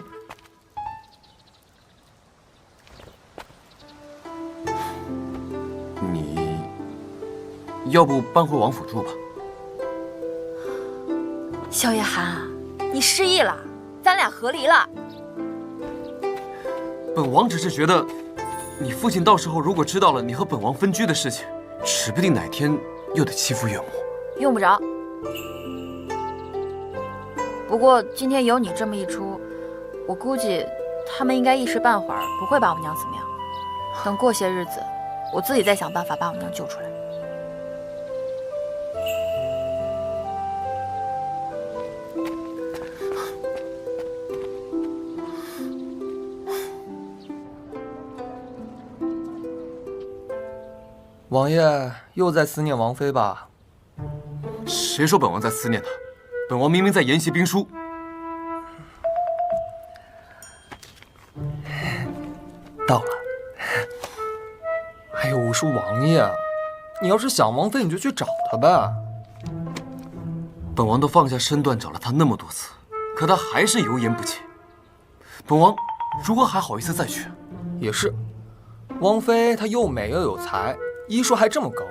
你要不搬回王府住吧？萧夜寒，你失忆了，咱俩和离了。本王只是觉得，你父亲到时候如果知道了你和本王分居的事情，指不定哪天又得欺负岳母。用不着。不过今天有你这么一出，我估计他们应该一时半会儿不会把我娘怎么样。等过些日子，我自己再想办法把我娘救出来。王爷又在思念王妃吧？谁说本王在思念她？本王明明在研习兵书。到了。哎呦，我说王爷，你要是想王妃，你就去找她呗。本王都放下身段找了她那么多次，可她还是油盐不进。本王如何还好意思再去？也是，王妃她又美又有才，医术还这么高，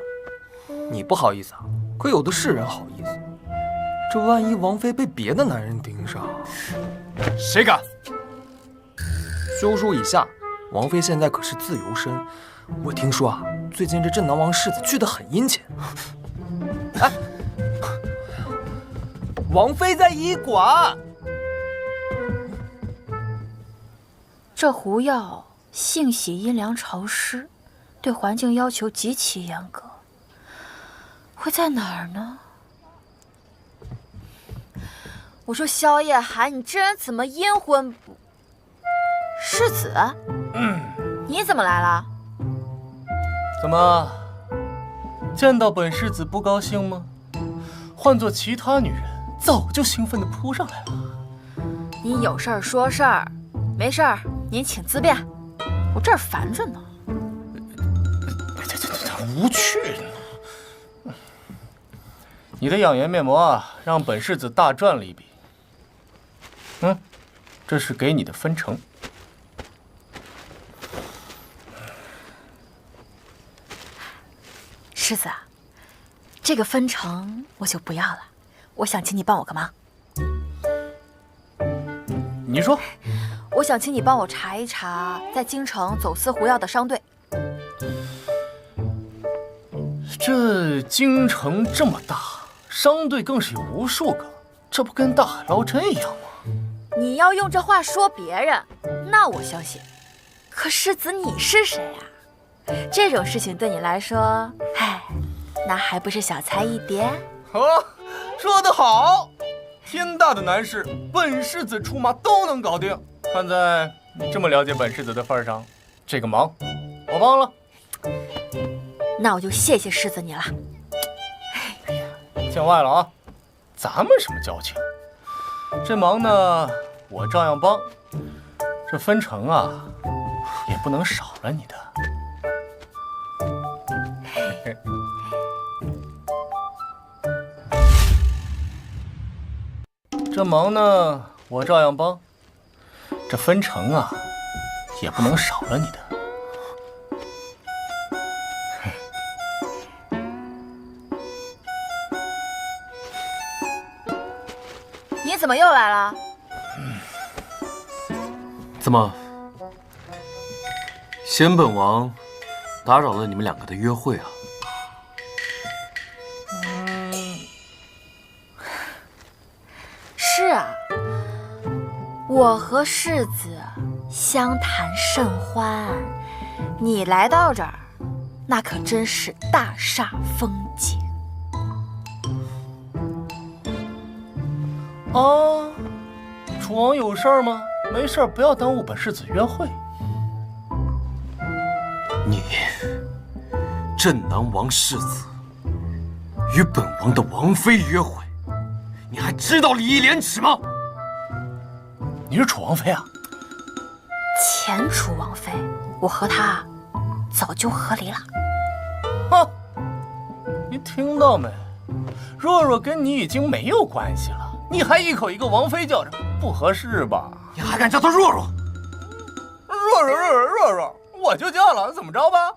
你不好意思啊？可有的是人好意思。这万一王妃被别的男人盯上，谁敢？休书已下，王妃现在可是自由身。我听说啊，最近这镇南王世子聚得很殷勤。哎，王妃在医馆。这狐药性喜阴凉潮湿，对环境要求极其严格。会在哪儿呢？我说萧夜寒，你这人怎么阴魂不？世子，你怎么来了？怎么，见到本世子不高兴吗？换做其他女人，早就兴奋地扑上来了。你有事儿说事儿，没事儿您请自便，我这儿烦着呢。这无趣呢。你的养颜面膜啊，让本世子大赚了一笔。这是给你的分成。世子啊，这个分成我就不要了，我想请你帮我个忙。你说？我想请你帮我查一查在京城走私狐药的商队。这京城这么大，商队更是有无数个，这不跟大海捞针一样吗？你要用这话说别人，那我相信。可世子你是谁啊？这种事情对你来说，唉，那还不是小菜一碟？说得好！天大的难事，本世子出马都能搞定。看在你这么了解本世子的份上，这个忙我帮了。那我就谢谢世子你了。见外了啊，咱们什么交情？这忙呢，我照样帮。这分成啊，也不能少了你的。这忙呢，我照样帮。这分成啊，也不能少了你的。你怎么又来了？怎么，先本王打扰了你们两个的约会啊？是啊，我和世子相谈甚欢，你来到这儿，那可真是大煞风景。啊，楚王有事儿吗？没事儿，不要耽误本世子约会。你，镇南王世子，与本王的王妃约会，你还知道礼义廉耻吗？你是楚王妃啊？前楚王妃，我和她早就和离了。哼，你听到没？若若跟你已经没有关系了，你还一口一个王妃叫着，不合适吧？你还敢叫她若若？若若，我就叫了，怎么着吧？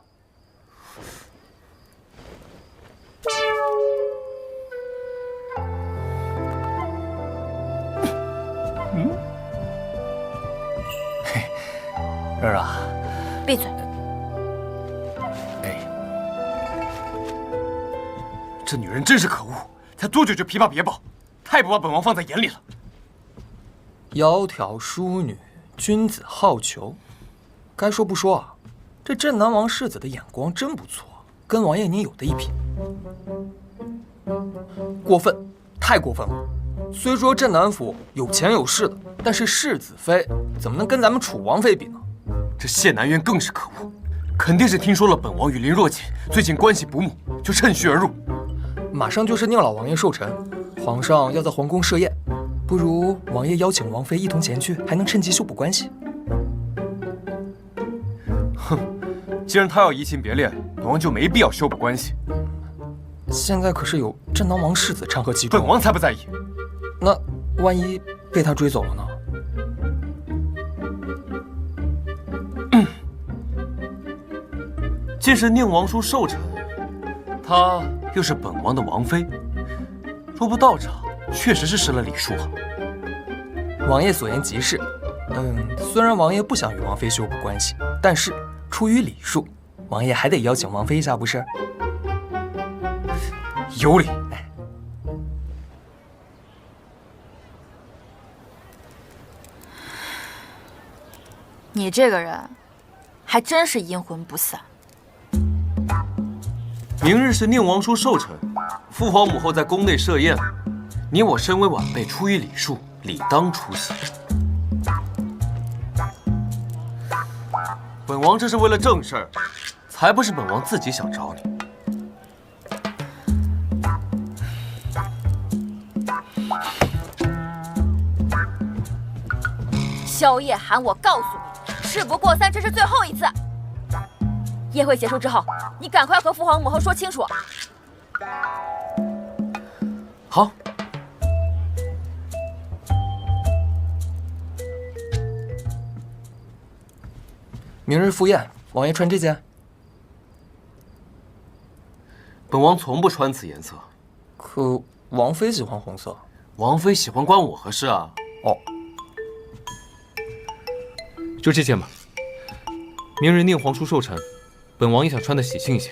儿啊，闭嘴！这女人真是可恶，才多久就琵琶别抱，太不把本王放在眼里了。窈窕淑女，君子好逑。该说不说啊，这镇南王世子的眼光真不错，跟王爷您有的一拼。过分，太过分了。虽说镇南府有钱有势的，但是世子妃怎么能跟咱们楚王妃比呢？这谢南渊更是可恶，肯定是听说了本王与林若锦最近关系不睦，就趁虚而入。马上就是宁老王爷寿辰，皇上要在皇宫设宴，不如王爷邀请王妃一同前去，还能趁机修补关系。哼，既然他要移情别恋，本王就没必要修补关系。现在可是有镇南王世子唱和祭祝，本王才不在意。那万一被他追走了呢？既是宁王叔寿辰，她又是本王的王妃，若不到场，确实是失了礼数啊。王爷所言极是。虽然王爷不想与王妃修补关系，但是出于礼数，王爷还得邀请王妃一下，不是？有理。你这个人，还真是阴魂不散。明日是宁王叔寿辰，父皇母后在宫内设宴，你我身为晚辈，出于礼数，理当出席。本王这是为了正事儿，才不是本王自己想找你。萧夜寒，我告诉你，事不过三，这是最后一次。宴会结束之后，你赶快和父皇母后说清楚。好。明日赴宴，王爷穿这件。本王从不穿此颜色。可王妃喜欢红色。王妃喜欢关我何事啊？哦，就这件吧。明日宁皇叔寿辰，本王也想穿的喜庆一些。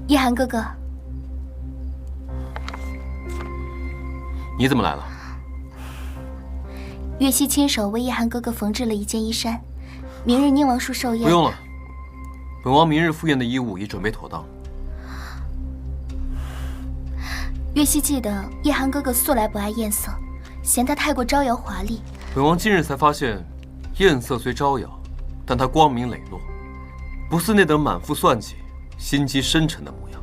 夜寒哥哥，你怎么来了？月溪亲手为夜寒哥哥缝制了一件衣衫，明日宁王叔寿宴。不用了，本王明日赴宴的衣物已准备妥当。月溪记得夜寒哥哥素来不爱艳色，嫌他太过招摇华丽。本王今日才发现，艳色虽招摇，但它光明磊落，不似那等满腹算计、心机深沉的模样。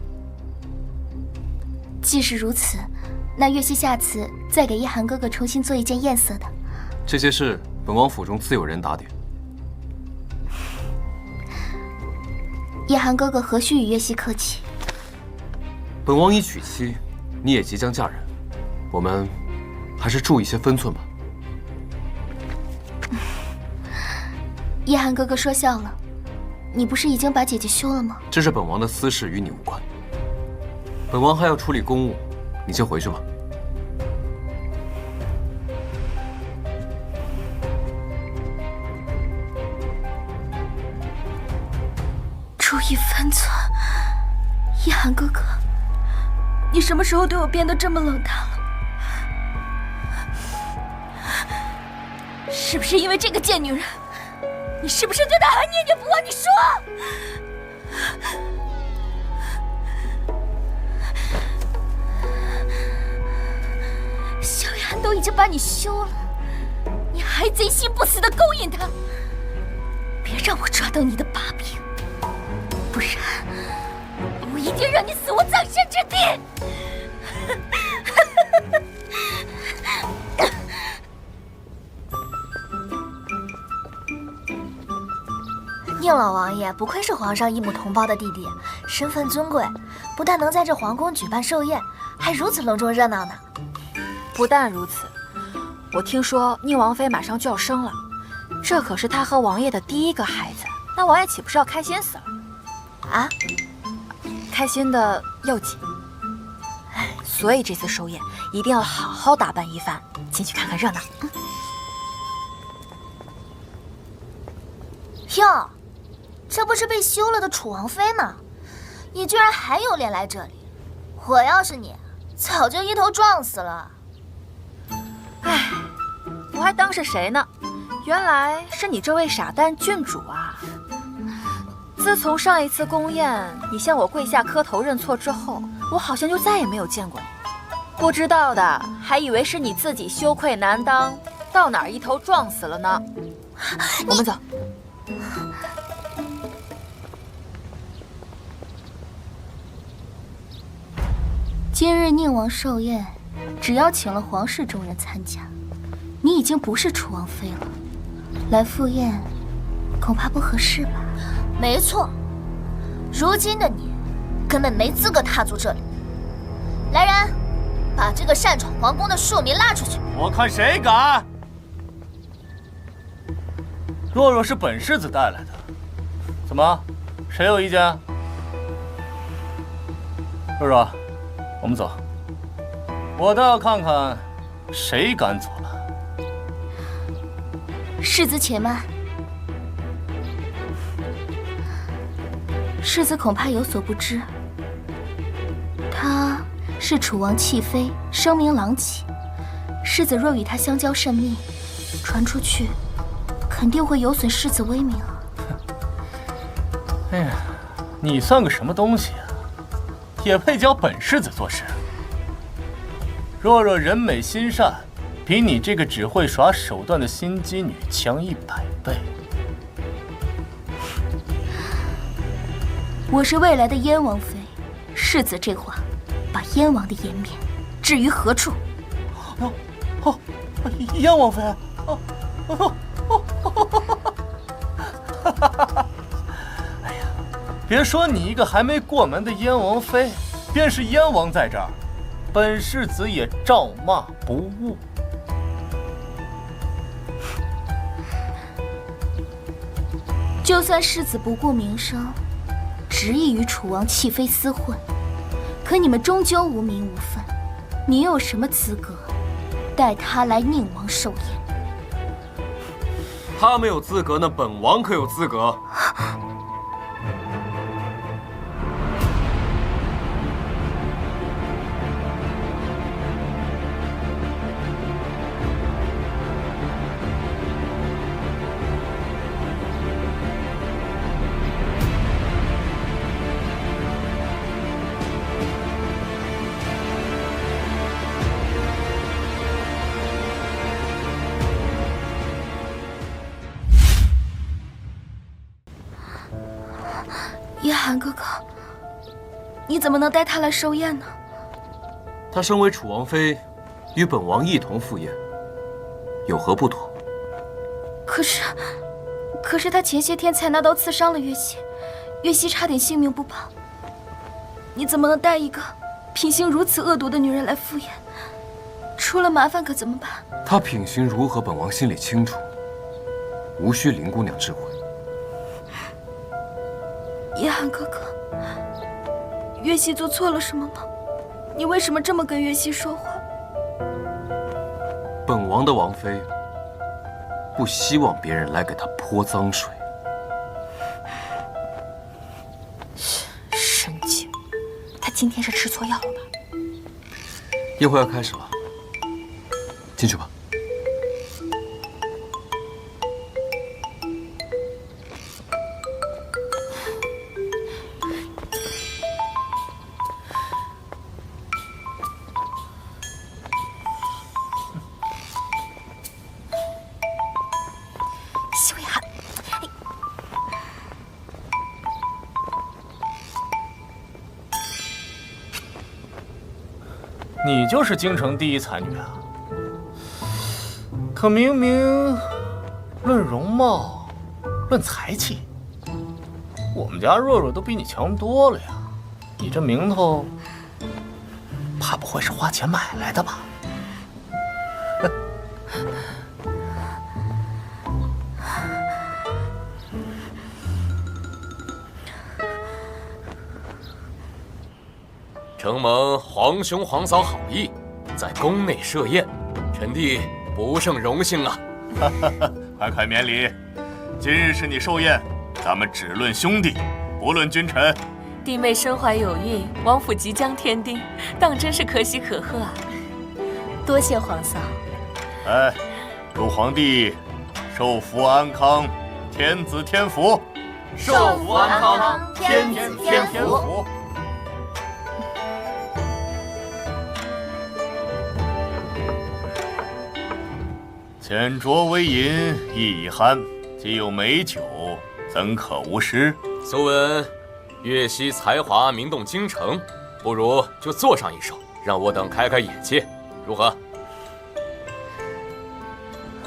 既是如此，那月溪下次再给夜寒哥哥重新做一件艳色的。这些事，本王府中自有人打点。夜寒哥哥何须与月溪客气？本王已娶妻，你也即将嫁人，我们还是注意些分寸吧。夜寒哥哥说笑了，你不是已经把姐姐休了吗？这是本王的私事，与你无关。本王还要处理公务，你先回去吧。注意分寸，夜寒哥哥，你什么时候对我变得这么冷淡了？是不是因为这个贱女人？你是不是对她还念念不忘？你说！萧夜寒都已经把你休了，你还贼心不死地勾引她，别让我抓到你的把柄！不然，我一定让你死无葬身之地！宁老王爷不愧是皇上一母同胞的弟弟，身份尊贵，不但能在这皇宫举办寿宴，还如此隆重热闹呢。不但如此，我听说宁王妃马上就要生了，这可是她和王爷的第一个孩子，那王爷岂不是要开心死了？啊，开心的要紧。所以这次寿宴一定要好好打扮一番，进去看看热闹。哟，这不是被休了的楚王妃吗？你居然还有脸来这里！我要是你，早就一头撞死了。唉，我还当是谁呢？原来是你这位傻蛋郡主啊！自从上一次宫宴你向我跪下磕头认错之后，我好像就再也没有见过你。不知道的还以为是你自己羞愧难当，到哪儿一头撞死了呢。我们走。今日宁王寿宴，只邀请了皇室中人参加。你已经不是楚王妃了，来赴宴，恐怕不合适吧？没错，如今的你，根本没资格踏足这里。来人，把这个擅闯皇宫的庶民拉出去！我看谁敢！若若是本世子带来的，怎么，谁有意见？若若，我们走。我倒要看看，谁敢阻拦。世子且慢，世子恐怕有所不知，她是楚王弃妃，声名狼藉。世子若与她相交甚密，传出去，肯定会有损世子威名啊。哎呀，你算个什么东西啊？也配教本世子做事？若若人美心善，比你这个只会耍手段的心机女强100倍。我是未来的燕王妃，世子这话，把燕王的颜面置于何处？燕王妃，哎呀，别说你一个还没过门的燕王妃，便是燕王在这儿，本世子也照骂不误。就算世子不顾名声，执意与楚王弃妃厮混，可你们终究无名无分，你又有什么资格带他来宁王寿宴？他没有资格，那本王可有资格？叶寒哥哥，你怎么能带她来寿宴呢？她身为楚王妃，与本王一同赴宴，有何不妥？可是她前些天才拿刀刺伤了月溪，月溪差点性命不保。你怎么能带一个品行如此恶毒的女人来赴宴？出了麻烦可怎么办？她品行如何，本王心里清楚，无需林姑娘知会。叶寒哥哥，月溪做错了什么吗？你为什么这么跟月溪说话？本王的王妃不希望别人来给她泼脏水。神经！他今天是吃错药了吧？宴会要开始了，进去吧。你就是京城第一才女啊！可明明论容貌、论才气，我们家若若都比你强多了呀！你这名头，怕不会是花钱买来的吧？承蒙皇兄皇嫂好意，在宫内设宴，臣弟不胜荣幸啊！快快免礼，今日是你寿宴，咱们只论兄弟，不论君臣。弟妹身怀有孕，王府即将添丁，当真是可喜可贺啊！多谢皇嫂。哎，祝皇帝寿福安康，天子天福。寿福安康，天子天福。浅酌微饮，意已酣，既有美酒，怎可无诗？素闻岳西才华名动京城，不如就作上一首，让我等开开眼界，如何？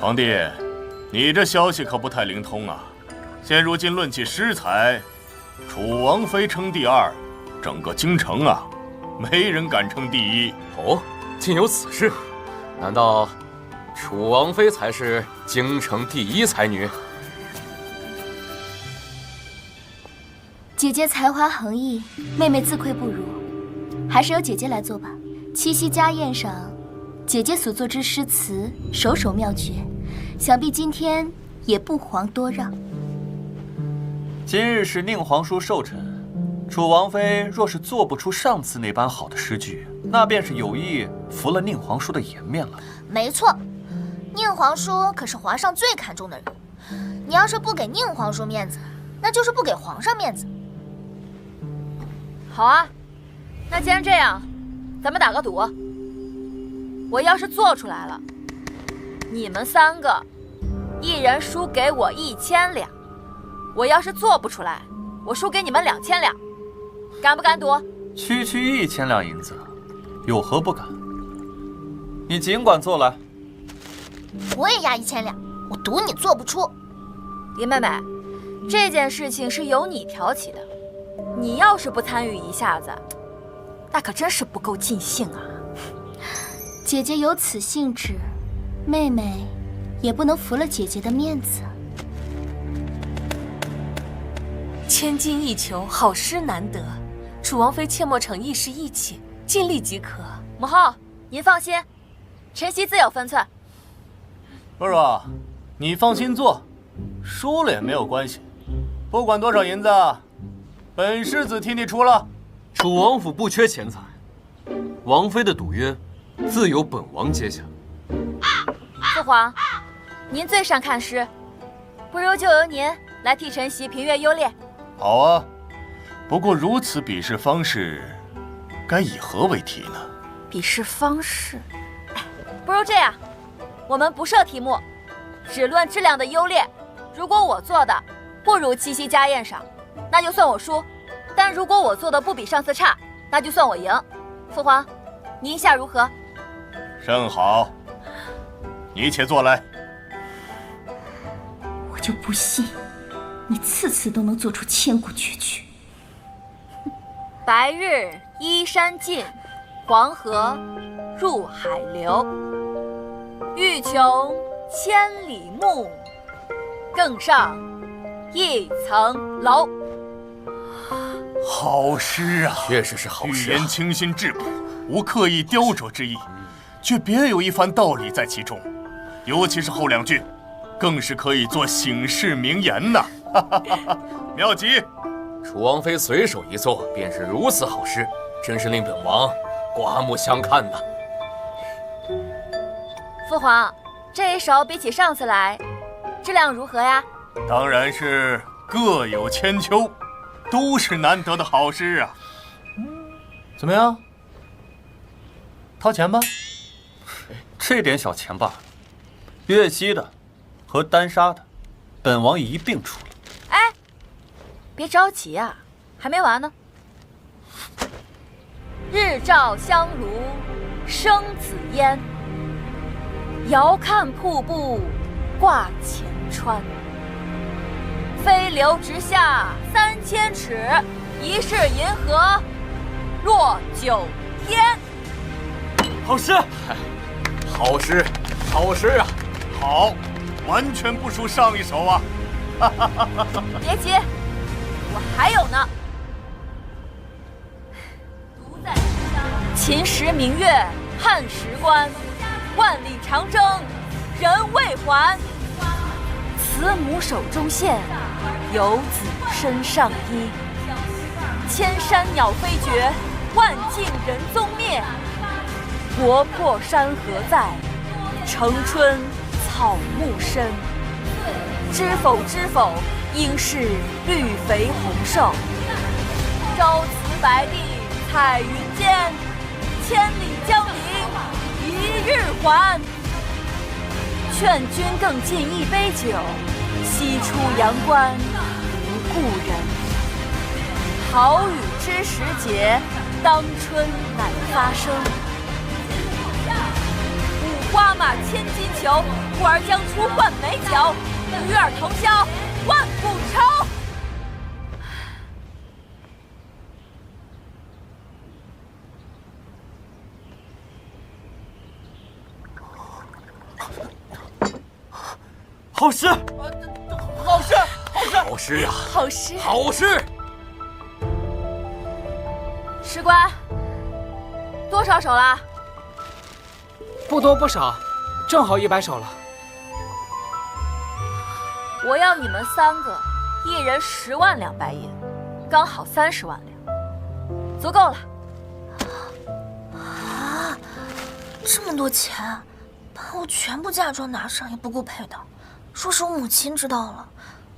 皇帝，你这消息可不太灵通啊！现如今论起诗才，楚王妃称第二，整个京城啊，没人敢称第一。哦，竟有此事？难道楚王妃才是京城第一才女？姐姐才华横溢，妹妹自愧不如，还是由姐姐来做吧。七夕家宴上，姐姐所作之诗词，首首妙绝，想必今天也不遑多让。今日是宁皇叔寿辰，楚王妃若是做不出上次那般好的诗句，那便是有意服了宁皇叔的颜面了。没错，宁皇叔可是皇上最看重的人，你要是不给宁皇叔面子，那就是不给皇上面子。好啊，那既然这样，咱们打个赌。我要是做出来了，你们3个一人输给我1000两；我要是做不出来，我输给你们2000两。敢不敢赌？区区1000两银子，有何不敢？你尽管做来。我也押1000两，我赌你做不出。林妹妹，这件事情是由你挑起的，你要是不参与一下子，那可真是不够尽兴啊！姐姐有此兴致，妹妹也不能服了姐姐的面子。千金一求，好诗难得，楚王妃切莫逞一时意气，尽力即可。母后，您放心，晨曦自有分寸。若若，你放心做，输了也没有关系，不管多少银子，本世子替你出了。楚王府不缺钱财，王妃的赌约自有本王接下。父皇，您最善看诗，不如就由您来替晨曦评阅优劣。好啊，不过如此比试方式，该以何为题呢？比试方式，不如这样，我们不设题目，只论质量的优劣。如果我做的不如七夕家宴上，那就算我输；但如果我做的不比上次差，那就算我赢。父皇，您下如何？甚好，你且坐来。我就不信你次次都能做出千古绝句。白日依山尽，黄河入海流。欲穷千里目，更上一层楼。好诗啊，确实是好诗啊。语言清新质朴，无刻意雕琢之意，却别有一番道理在其中。尤其是后2句，更是可以做醒世名言呐！妙极！楚王妃随手一作，便是如此好诗，真是令本王刮目相看呐。父皇，这一首比起上次来，质量如何呀？当然是各有千秋，都是难得的好诗啊。怎么样？掏钱吧。这点小钱罢了，岳西的和丹砂的，本王一并出了。哎，别着急啊，还没完呢。日照香炉生紫烟，遥看瀑布挂前川。飞流直下3000尺，疑是银河落9天。好诗，好诗，好诗啊！好，完全不输上一首啊！别急，我还有呢。独在秦时明月汉时关，万里长征人未还。慈母手中线，游子身上衣。千山鸟飞绝，万径人踪灭。国破山河在，城春草木深。知否知否，应是绿肥红瘦。朝辞白帝彩云间，千里江陵一日还。劝君更尽一杯酒，西出阳关无故人。好雨知时节，当春乃发生。五花马，千金裘，呼儿将出换美酒。与尔同销万古愁。好诗，好诗，好诗啊！好诗，好诗！士官，多少首了？不多不少，正好100首了。我要你们3个，一人10万两白银，刚好30万两，足够了。啊，这么多钱，把我全部嫁妆拿上也不顾赔的。若是我母亲知道了，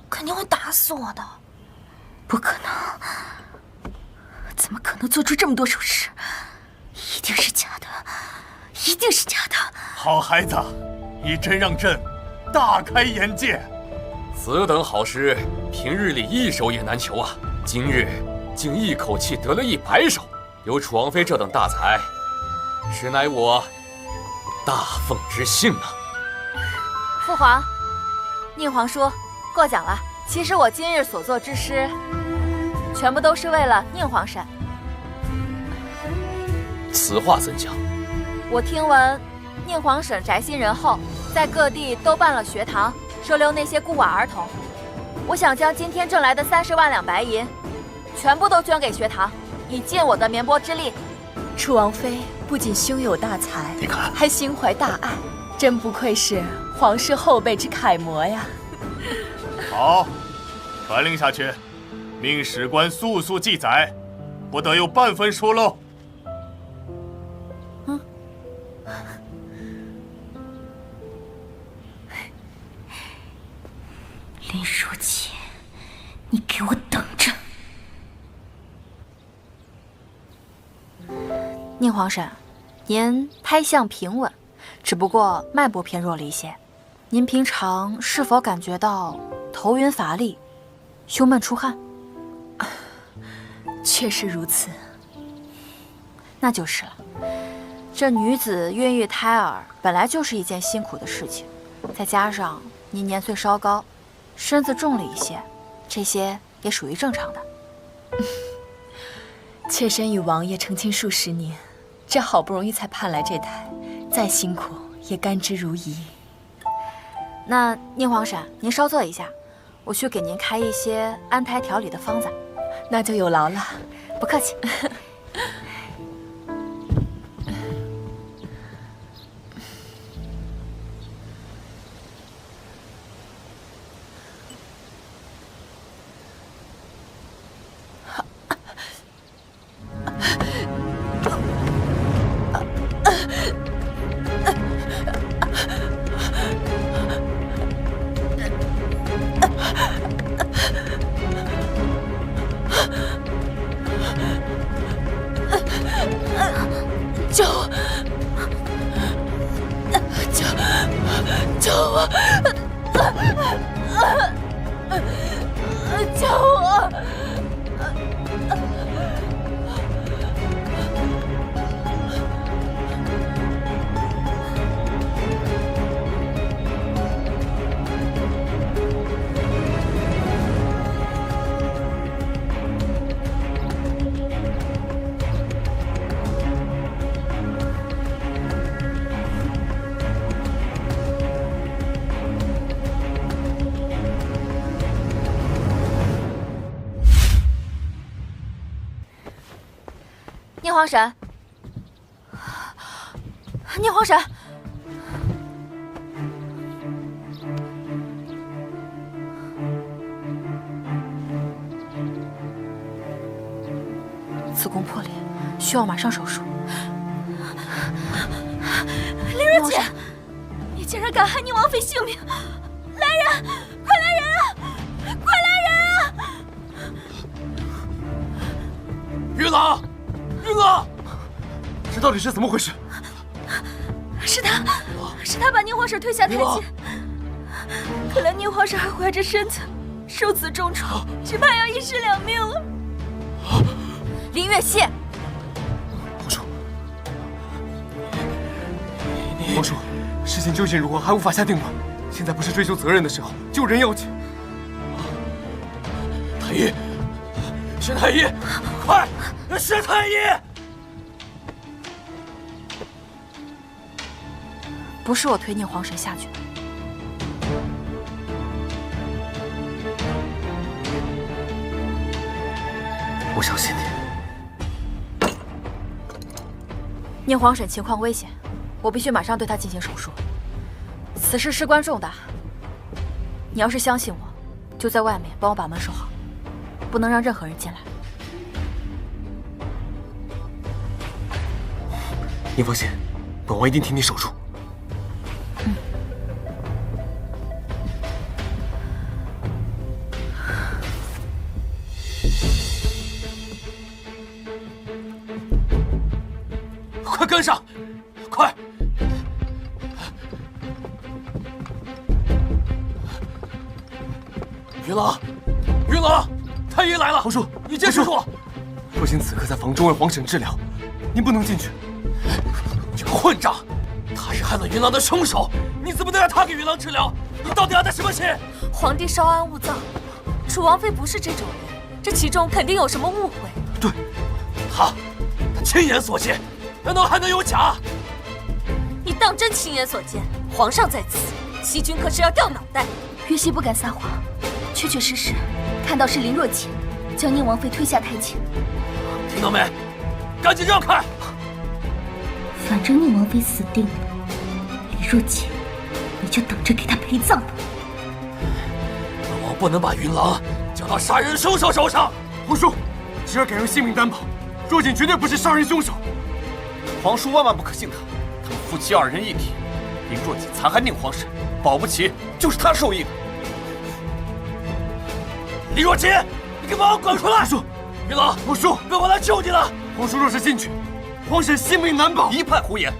肯定会打死我的。不可能，怎么可能做出这么多首诗？一定是假的，一定是假的。好孩子，你真让朕大开眼界。此等好诗，平日里1首也难求啊！今日竟一口气得了100首，有楚王妃这等大才，实乃我大奉之幸啊！父皇，宁皇叔，过奖了。其实我今日所作之诗，全部都是为了宁皇婶。此话怎讲？我听闻宁皇婶宅心仁厚，在各地都办了学堂，收留那些孤寡儿童。我想将今天挣来的30万两白银，全部都捐给学堂，以尽我的绵薄之力。楚王妃不仅胸有大才，你看，还心怀大爱，真不愧是皇室后辈之楷模呀！好，传令下去，命史官速速记载，不得有半分疏漏。林如锦，你给我等着！宁皇婶，您胎相平稳，只不过脉搏偏弱了一些。您平常是否感觉到头晕乏力、胸闷出汗？确实如此。那就是了。这女子孕育胎儿本来就是一件辛苦的事情，再加上您年岁稍高，身子重了一些，这些也属于正常的。妾身与王爷成亲数10年，这好不容易才盼来这胎，再辛苦也甘之如饴。那宁皇婶，您稍坐一下，我去给您开一些安胎调理的方子。那就有劳了。不客气。救我！救我！救我！宁皇婶，聂皇婶，子宫破裂，需要马上手术。林若姐，你竟然敢害宁王妃性命！来人，快来人啊！快来人啊！云朗，云朗，这到底是怎么回事？是他把宁皇婶推下台阶。看来宁皇婶还怀着身子，受此重创，只怕要一尸两命了。林月汐，皇叔，皇叔，事情究竟如何还无法下定论。现在不是追究责任的时候，救人要紧。太医，沈太医，快，沈太医！不是我推聂皇婶下去的。我相信你。聂皇婶情况危险，我必须马上对她进行手术。此事事关重大，你要是相信我，就在外面帮我把门守好，不能让任何人进来。你放心，本王一定替你守住。快跟上，快！云朗，云朗，太医来了！皇叔，你坚持住！父亲此刻在房中为皇婶治疗，您不能进去。这个混账！他是害了云朗的凶手，你怎么能让他给云朗治疗？你到底要他什么心？皇帝稍安勿躁，楚王妃不是这种人，这其中肯定有什么误会。对，他亲眼所见，难道还能有假？你当真亲眼所见？皇上在此，欺君可是要掉脑袋。月汐不敢撒谎，确确实实看到是林若晴将宁王妃推下台阶。听到没？赶紧让开！反正宁王妃死定了，林若晴，你就等着给她陪葬吧。本王不能把云朗交到杀人凶手手上。皇叔，侄儿敢用性命担保，若锦绝对不是杀人凶手。皇叔万万不可信他，他们夫妻二人一体，林若锦残害宁皇婶，保不齐就是他受益的。李若锦，你给本王滚出来！皇叔，云朗，皇叔，本王来救你了。皇叔若是进去，皇婶性命难保。一派胡言！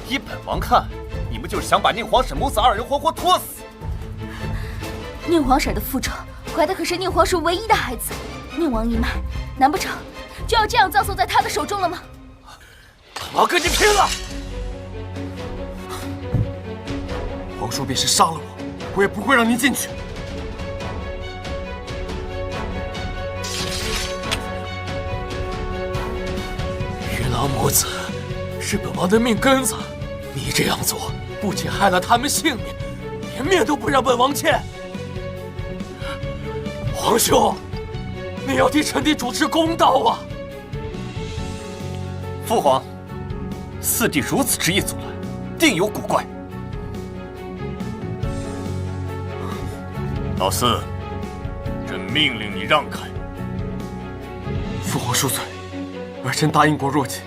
依本王看，你们就是想把宁皇婶母子二人活活拖死。宁皇婶的复仇，怀的可是宁皇叔唯一的孩子，宁王一脉，难不成就要这样葬送在他的手中了吗？我要跟你拼了！皇叔便是杀了我也不会让您进去。云朗母子是本王的命根子，你这样做不仅害了他们性命，连命都不让本王欠。皇兄，你要替臣弟主持公道啊！父皇，四弟如此执意阻拦，定有古怪。老四，朕命令你让开。父皇恕罪，儿臣答应过若锦，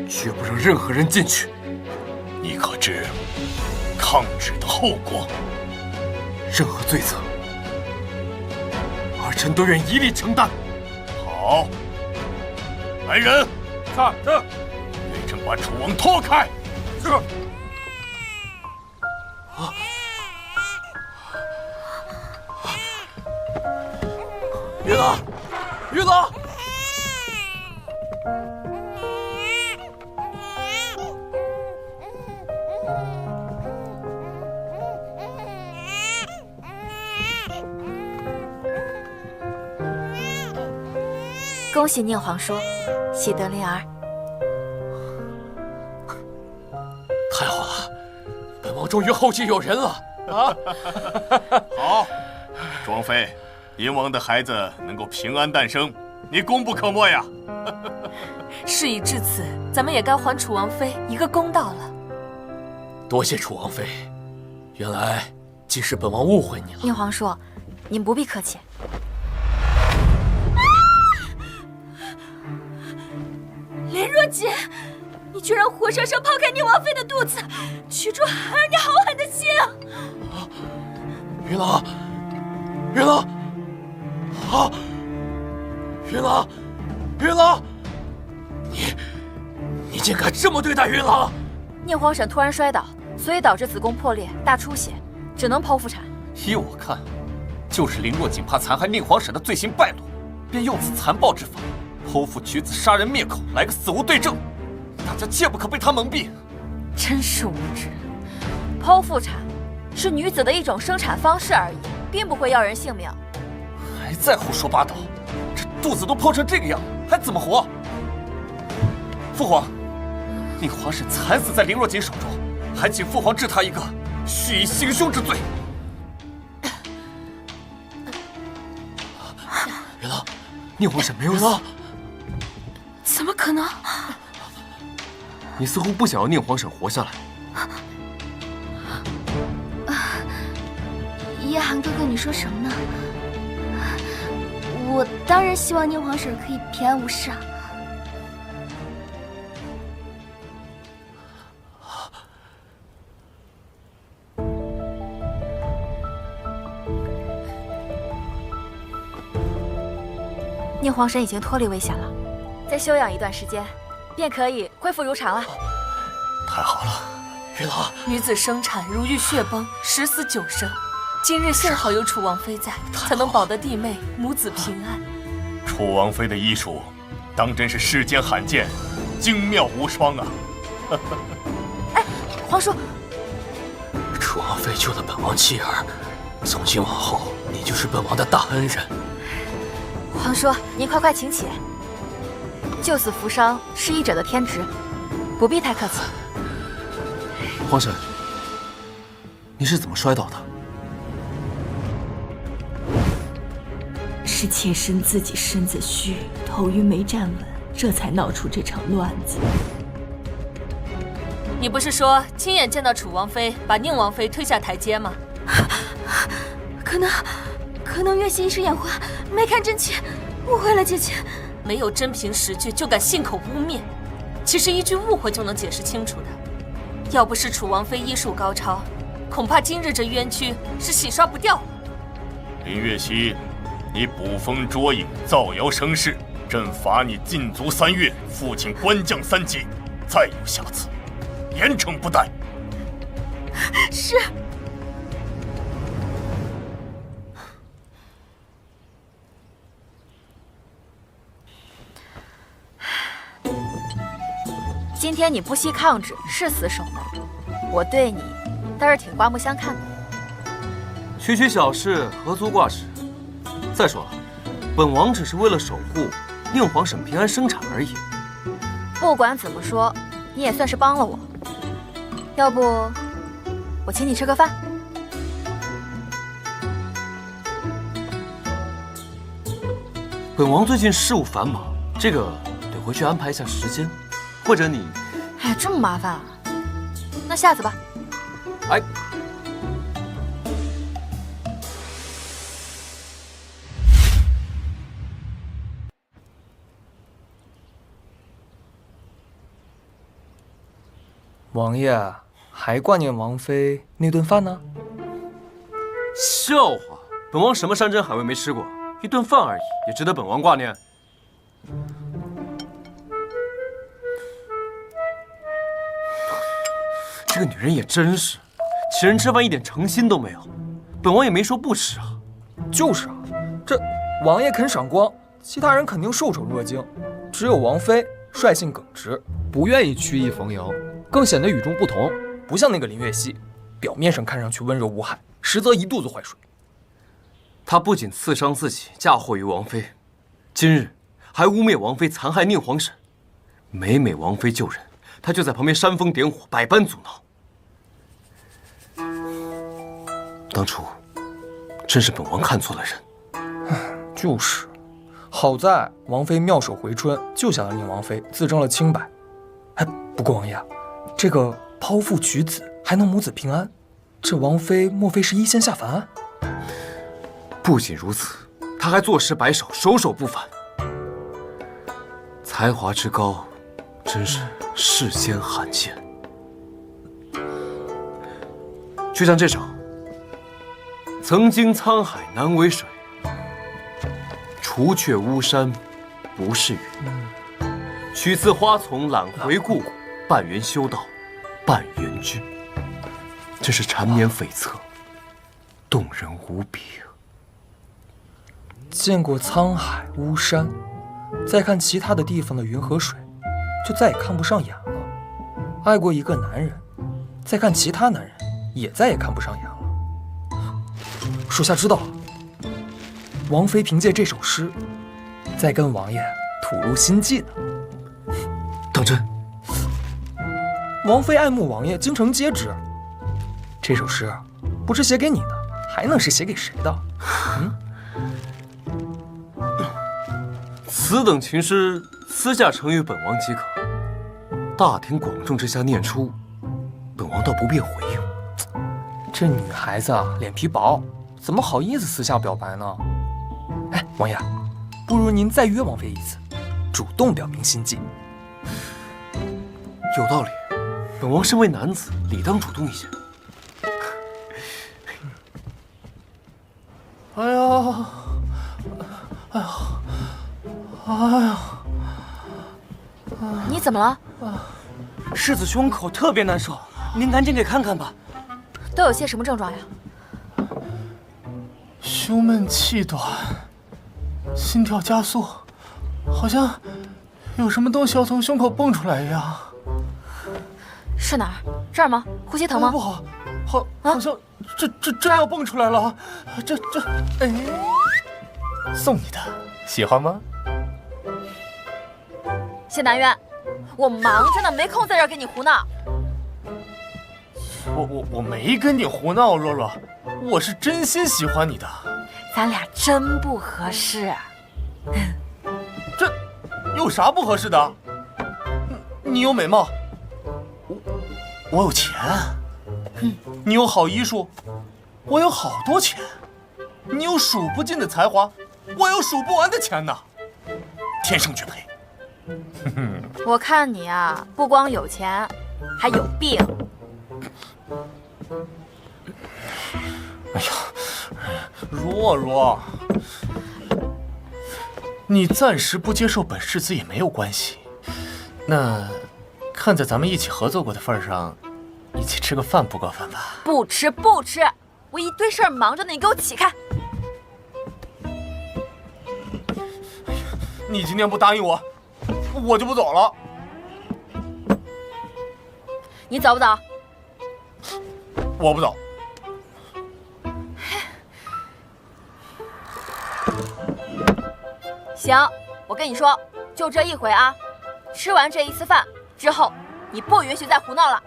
绝不让任何人进去。你可知抗旨的后果？任何罪责，儿臣都愿一力承担。好，来人！是。给朕把楚王拖开。是。云朗，云朗！恭喜宁皇叔，喜得麟儿。太好了，本王终于后继有人了啊！好，庄妃，宁王的孩子能够平安诞生，你功不可没呀！事已至此，咱们也该还楚王妃一个公道了。多谢楚王妃，原来既是本王误会你了。宁皇叔，您不必客气。莲若锦，你居然活生生剖开宁王妃的肚子，取出孩儿你好狠的心啊！云郎，云郎，啊！云郎，云郎，你竟敢这么对待云郎！宁皇婶突然摔倒，所以导致子宫破裂、大出血，只能剖腹产。依我看，就是林若锦怕残害宁皇婶的罪行败露，便用此残暴之法，剖腹取子、杀人灭口，来个死无对证。大家切不可被他蒙蔽。真是无知！剖腹产是女子的一种生产方式而已，并不会要人性命。还在胡说八道！这肚子都剖成这个样，还怎么活？父皇，宁皇婶惨死在林若锦手中，还请父皇治他一个蓄意行凶之罪。云郎，宁皇婶没有死。怎么可能？你似乎不想要宁皇婶活下来。叶寒哥哥，你说什么呢？我当然希望宁皇婶可以平安无事啊。宁皇婶已经脱离危险了，再休养一段时间，便可以恢复如常了。太好了，云郎，女子生产如遇血崩，十死九生。今日幸好有楚王妃在，才能保得弟妹母子平安。楚王妃的医术，当真是世间罕见，精妙无双啊！哎，皇叔，楚王妃救了本王妻儿，从今往后你就是本王的大恩人。皇叔，您快请起。救死扶伤是医者的天职，不必太客气。皇婶，你是怎么摔倒的？是妾身自己身子虚，头晕没站稳，这才闹出这场乱子。你不是说亲眼见到楚王妃把宁王妃推下台阶吗？可能月溪一时眼花，没看真切，误会了姐姐。没有真凭实据就敢信口污蔑，其实一句误会就能解释清楚的。要不是楚王妃医术高超，恐怕今日这冤屈是洗刷不掉了。林月溪，你捕风捉影、造谣生事，朕罚你禁足3月，父亲官降3级，再有下次，严惩不贷。是。今天你不惜抗旨，誓死守门，我对你倒是挺刮目相看的。区区小事，何足挂齿？再说了，本王只是为了守护宁皇婶平安生产而已。不管怎么说，你也算是帮了我。要不，我请你吃个饭。本王最近事务繁忙，这个得回去安排一下时间。或者你，哎呀，这么麻烦啊？那下次吧。哎，王爷还挂念王妃那顿饭呢？笑话，本王什么山珍海味没吃过，一顿饭而已，也值得本王挂念？这个女人也真是，请人吃饭一点诚心都没有，本王也没说不吃啊。就是啊，这王爷肯赏光，其他人肯定受宠若惊，只有王妃率性耿直，不愿意曲意逢迎，更显得与众不同，不像那个林月溪，表面上看上去温柔无害，实则一肚子坏水。她不仅刺伤自己，嫁祸于王妃，今日还污蔑王妃残害宁皇婶。每王妃救人，她就在旁边煽风点火，百般阻挠。当初真是本王看错了人。就是，好在王妃妙手回春，救下了宁王妃，自证了清白。哎，不过王爷，这个剖腹取子还能母子平安，这王妃莫非是一仙下凡？不仅如此，她还作诗百首，首首不凡，才华之高，真是世间罕见。就像这首：曾经沧海难为水，除却巫山不是云。取次花丛懒回顾，半缘修道半缘君。真是缠绵悱恻，动人无比。见过沧海巫山，再看其他的地方的云和水，就再也看不上眼了。爱过一个男人，再看其他男人，也再也看不上眼了。属下知道了，王妃凭借这首诗，在跟王爷吐露心迹呢。当真？王妃爱慕王爷，京城皆知。这首诗不是写给你的，还能是写给谁的？此等情诗，私下呈与本王即可。大庭广众之下念出，本王倒不便回应。这女孩子啊，脸皮薄，怎么好意思私下表白呢？哎，王爷，不如您再约王妃一次，主动表明心迹。有道理，本王身为男子，理当主动一些。哎呀，哎呀，哎呀！你怎么了？世子胸口特别难受，您赶紧给看看吧。都有些什么症状呀？胸闷气短，心跳加速，好像有什么东西要从胸口蹦出来一样。是哪儿？这儿吗？呼吸疼吗？不好，好像这要蹦出来了。这，哎，送你的，喜欢吗？谢南渊，我忙着呢，没空在这儿跟你胡闹。我没跟你胡闹，若若，我是真心喜欢你的。咱俩真不合适。这有啥不合适的？你有美貌，我有钱。你有好医术，我有好多钱。你有数不尽的才华，我有数不完的钱呢。天生绝配。我看你啊，不光有钱，还有病。哎呀，若若，你暂时不接受本世子也没有关系。那看在咱们一起合作过的份上，一起吃个饭不过分吧？不吃不吃，我一堆事儿忙着呢，你给我起开！你今天不答应我，我就不走了。你走不走？我不走。行，我跟你说，就这一回啊，吃完这一次饭之后，你不允许再胡闹了。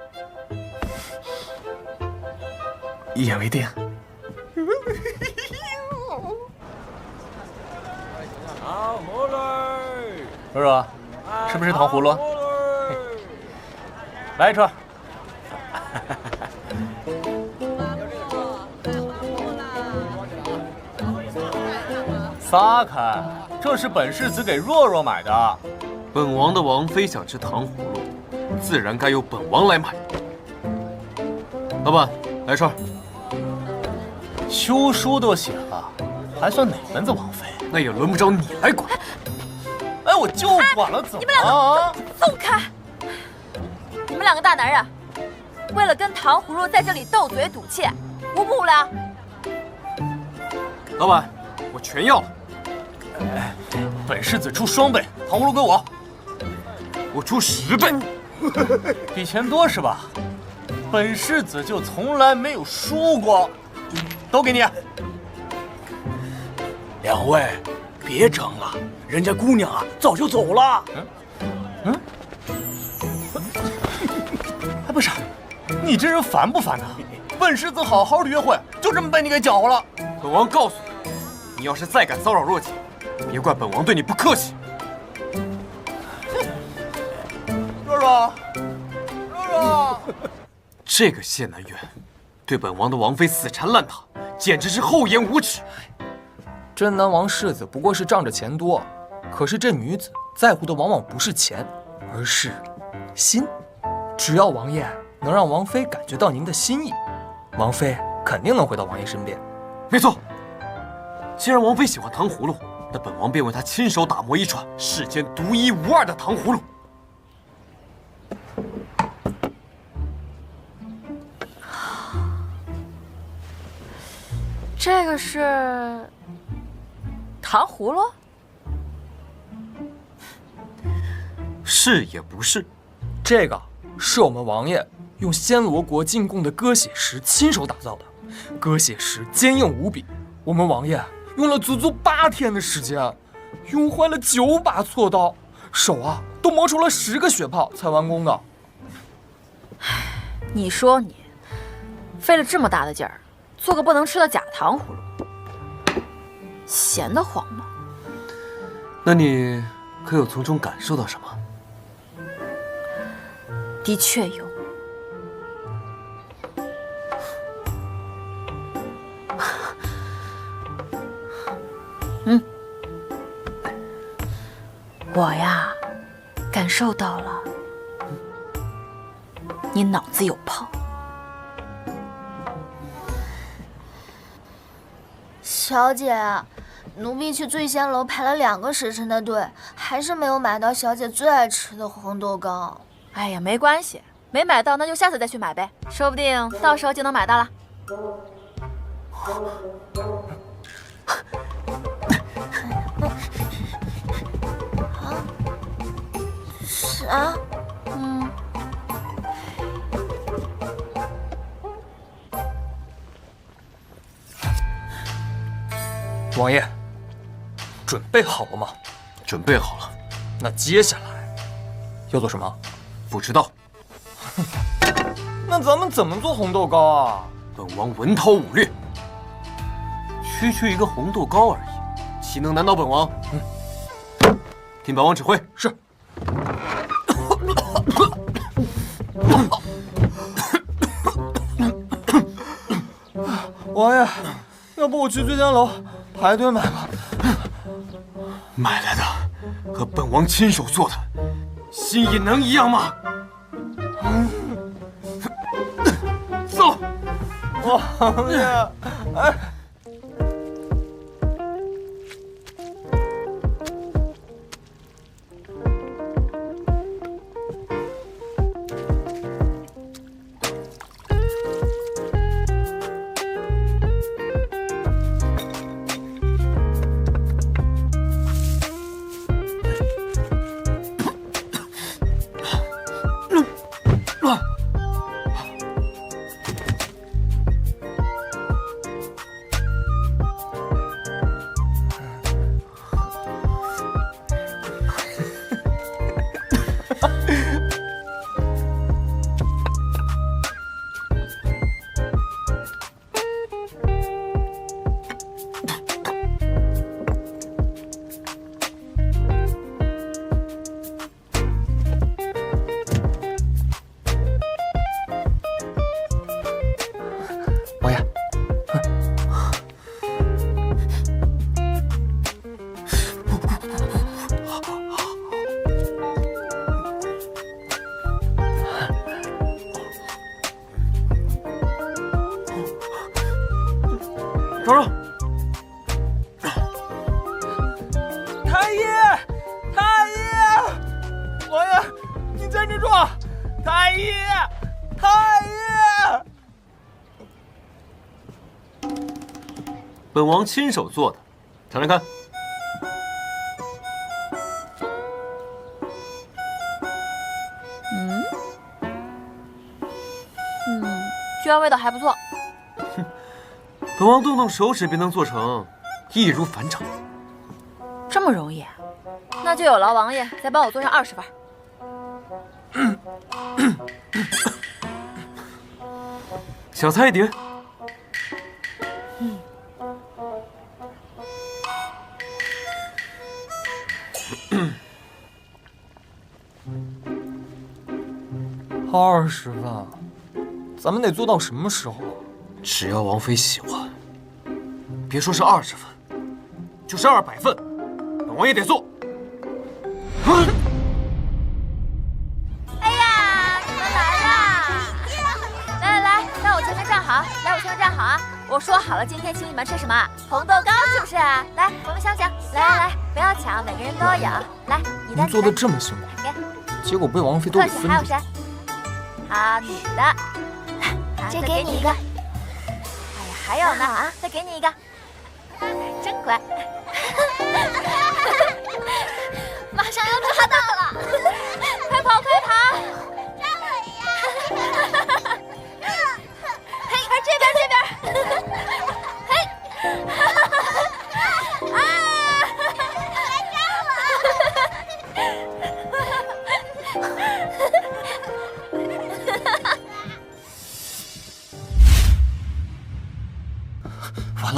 一言为定。糖葫芦，若若，是不是糖葫芦？来一串。撒开，这是本世子给若若买的。本王的王妃想吃糖葫芦，自然该由本王来买。老板，来串。休书都写了，还算哪门子王妃？那也轮不着你来管。哎，我就管了，怎么？你们两个松开！你们两个大男人，为了跟糖葫芦在这里斗嘴赌气，无不无聊？老板，我全要了。哎，本世子出双倍，糖葫芦归我。我出10倍，比钱多是吧？本世子就从来没有输过，都给你。两位，别争了，人家姑娘啊早就走了。哎，不是，你这人烦不烦呐？本世子好好的约会，就这么被你给搅和了。本王告诉你，你要是再敢骚扰若姐，别怪本王对你不客气。若若，若若，这个谢南渊，对本王的王妃死缠烂打，简直是厚颜无耻。真南王世子不过是仗着钱多，可是这女子在乎的往往不是钱，而是心。只要王爷能让王妃感觉到您的心意，王妃肯定能回到王爷身边。没错。既然王妃喜欢糖葫芦，那本王便为她亲手打磨一串世间独一无二的糖葫芦。这个是糖葫芦？是也不是，这个是我们王爷用暹罗国进贡的鸽血石亲手打造的，鸽血石坚硬无比，我们王爷用了足足8天的时间，用坏了9把锉刀，手啊都磨出了10个血泡才完工的。你说你费了这么大的劲儿，做个不能吃的假糖葫芦，闲得慌吗？那你可有从中感受到什么？的确有。我呀，感受到了，你脑子有泡。小姐，奴婢去醉仙楼排了2个时辰的队，还是没有买到小姐最爱吃的红豆糕。哎呀，没关系，没买到那就下次再去买呗，说不定到时候就能买到了。啥？王爷，准备好了吗？准备好了。那接下来要做什么？不知道。那咱们怎么做红豆糕啊？本王文韬武略，区一个红豆糕而已，岂能难倒本王？听本王指挥。是。王爷，要不我去醉仙楼排队买吧。买来的和本王亲手做的，心意能一样吗？走。王爷，哎。等等，太医，太医，王爷，你站着住！太医，太医，本王亲手做的，尝尝看。居然味道还不错。本王动动手指便能做成，易如反掌。这么容易？那就有劳王爷再帮我做上20份。小菜一碟。20万，咱们得做到什么时候啊？只要王妃喜欢，别说是20分，就是200份，本王也得做。哎呀，你们来啦！来，我前面站好，啊！我说好了，今天请你们吃什么？红豆糕是不是？来，我们想，来，不要抢，每个人都有。来，你的。您做的这么辛苦，结果被王妃都给分了。还有谁？好，你的。这给你一个。哎呀，还有呢，再给你一个。真乖。马上要抓到了，快跑！让我呀！嘿，这边，嘿，啊！来抓我！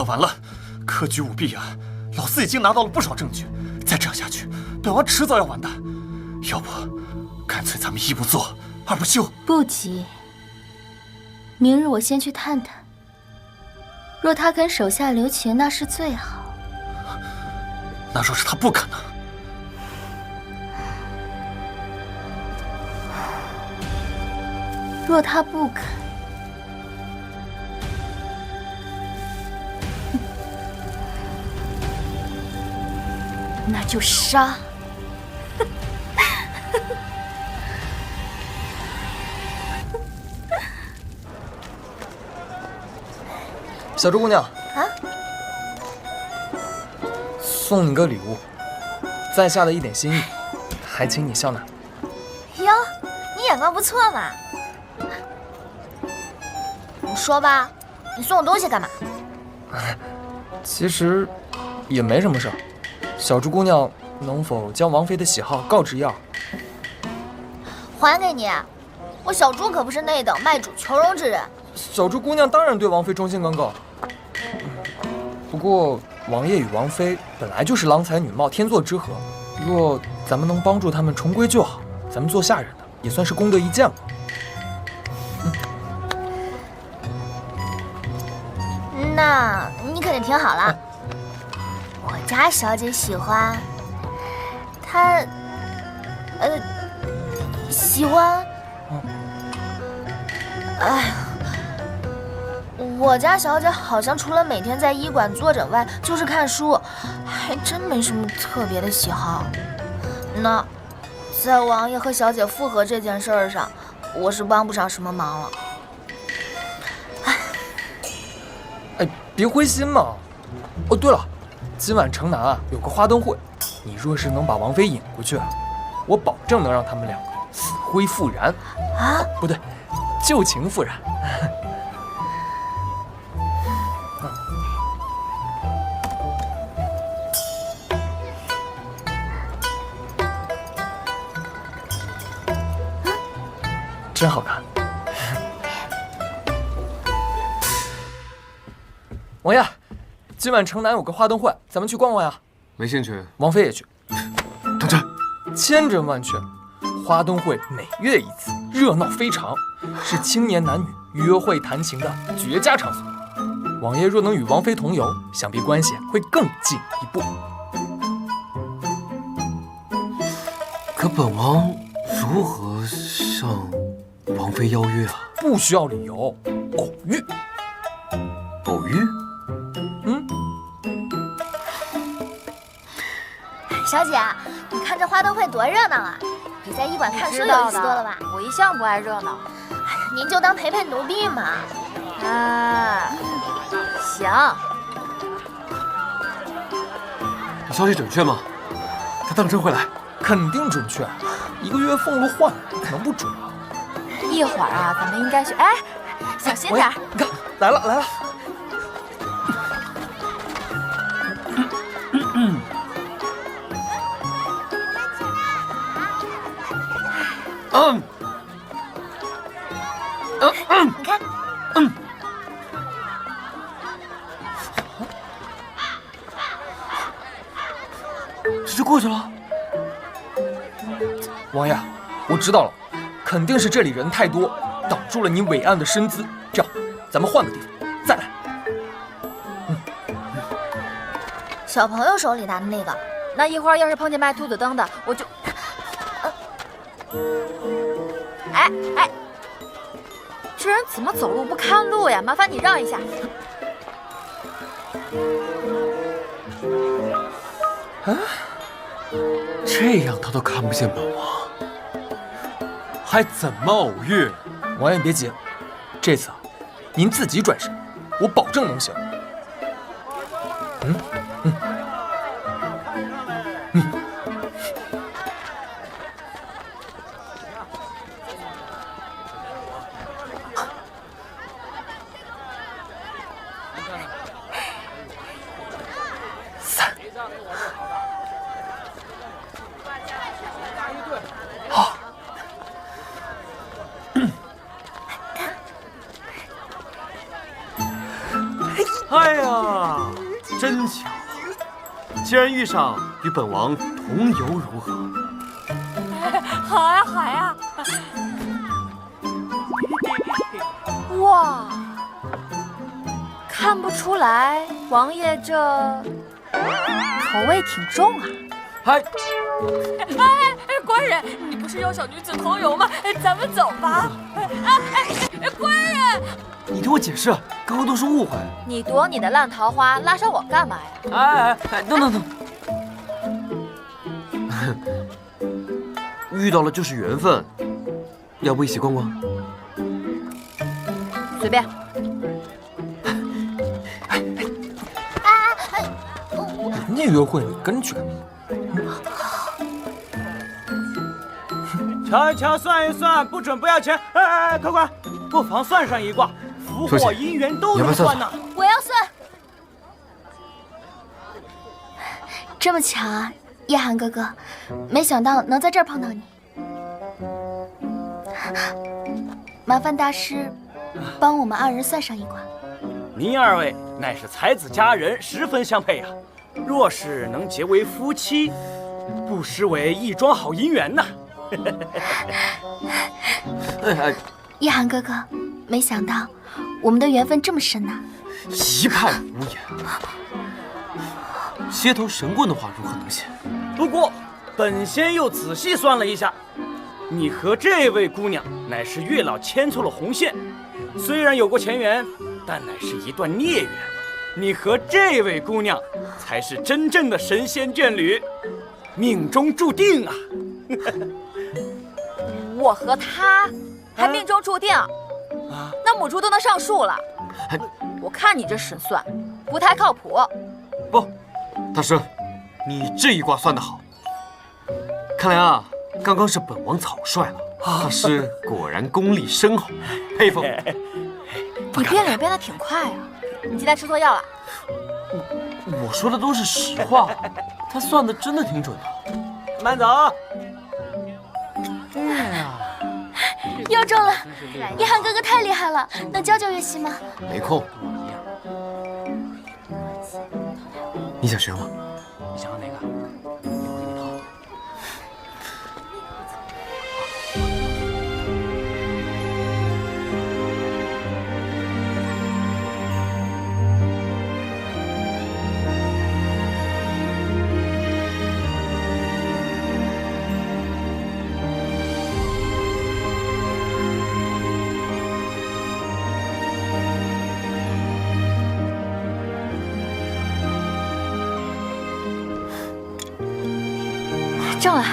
完了，科举舞弊案，老四已经拿到了不少证据，再这样下去，本王迟早要完蛋。要不，干脆咱们一不做二不休。不急，明日我先去探探。若他肯手下留情，那是最好。那若是他不肯呢？若他不肯，那就杀。小猪姑娘啊，送你个礼物，在下的一点心意，还请你笑纳。哟，你眼光不错嘛。你说吧，你送我东西干嘛？其实也没什么事儿。小猪姑娘能否将王妃的喜好告知一二？还给你，我小猪可不是那等卖主求荣之人。小猪姑娘当然对王妃忠心耿耿。不过王爷与王妃本来就是郎才女貌，天作之合。若咱们能帮助他们重归旧好，咱们做下人的也算是功德一件了。那你肯定听好了，我家小姐喜欢她，喜欢，哎，我家小姐好像除了每天在医馆坐诊外，就是看书，还真没什么特别的喜好。那在王爷和小姐复合这件事儿上，我是帮不上什么忙了。哎，别灰心嘛。哦，对了，今晚城南啊有个花灯会，你若是能把王妃引过去，我保证能让他们两个死灰复燃。啊？不对，旧情复燃。真好看。王爷，今晚城南有个花灯会，咱们去逛逛呀。没兴趣。王妃也去。等着，千真万确，花灯会每月一次，热闹非常，是青年男女约会谈情的绝佳场所。王爷若能与王妃同游，想必关系会更进一步。可本王如何向王妃邀约啊？不需要理由，偶遇。偶遇？小姐，你看这花灯会多热闹啊！比在医馆看书有意思多了吧？我一向不爱热闹。您就当陪陪奴婢嘛。啊，行。你消息准确吗？他当真会来？肯定准确。1个月俸禄换来，可能不准啊。一会儿啊，咱们应该去。哎，小心点！你看，来了来了。你看，这就过去了。王爷，我知道了，肯定是这里人太多，挡住了你伟岸的身姿。这样，咱们换个地方再来。小朋友手里拿的那个，那一会儿要是碰见卖兔子灯的，我就……哎，这人怎么走路不看路呀？麻烦你让一下。啊，这样他都看不见本王，还怎么偶遇？王爷别急，这次您自己转身，我保证能行。哎呀，真巧！既然遇上，与本王同游如何？好呀，好呀！哇，看不出来，王爷这口味挺重啊。嗨，官人，你不是要小女子同游吗？咱们走吧。官人，你听我解释，刚刚都是误会。你躲你的烂桃花，拉上我干嘛呀？等，遇到了就是缘分，要不一起逛逛？随便。人家约会你跟去干嘛？瞧一瞧，算一算，不准不要钱。快，不妨算上一卦，福祸姻缘都能算呐。我要算。这么巧啊，叶寒哥哥，没想到能在这儿碰到你。麻烦大师帮我们二人算上一卦。您二位乃是才子佳人，十分相配呀。若是能结为夫妻，不失为一桩好姻缘呐。叶寒哥哥，没想到我们的缘分这么深呐。一派胡言，街头神棍的话如何能信？不过本仙又仔细算了一下，你和这位姑娘乃是月老牵错了红线，虽然有过前缘，但乃是一段孽缘。你和这位姑娘才是真正的神仙眷侣，命中注定啊！我和他还命中注定？那母猪都能上树了，我看你这神算不太靠谱。不，大师，你这一卦算得好。看来啊，刚刚是本王草率了。大师果然功力深厚，佩服。你变脸变得挺快啊！你今天吃错药了。我说的都是实话，他算的真的挺准的。慢走。又中了！叶寒哥哥太厉害了，能教教月溪吗？没空。你想学吗？你想要哪个？中了。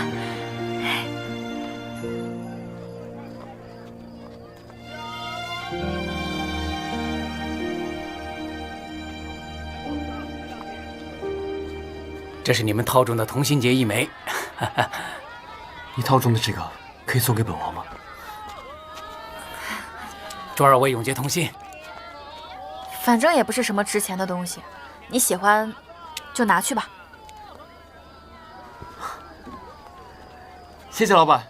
这是你们套中的同心结一枚。你套中的这个可以送给本王吗？祝二位永结同心。反正也不是什么值钱的东西，你喜欢就拿去吧。谢谢老板。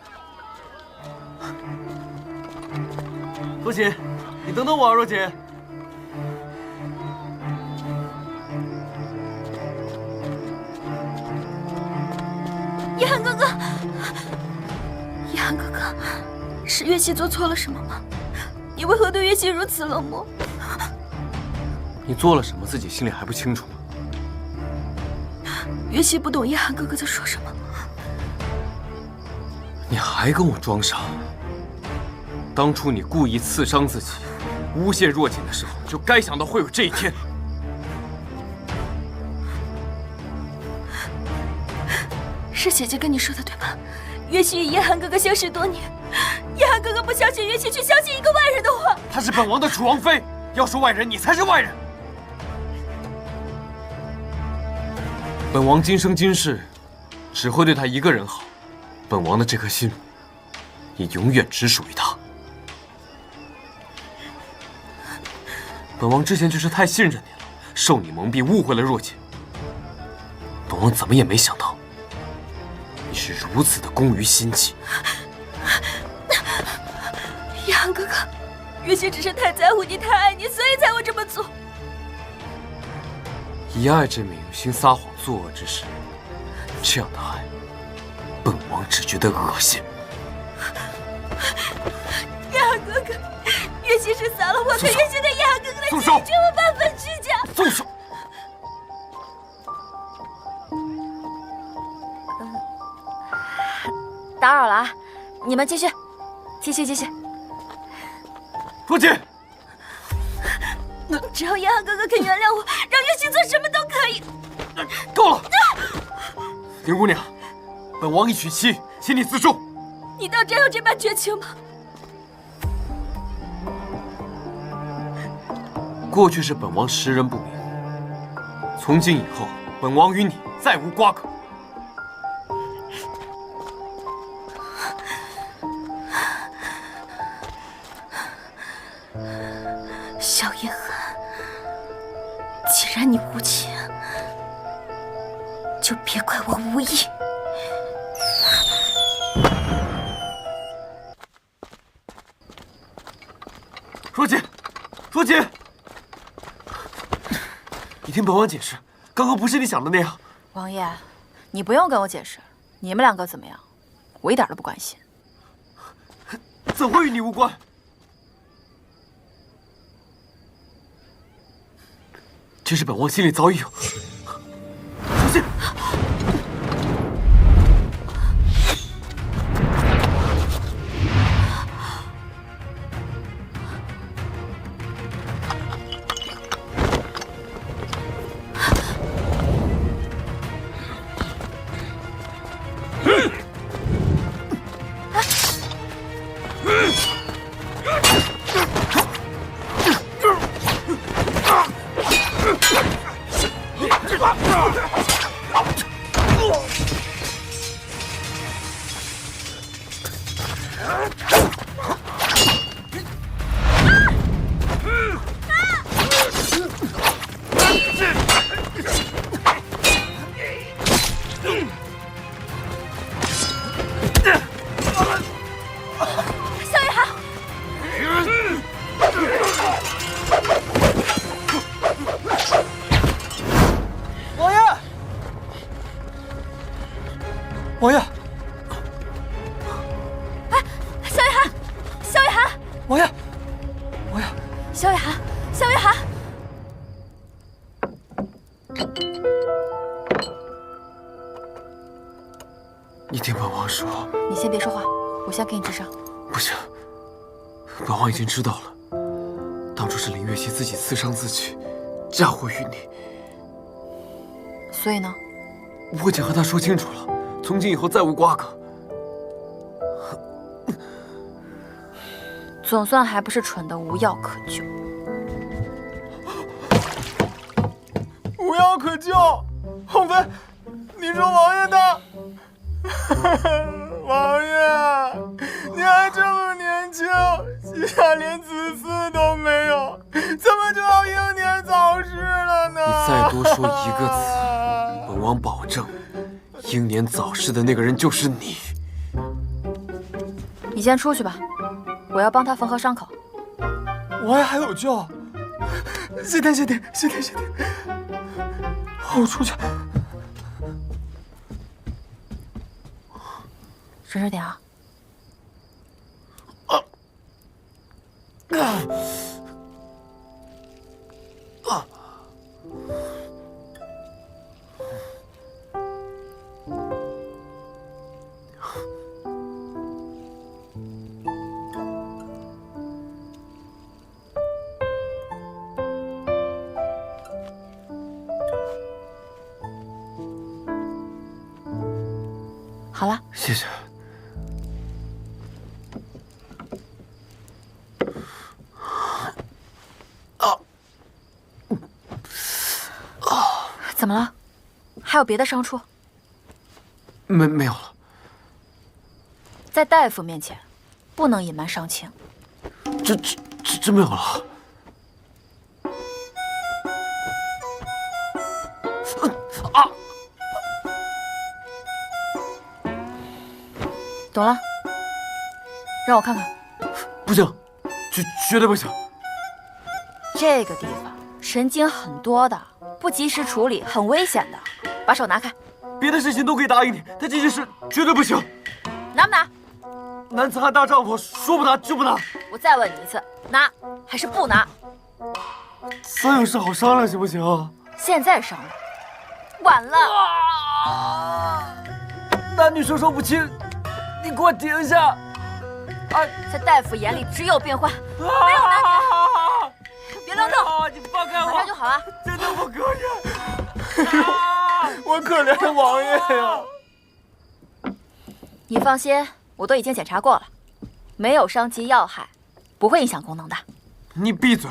若锦，你等等我啊，若锦。叶寒哥哥，寒哥哥，是月溪做错了什么吗？你为何对月溪如此冷漠？你做了什么，自己心里还不清楚吗？月溪不懂叶寒哥哥在说什么。你还跟我装傻？当初你故意刺伤自己，诬陷若锦的时候，就该想到会有这一天。是姐姐跟你说的对吧？月溪与叶寒哥哥相识多年，叶寒哥哥不相信月溪，却相信一个外人的话。她是本王的楚王妃，要说外人，你才是外人。本王今生今世只会对她一个人好，本王的这颗心也永远只属于她。本王之前就是太信任你了，受你蒙蔽，误会了若锦。本王怎么也没想到，你是如此的工于心计。叶寒哥哥，月溪只是太在乎你，太爱你，所以才会这么做。以爱之名行撒谎作恶之事，这样的爱，本王只觉得恶心。叶寒哥哥，月溪是撒了谎，可月溪对叶寒哥哥的心意却无半分虚假。松手！打扰了啊，你们继续。若锦，只要叶寒哥哥肯原谅我，让月溪做什么都可以。够了，林姑娘，本王一娶妻，请你自重。你到真有这般绝情吗？过去是本王识人不明，从今以后，本王与你再无瓜葛。萧夜寒，既然你无情，就别怪我无义。若锦，若锦，你听本王解释，刚刚不是你想的那样。王爷，你不用跟我解释，你们两个怎么样，我一点都不关心。怎会与你无关？其实本王心里早已有。小心！王爷，哎，萧夜寒，萧夜寒，王爷，萧夜寒，萧夜寒。你听本王说。你先别说话，我先给你治伤。不行，本王已经知道了，当初是林月溪自己刺伤自己，嫁祸于你。所以呢？我已经和他说清楚了。从今以后再无瓜葛。总算还不是蠢的无药可救。无药可救，王妃，你说王爷他，王爷，你还这么年轻，膝下连子嗣都没有，怎么就要英年早逝了呢？你再多说一个字，本王保证。英年早逝的那个人就是你。你先出去吧，我要帮他缝合伤口。王爷还有救，谢天。我出去。忍着点啊。好了，谢谢。怎么了？还有别的伤处？没有了。在大夫面前，不能隐瞒伤情。真没有了。懂了，让我看看。不行，绝对不行。这个地方神经很多的，不及时处理很危险的。把手拿开。别的事情都可以答应你，但这件事绝对不行。拿不拿？男子汉大丈夫，说不拿就不拿。我再问你一次，拿还是不拿？咱有事好商量，行不行？现在商量，晚了。男女授受不亲，你给我停下！在大夫眼里只有病患，没有男女。别乱动，你放开我，马上就好啊！真的不可以！我可怜的王爷呀！你放心，我都已经检查过了，没有伤及要害，不会影响功能的。你闭嘴！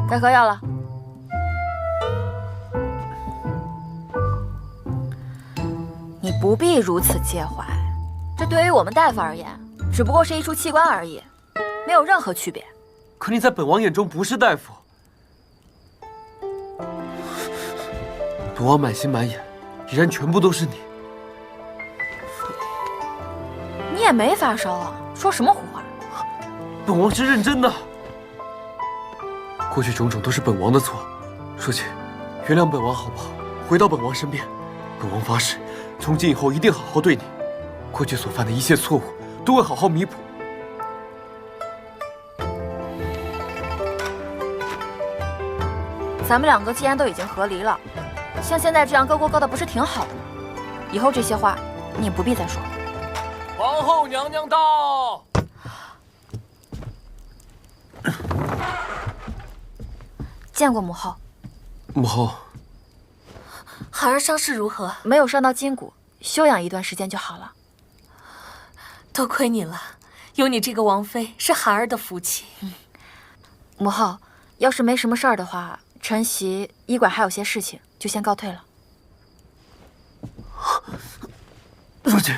该喝药了。你不必如此介怀，这对于我们大夫而言，只不过是一处器官而已，没有任何区别。可你在本王眼中不是大夫。本王满心满眼，依然全部都是你。你也没发烧啊，说什么胡话？本王是认真的。过去种种都是本王的错，若姐，原谅本王好不好？回到本王身边，本王发誓，从今以后一定好好对你。过去所犯的一切错误，都会好好弥补。咱们两个既然都已经和离了，像现在这样高过高的，不是挺好的吗？以后这些话你也不必再说了。皇后娘娘到。见过母后。母后，孩儿伤势如何？没有伤到筋骨，休养一段时间就好了。多亏你了，有你这个王妃是孩儿的福气。母后，要是没什么事儿的话，晨曦医馆还有些事情，就先告退了。若姐，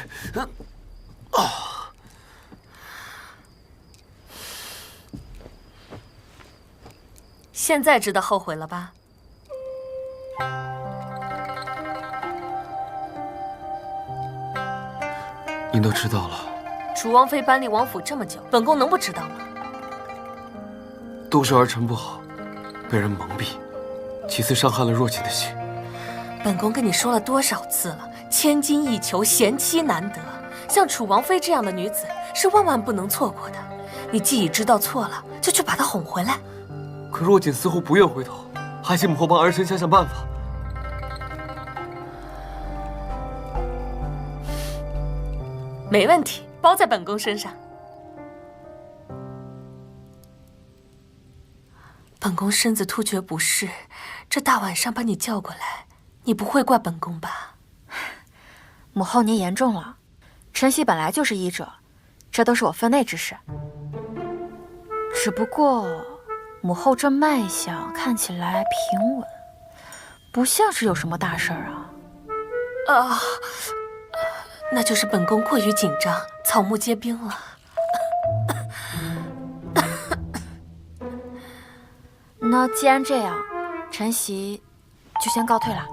现在知道后悔了吧？您都知道了。楚王妃搬离王府这么久，本宫能不知道吗？都是儿臣不好，被人蒙蔽，其次伤害了若锦的心。本宫跟你说了多少次了，千金易求，贤妻难得。像楚王妃这样的女子，是万万不能错过的。你既已知道错了，就去把她哄回来。可若锦似乎不愿回头，还请母后帮儿臣想想办法。没问题，包在本宫身上。本宫身子突厥不适，这大晚上把你叫过来，你不会怪本宫吧？母后您言重了，晨曦本来就是医者，这都是我分内之事。只不过母后这脉象看起来平稳，不像是有什么大事儿啊。那就是本宫过于紧张，草木皆兵了。那既然这样，晨曦就先告退了。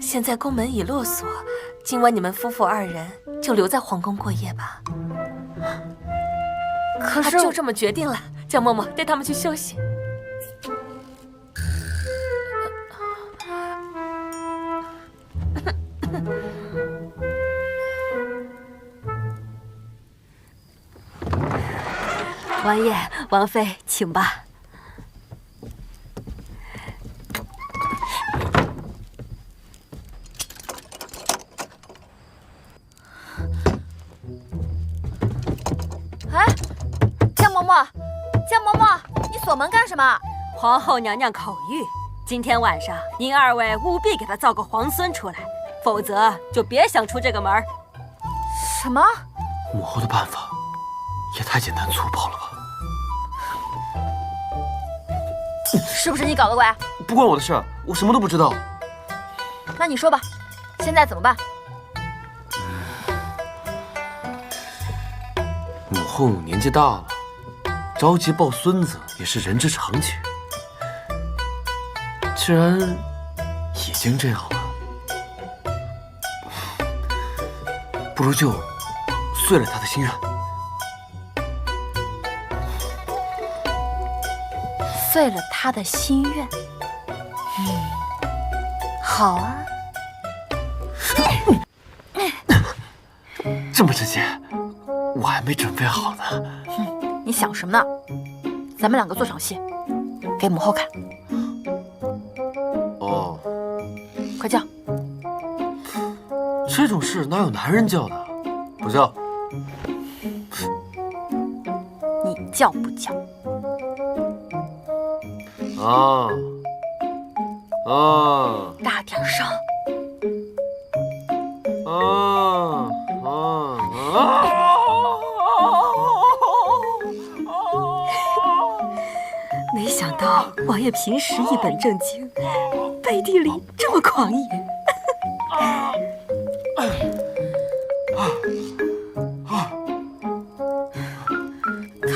现在宫门已落锁，今晚你们夫妇二人就留在皇宫过夜吧。可是就这么决定了，叫嬷嬷带他们去休息。王爷、王妃，请吧。哎，江嬷嬷，江嬷嬷，你锁门干什么？皇后娘娘口谕，今天晚上您二位务必给她造个皇孙出来，否则就别想出这个门。什么？母后的办法也太简单粗暴了吧？是不是你搞的鬼？不关我的事，我什么都不知道。那你说吧，现在怎么办？母后年纪大了，着急抱孙子也是人之常情。既然已经这样了，不如就遂了他的心愿。遂了他的心愿。好啊。这么直接，我还没准备好呢。你想什么呢？咱们两个做场戏，给母后看。哦，快叫！这种事哪有男人叫的？不叫。你叫不叫？啊啊！大点声！啊啊啊！没想到王爷平时一本正经，背地里这么狂野。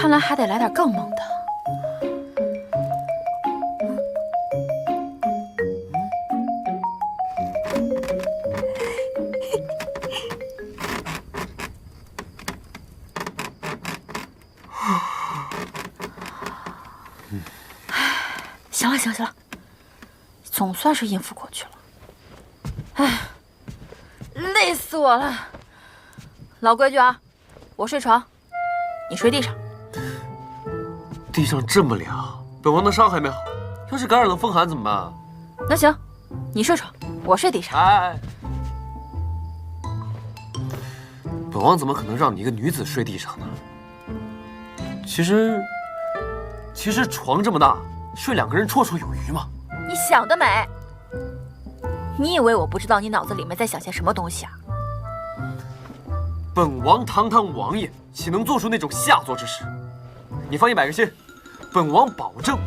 看来还得来点更猛的。行了行了行了，总算是应付过去了。哎，累死我了！老规矩啊，我睡床，你睡地上。地上这么凉，本王的伤还没好，要是感染了风寒怎么办？那行，你睡床，我睡地上。哎，本王怎么可能让你一个女子睡地上呢？其实床这么大，睡两个人绰绰有余嘛。你想得美！你以为我不知道你脑子里面在想些什么东西啊？本王堂堂王爷，岂能做出那种下作之事？你放100个心，本王保证。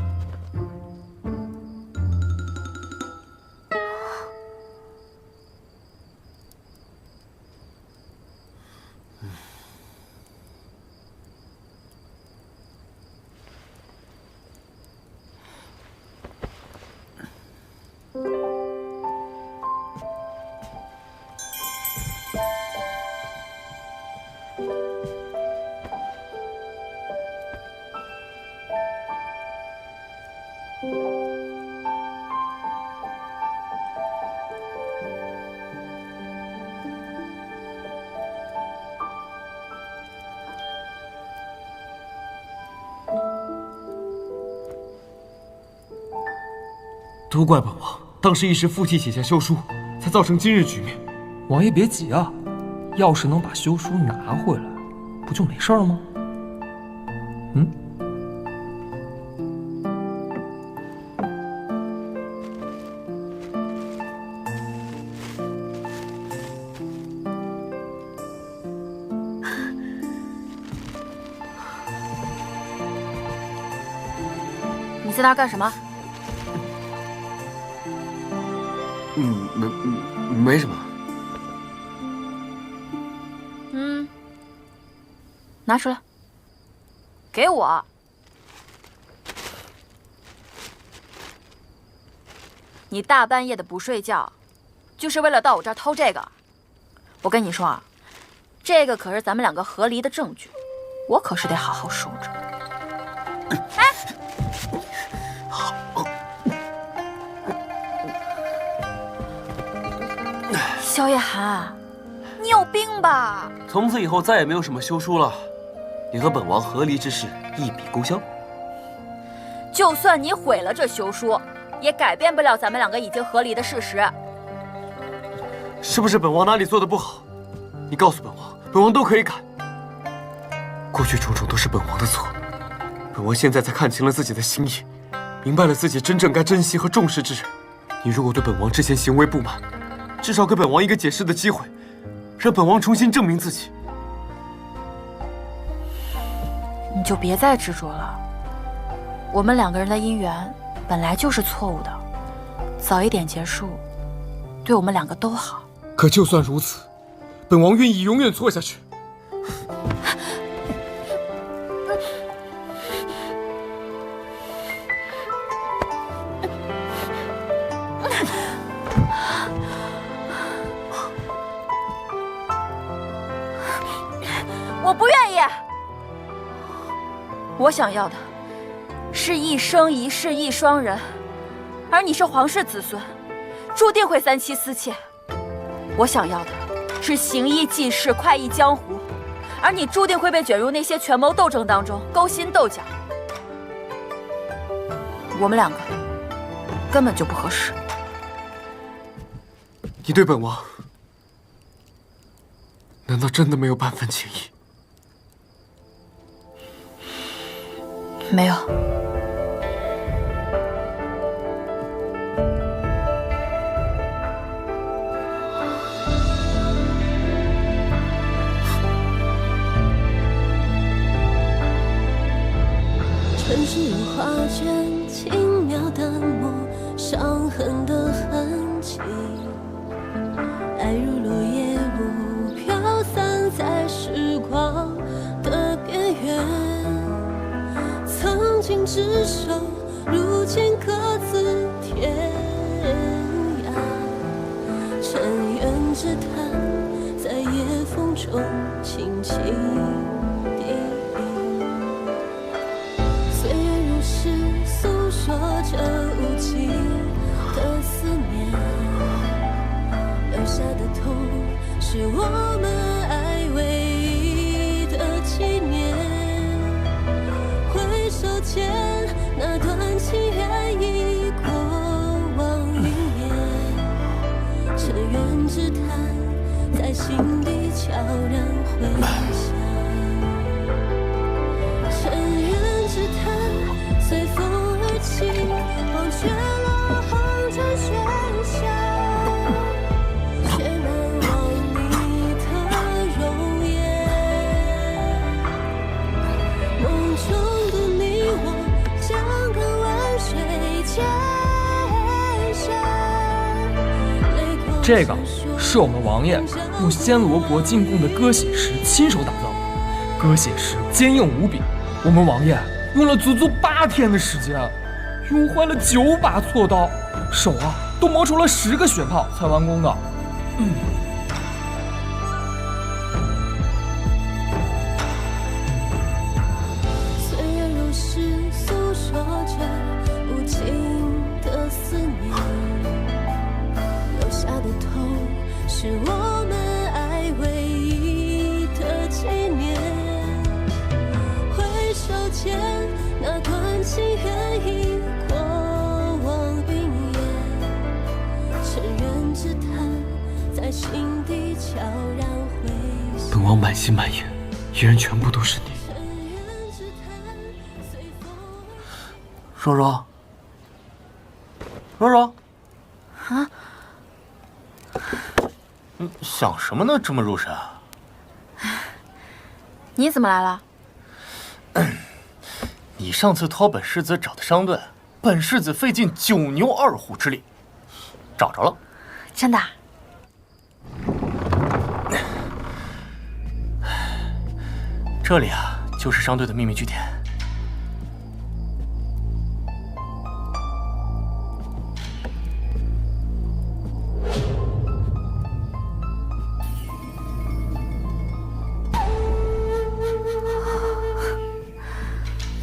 都怪本王当时一时负气写下休书，才造成今日局面。王爷别急啊，要是能把休书拿回来，不就没事了吗？嗯。你在那儿干什么？没什么。拿出来，给我。你大半夜的不睡觉，就是为了到我这儿偷这个？我跟你说啊，这个可是咱们两个和离的证据，我可是得好好收着。哎！萧夜寒，你有病吧？从此以后再也没有什么休书了，你和本王和离之事一笔勾销。就算你毁了这休书，也改变不了咱们两个已经和离的事实。是不是本王哪里做的不好？你告诉本王，本王都可以改。过去种种都是本王的错，本王现在才看清了自己的心意，明白了自己真正该珍惜和重视之人。你如果对本王之前行为不满，至少给本王一个解释的机会，让本王重新证明自己。你就别再执着了。我们两个人的姻缘本来就是错误的，早一点结束，对我们两个都好。可就算如此，本王愿意永远错下去。我不愿意。我想要的是一生一世一双人，而你是皇室子孙，注定会三妻四妾。我想要的是行医济世，快意江湖，而你注定会被卷入那些权谋斗争当中，勾心斗角。我们两个根本就不合适。你对本王难道真的没有半分情谊？没有。城市有画卷，轻描淡抹伤痕的痕迹，爱如落叶雾飘散在时光的边缘。曾经执手，如今各自天涯。尘缘之谈，在夜风中轻轻低吟。岁月如诗，诉说着无尽的思念。留下的痛，是我们爱唯一的纪念。回首间，那段情缘已过往云烟。尘缘之谈，在心底悄然回响。尘缘之谈，随风而起，忘却了红尘喧嚣，却难忘你的容颜。梦中的你我，相隔万水千山。这个是我们王爷用暹罗国进贡的鸽血石亲手打造的，鸽血石坚硬无比，我们王爷用了足足8天的时间，用坏了9把锉刀，手都磨出了10个血泡才完工的。岁月如诗，诉说着无尽的思念。留下的痛，是我们爱唯一的纪念。回首间，那段情缘已过往云烟。尘缘之谈，在心底悄然回响。本王满心满眼，依然全部都是你。若若，若若，啊？想什么呢？这么入神啊？你怎么来了？你上次托本世子找的商队，本世子费尽9牛2虎之力，找着了。真的？这里啊，就是商队的秘密据点。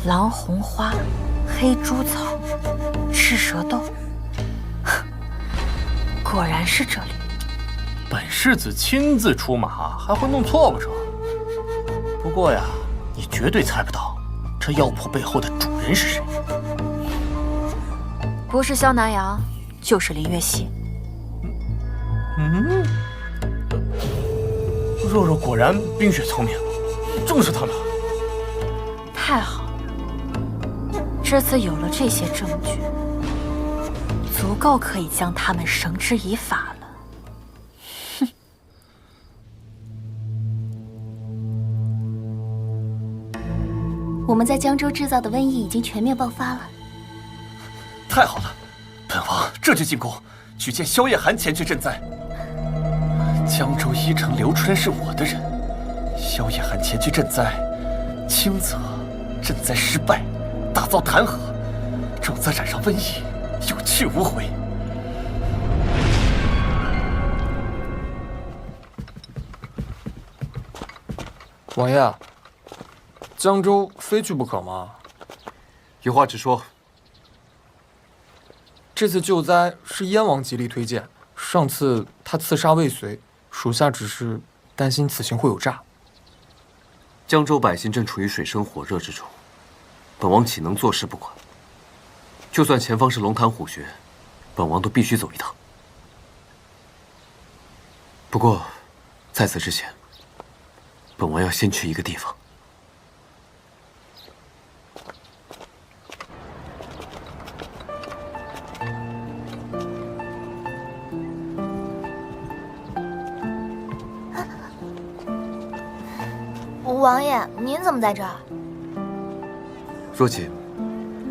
狼红花、黑猪草、赤蛇豆，果然是这里。本世子亲自出马，还会弄错不成？不过呀，你绝对猜不到这药铺背后的主人是谁。不是萧南阳，就是林月溪。若若果然冰雪聪明，正是他们。太好了，这次有了这些证据，足够可以将他们绳之以法了。哼！我们在江州制造的瘟疫已经全面爆发了。太好了，本王这就进宫，举荐萧夜寒前去赈灾。江州一城流出来是我的人，萧夜寒前去赈灾，轻则赈灾失败，大遭弹劾，重则染上瘟疫，有去无回。王爷，江州非去不可吗？有话直说。这次救灾是燕王极力推荐，上次他刺杀未遂，属下只是担心此行会有诈。江州百姓正处于水深火热之中，本王岂能坐视不管？就算前方是龙潭虎穴，本王都必须走一趟。不过，在此之前，本王要先去一个地方。王爷，您怎么在这儿？若锦，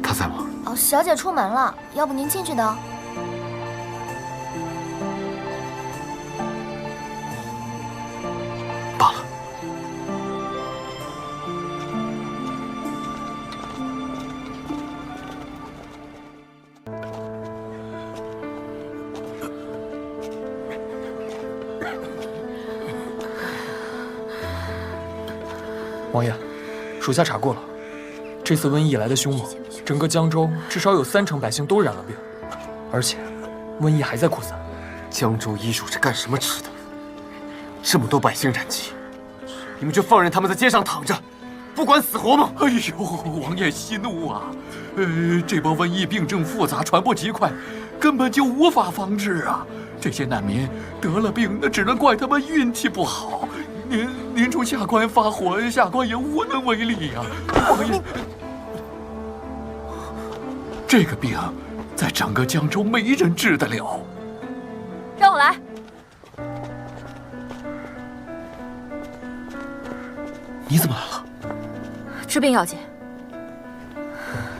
她在吗？哦，小姐出门了，要不您进去等。罢了。王爷，属下查过了，这次瘟疫来得凶猛，整个江州至少有30%百姓都染了病，而且瘟疫还在扩散。江州医术是干什么吃的？这么多百姓染疾，你们就放任他们在街上躺着，不管死活吗？哎呦，王爷息怒啊！这波瘟疫病症复杂，传播极快，根本就无法防治啊！这些难民得了病，那只能怪他们运气不好。您冲下官发火，下官也无能为力呀。王爷，这个病在整个江州没人治得了。让我来。你怎么来了？治病要紧。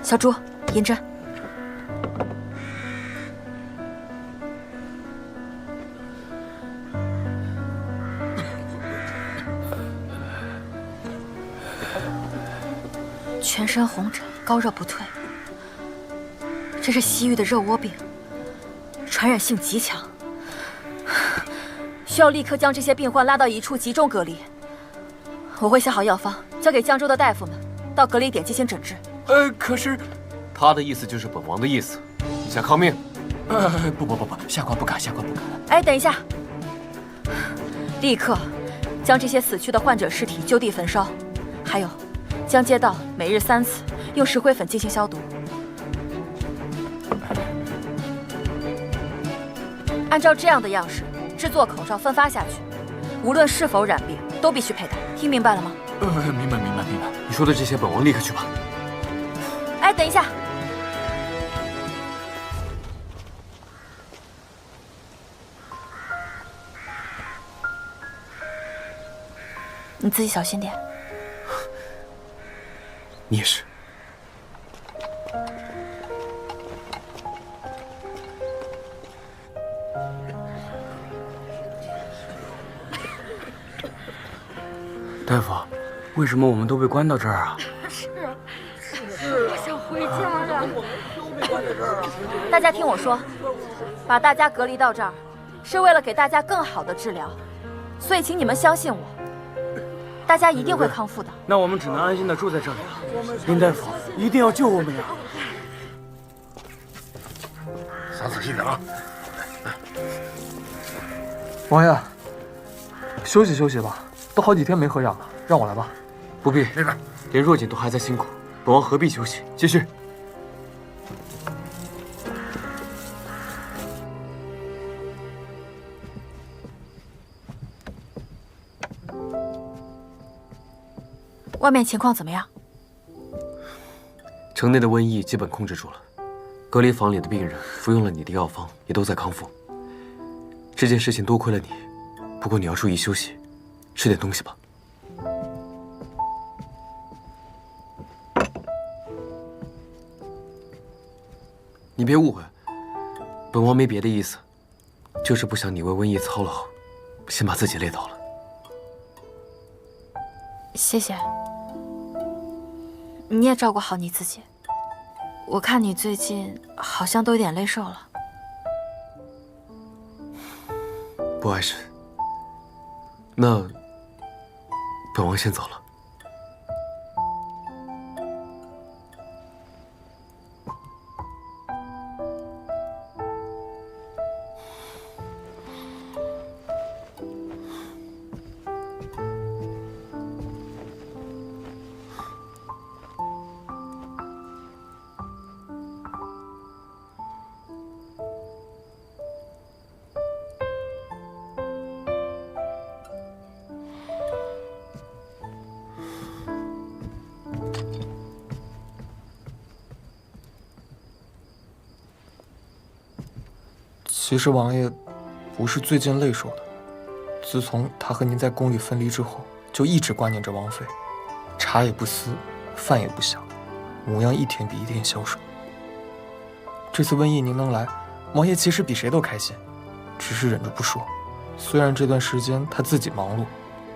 小朱，银针。全身红疹，高热不退，这是西域的热窝病，传染性极强，需要立刻将这些病患拉到一处集中隔离。我会写好药方，交给江州的大夫们，到隔离点进行诊治。可是，他的意思就是本王的意思，你想抗命？不，下官不敢，下官不敢。哎，等一下，立刻将这些死去的患者尸体就地焚烧，还有。将街道每日3次用石灰粉进行消毒。按照这样的样式制作口罩分发下去，无论是否染病都必须佩戴。听明白了吗？明白。你说的这些，本王立刻去办。哎，等一下，你自己小心点。你也是。大夫，为什么我们都被关到这儿啊？是，我想回家呀。大家听我说，把大家隔离到这儿，是为了给大家更好的治疗，所以请你们相信我，大家一定会康复的。那我们只能安心的住在这里了。林大夫，一定要救我们呀！想仔细点啊！王爷，休息休息吧，都好几天没喝药了，让我来吧。不必，那边连若锦都还在辛苦，本王何必休息？继续。外面情况怎么样？城内的瘟疫基本控制住了，隔离房里的病人服用了你的药方，也都在康复。这件事情多亏了你，不过你要注意休息，吃点东西吧。你别误会，本王没别的意思，就是不想你为瘟疫操劳，先把自己累倒了。谢谢。你也照顾好你自己。我看你最近好像都有点累瘦了。不碍事。那本王先走了。其实王爷不是最近累瘦的，自从他和您在宫里分离之后，就一直挂念着王妃，茶也不思，饭也不想，模样一天比一天消瘦。这次瘟疫您能来，王爷其实比谁都开心，只是忍着不说。虽然这段时间他自己忙碌，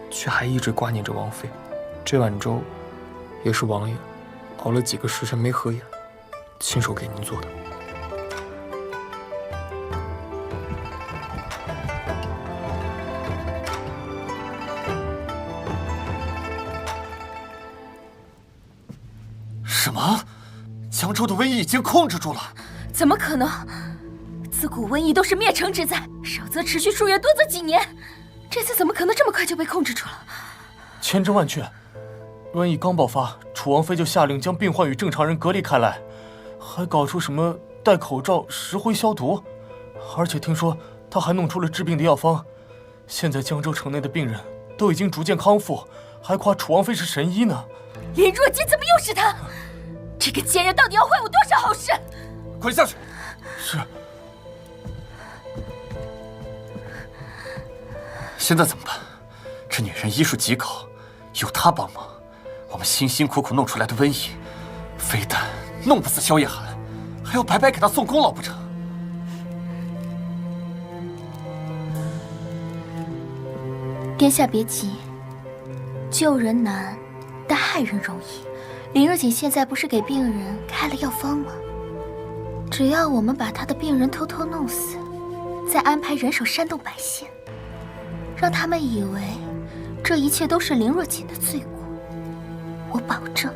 却还一直挂念着王妃。这碗粥，也是王爷熬了几个时辰没合眼，亲手给您做的。什么？江州的瘟疫已经控制住了？怎么可能？自古瘟疫都是灭城之灾，少则持续数月，多则几年。这次怎么可能这么快就被控制住了？千真万确，瘟疫刚爆发，楚王妃就下令将病患与正常人隔离开来，还搞出什么戴口罩、石灰消毒，而且听说她还弄出了治病的药方。现在江州城内的病人都已经逐渐康复，还夸楚王妃是神医呢。林若锦怎么又是他？这个奸人到底要坏我多少好事？滚下去！是。现在怎么办？这女人医术极高，有她帮忙，我们辛辛苦苦弄出来的瘟疫，非但弄不死萧夜寒，还要白白给她送功劳不成？殿下别急，救人难，但害人容易。林若锦现在不是给病人开了药方吗？只要我们把他的病人偷偷弄死，再安排人手煽动百姓，让他们以为这一切都是林若锦的罪过，我保证，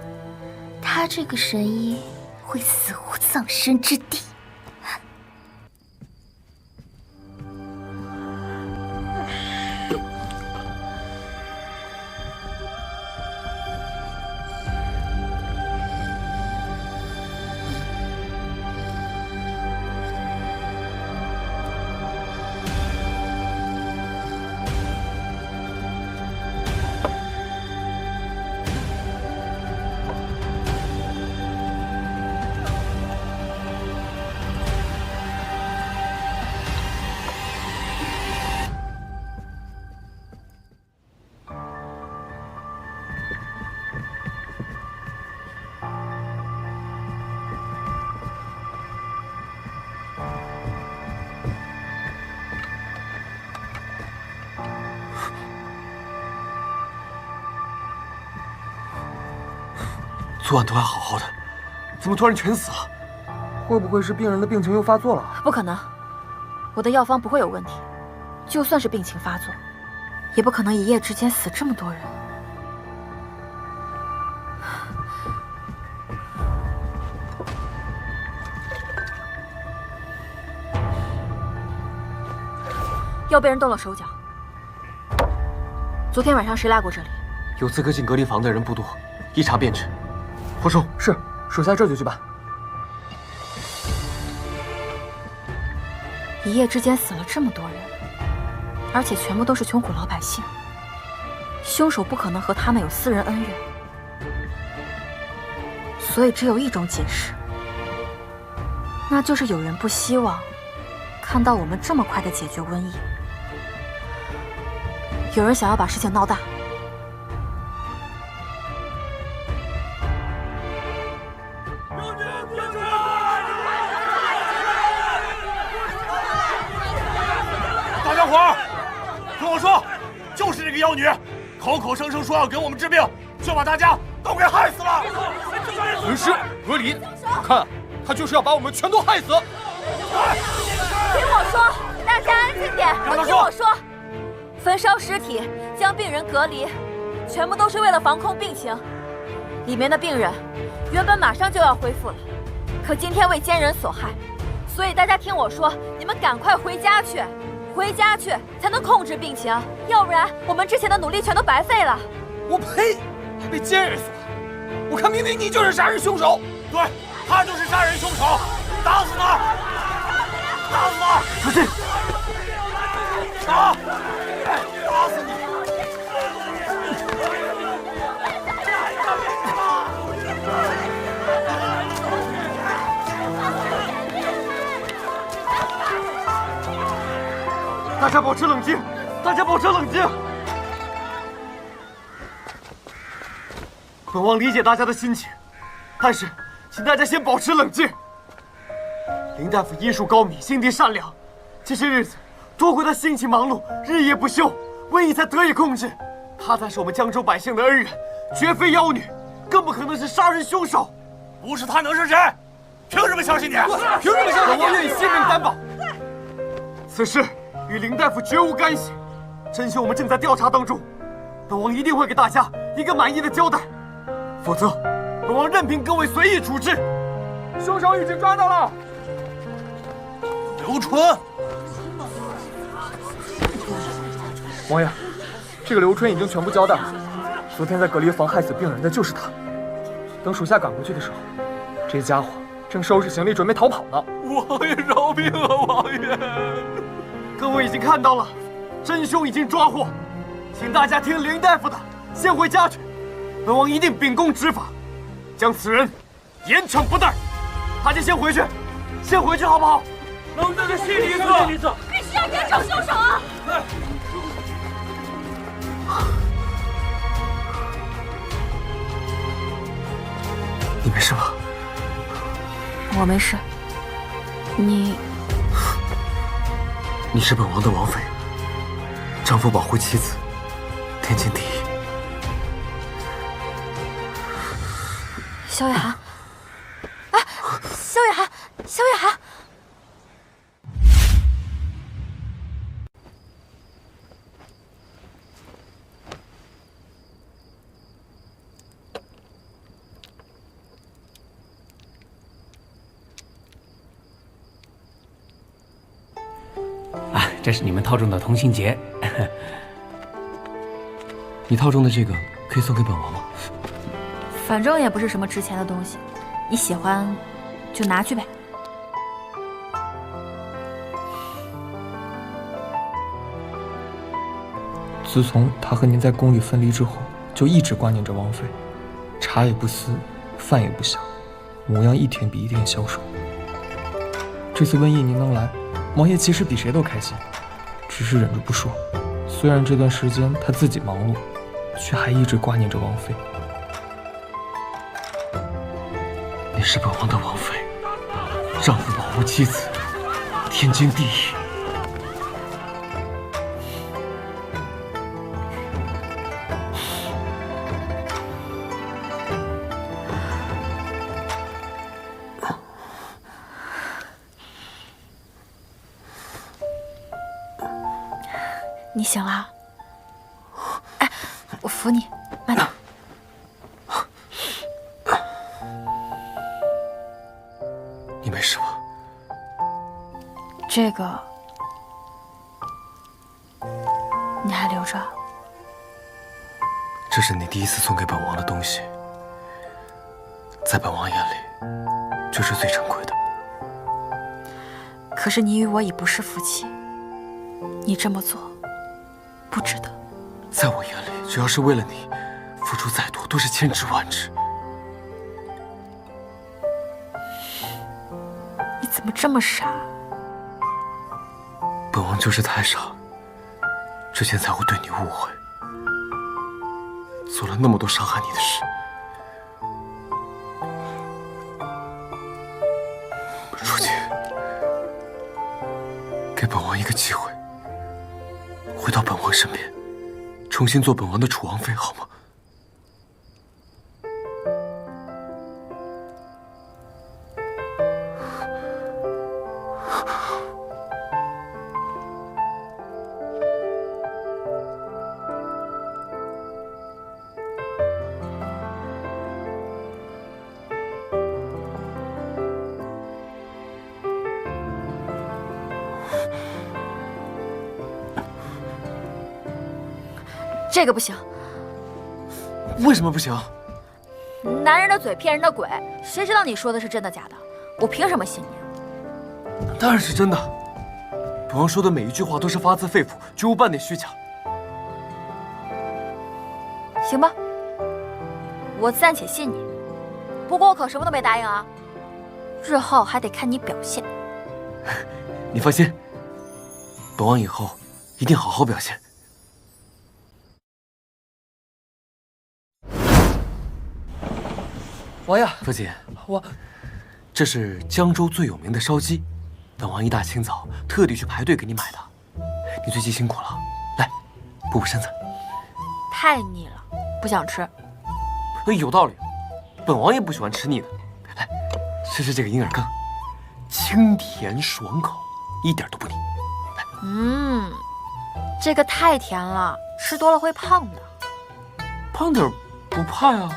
他这个神医会死无葬身之地。昨晚都还好好的，怎么突然全死了？会不会是病人的病情又发作了？不可能，我的药方不会有问题。就算是病情发作，也不可能一夜之间死这么多人。又被人动了手脚。昨天晚上谁来过这里？有资格进隔离房的人不多，一查便知。福叔，是，属下这就去办。一夜之间死了这么多人，而且全部都是穷苦老百姓，凶手不可能和他们有私人恩怨，所以只有一种解释，那就是有人不希望看到我们这么快的解决瘟疫，有人想要把事情闹大。大家伙儿，听我说，就是这个妖女，口口声声说要给我们治病，却把大家都给害死了。存尸合理，我看他就是要把我们全都害死。听我说，大家安静点，听我说。焚烧尸体，将病人隔离，全部都是为了防控病情。里面的病人原本马上就要恢复了，可今天为奸人所害，所以大家听我说，你们赶快回家去。回家去才能控制病情，要不然我们之前的努力全都白费了。我呸！还被奸人所害！我看明明你就是杀人凶手。对，他就是杀人凶手，打死他！打死他！出去！打！打死你！大家保持冷静，大家保持冷静。本王理解大家的心情，但是请大家先保持冷静。林大夫医术高明，心地善良，这些日子多亏他辛勤忙碌，日夜不休，瘟疫才得以控制。他才是我们江州百姓的恩人，绝非妖女，更不可能是杀人凶手。不是他能是谁？凭什么相信你？凭什么相信你？本王愿意性命担保。此事与林大夫绝无干系，真凶我们正在调查当中，本王一定会给大家一个满意的交代，否则本王任凭各位随意处置。凶手已经抓到了，刘春。王爷，这个刘春已经全部交代了，昨天在隔离房害死病人的就是他。等属下赶过去的时候，这家伙正收拾行李准备逃跑呢。王爷饶命啊！王爷。各位已经看到了，真凶已经抓获，请大家听林大夫的，先回家去。本王一定秉公执法，将此人严惩不贷。大家先回去，先回去好不好？冷静的心里子，必须要严惩凶手啊！你没事吧？我没事。你是本王的王妃，丈夫保护妻子，天经地义。萧月寒，啊，萧月寒，萧月寒。这是你们套中的同心结。你套中的这个可以送给本王吗？反正也不是什么值钱的东西，你喜欢就拿去呗。自从他和您在宫里分离之后，就一直挂念着王妃，茶也不思，饭也不想，模样一天比一天消瘦。这次瘟疫您能来，王爷其实比谁都开心，只是忍着不说。虽然这段时间他自己忙碌，却还一直挂念着王妃。你是本王的王妃，丈夫保护妻子，天经地义。你醒了？哎，我扶你，慢点。你没事吧？这个你还留着？这是你第一次送给本王的东西，在本王眼里，这是最珍贵的。可是你与我已不是夫妻，你这么做不值得。在我眼里，只要是为了你，付出再多都是千值万值。你怎么这么傻？本王就是太傻，之前才会对你误会，做了那么多伤害你的事。如今，给本王一个机会，回到本王身边，重新做本王的楚王妃，好吗？这个不行。为什么不行？男人的嘴骗人的鬼，谁知道你说的是真的假的？我凭什么信你啊？当然是真的。本王说的每一句话都是发自肺腑，绝无半点虚假。行吧，我暂且信你。不过我可什么都没答应啊，日后还得看你表现。你放心，本王以后一定好好表现。王爷，父亲，我这是江州最有名的烧鸡，本王一大清早特地去排队给你买的。你最近辛苦了，来补补身子。太腻了，不想吃。有道理，本王也不喜欢吃腻的。来，试试这个银耳羹，清甜爽口，一点都不腻。这个太甜了，吃多了会胖的。胖点不怕呀，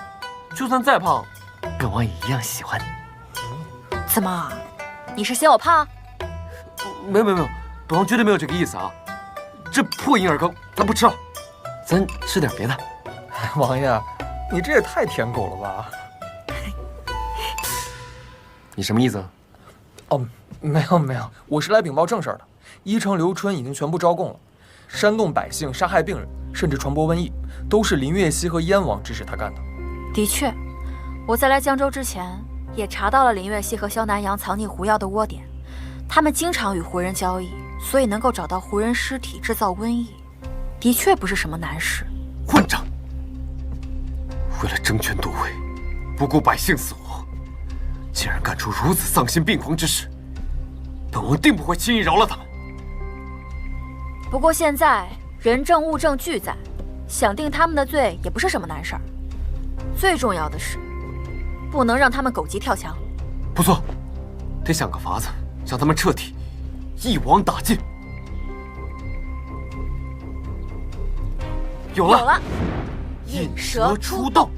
就算再胖，本王也一样喜欢你。怎么，你是嫌我胖？没有，本王绝对没有这个意思啊！这破银耳羹咱不吃了，咱吃点别的。王爷，你这也太舔狗了吧？你什么意思？哦，没有，我是来禀报正事儿的。宜城刘春已经全部招供了，煽动百姓、杀害病人，甚至传播瘟疫，都是林月熙和燕王指使他干的。的确，我在来江州之前也查到了林月熙和萧南阳藏匿狐药的窝点，他们经常与胡人交易，所以能够找到胡人尸体制造瘟疫，的确不是什么难事。混账！为了争权夺位，不顾百姓死活，竟然干出如此丧心病狂之事，本王定不会轻易饶了他们。不过现在人证物证俱在，想定他们的罪也不是什么难事儿。最重要的是，不能让他们狗急跳墙。不错，得想个法子将他们彻底一网打尽。有了，引蛇出洞。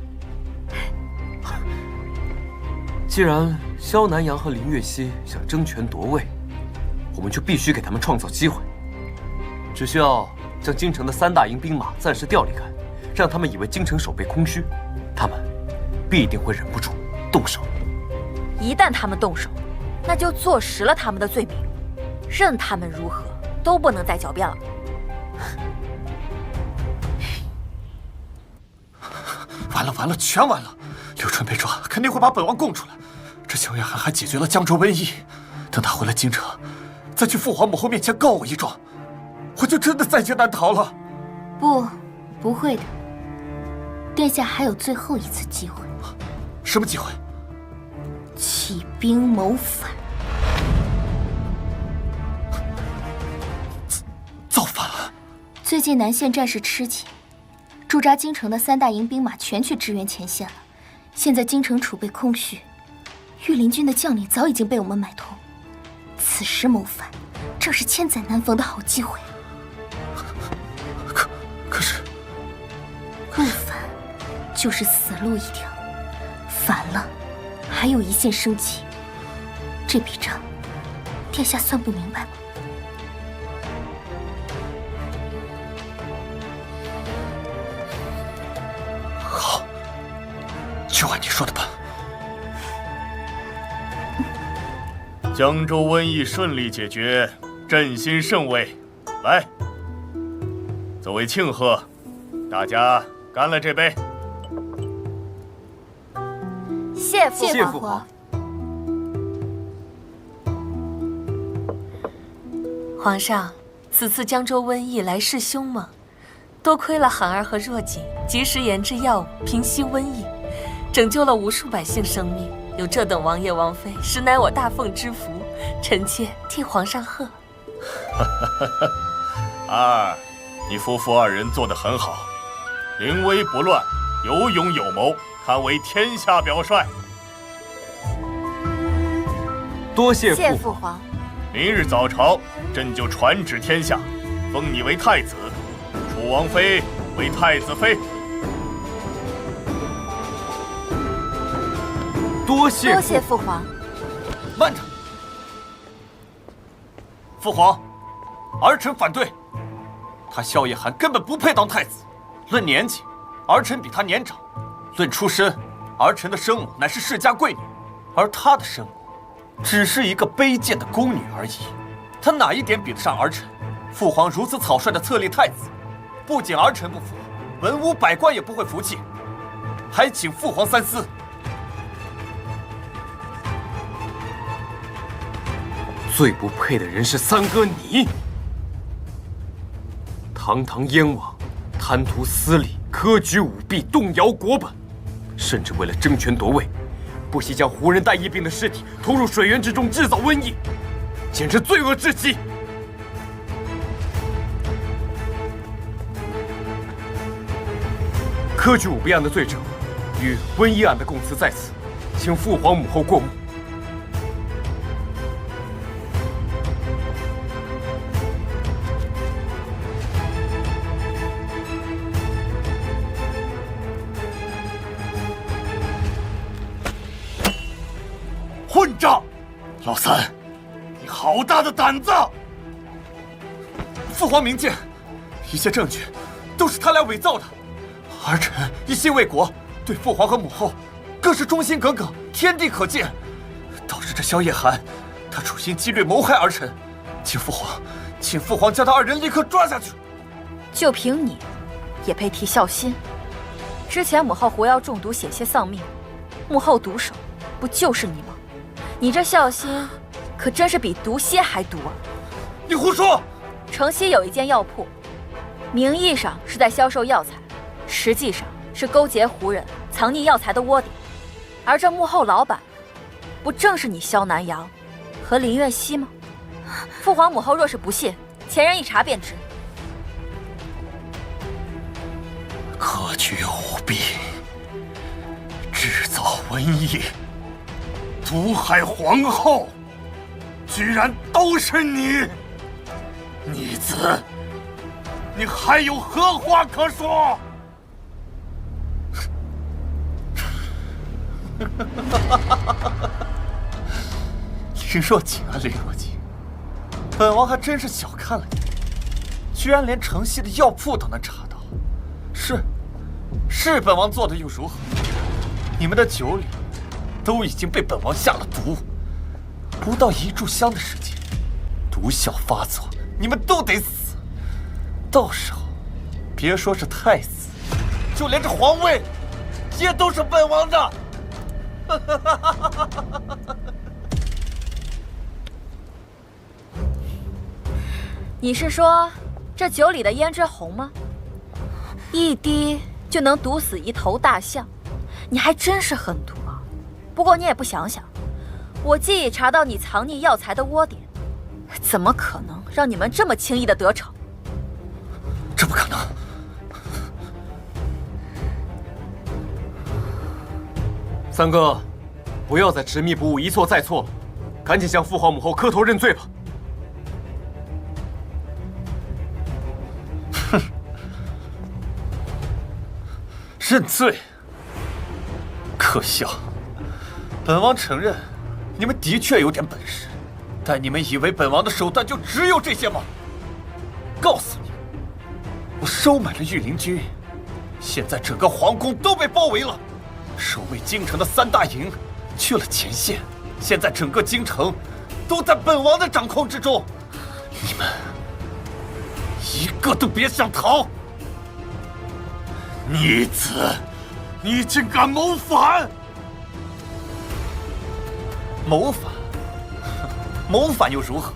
既然萧南阳和林月熙想争权夺位，我们就必须给他们创造机会。只需要将京城的3大营兵马暂时调离开，让他们以为京城守备空虚，他们必定会忍不住动手。一旦他们动手，那就坐实了他们的罪名，任他们如何都不能再狡辩了。完了，全完了！刘春被抓，肯定会把本王供出来。这萧月涵还解决了江州瘟疫，等他回了京城，再去父皇母后面前告我一状，我就真的在劫难逃了。不会的，殿下还有最后一次机会。什么机会？起兵谋反。造反？最近南县战事吃紧，驻扎京城的3大营兵马全去支援前线了。现在京城储备空虚，御林军的将领早已经被我们买通。此时谋反，正是千载难逢的好机会。可是，不反就是死路一条，反了还有一线生机。这笔账，殿下算不明白吗？就按你说的办。江州瘟疫顺利解决，朕心甚慰。来，作为庆贺，大家干了这杯。谢父皇。皇上，此次江州瘟疫来势凶猛，多亏了韩儿和若锦及时研制药物平息瘟疫，拯救了无数百姓生命。有这等王爷王妃，实乃我大凤之福，臣妾替皇上贺。儿，你夫妇二人做得很好，临危不乱，有勇有谋，堪为天下表率。多谢父皇。明日早朝，朕就传旨天下，封你为太子，楚王妃为太子妃。多谢父皇。慢着，父皇，儿臣反对。他萧夜寒根本不配当太子。论年纪，儿臣比他年长；论出身，儿臣的生母乃是世家贵女，而他的生母只是一个卑贱的宫女而已。他哪一点比得上儿臣？父皇如此草率地册立太子，不仅儿臣不服，文武百官也不会服气，还请父皇三思。最不配的人是三哥你，堂堂燕王，贪图私利，科举舞弊，动摇国本，甚至为了争权夺位，不惜将胡人带疫病的尸体投入水源之中，制造瘟疫，简直罪恶至极。科举舞弊案的罪证与瘟疫案的供词在此，请父皇母后过目。混账！老三，你好大的胆子！父皇明鉴，一切证据都是他俩伪造的。儿臣一心为国，对父皇和母后更是忠心耿耿，天地可鉴。导致这萧夜寒，他处心积虑谋害儿臣，请父皇将他二人立刻抓下去。就凭你，也配提孝心？之前母后狐药中毒，险些丧命，幕后毒手不就是你吗？你这孝心，可真是比毒蝎还毒啊！你胡说！城西有一间药铺，名义上是在销售药材，实际上是勾结胡人藏匿药材的窝点。而这幕后老板，不正是你萧南阳和林月熙吗？父皇母后若是不信，前人一查便知。科举舞弊，制造瘟疫，毒害皇后，居然都是你！逆子，你还有何话可说？林若锦啊，林若锦，本王还真是小看了你，居然连城西的药铺都能查到。是本王做的又如何？你们的酒里都已经被本王下了毒，不到1炷香的时间，毒效发作，你们都得死。到时候，别说是太子，就连这皇位，也都是本王的。你是说这酒里的胭脂红吗？一滴就能毒死1头大象，你还真是狠毒啊！不过你也不想想，我既已查到你藏匿药材的窝点，怎么可能让你们这么轻易的得逞？这不可能！三哥，不要再执迷不悟、一错再错了，赶紧向父皇母后磕头认罪吧。哼，认罪？可笑！本王承认，你们的确有点本事，但你们以为本王的手段就只有这些吗？告诉你，我收买了御林军，现在整个皇宫都被包围了，守卫京城的3大营去了前线，现在整个京城都在本王的掌控之中，你们一个都别想逃！逆子，你竟敢谋反！谋反？谋反又如何？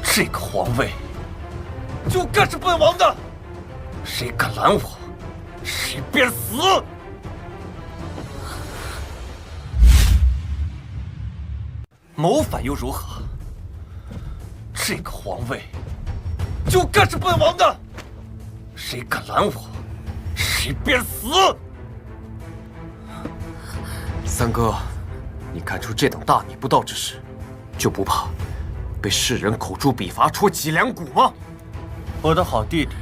这个皇位就该是本王的，谁敢拦我，谁便死！谋反又如何？这个皇位就该是本王的，谁敢拦我，谁便死！三哥，你干出这等大逆不道之事，就不怕被世人口诛笔伐、戳脊梁骨吗？我的好弟弟，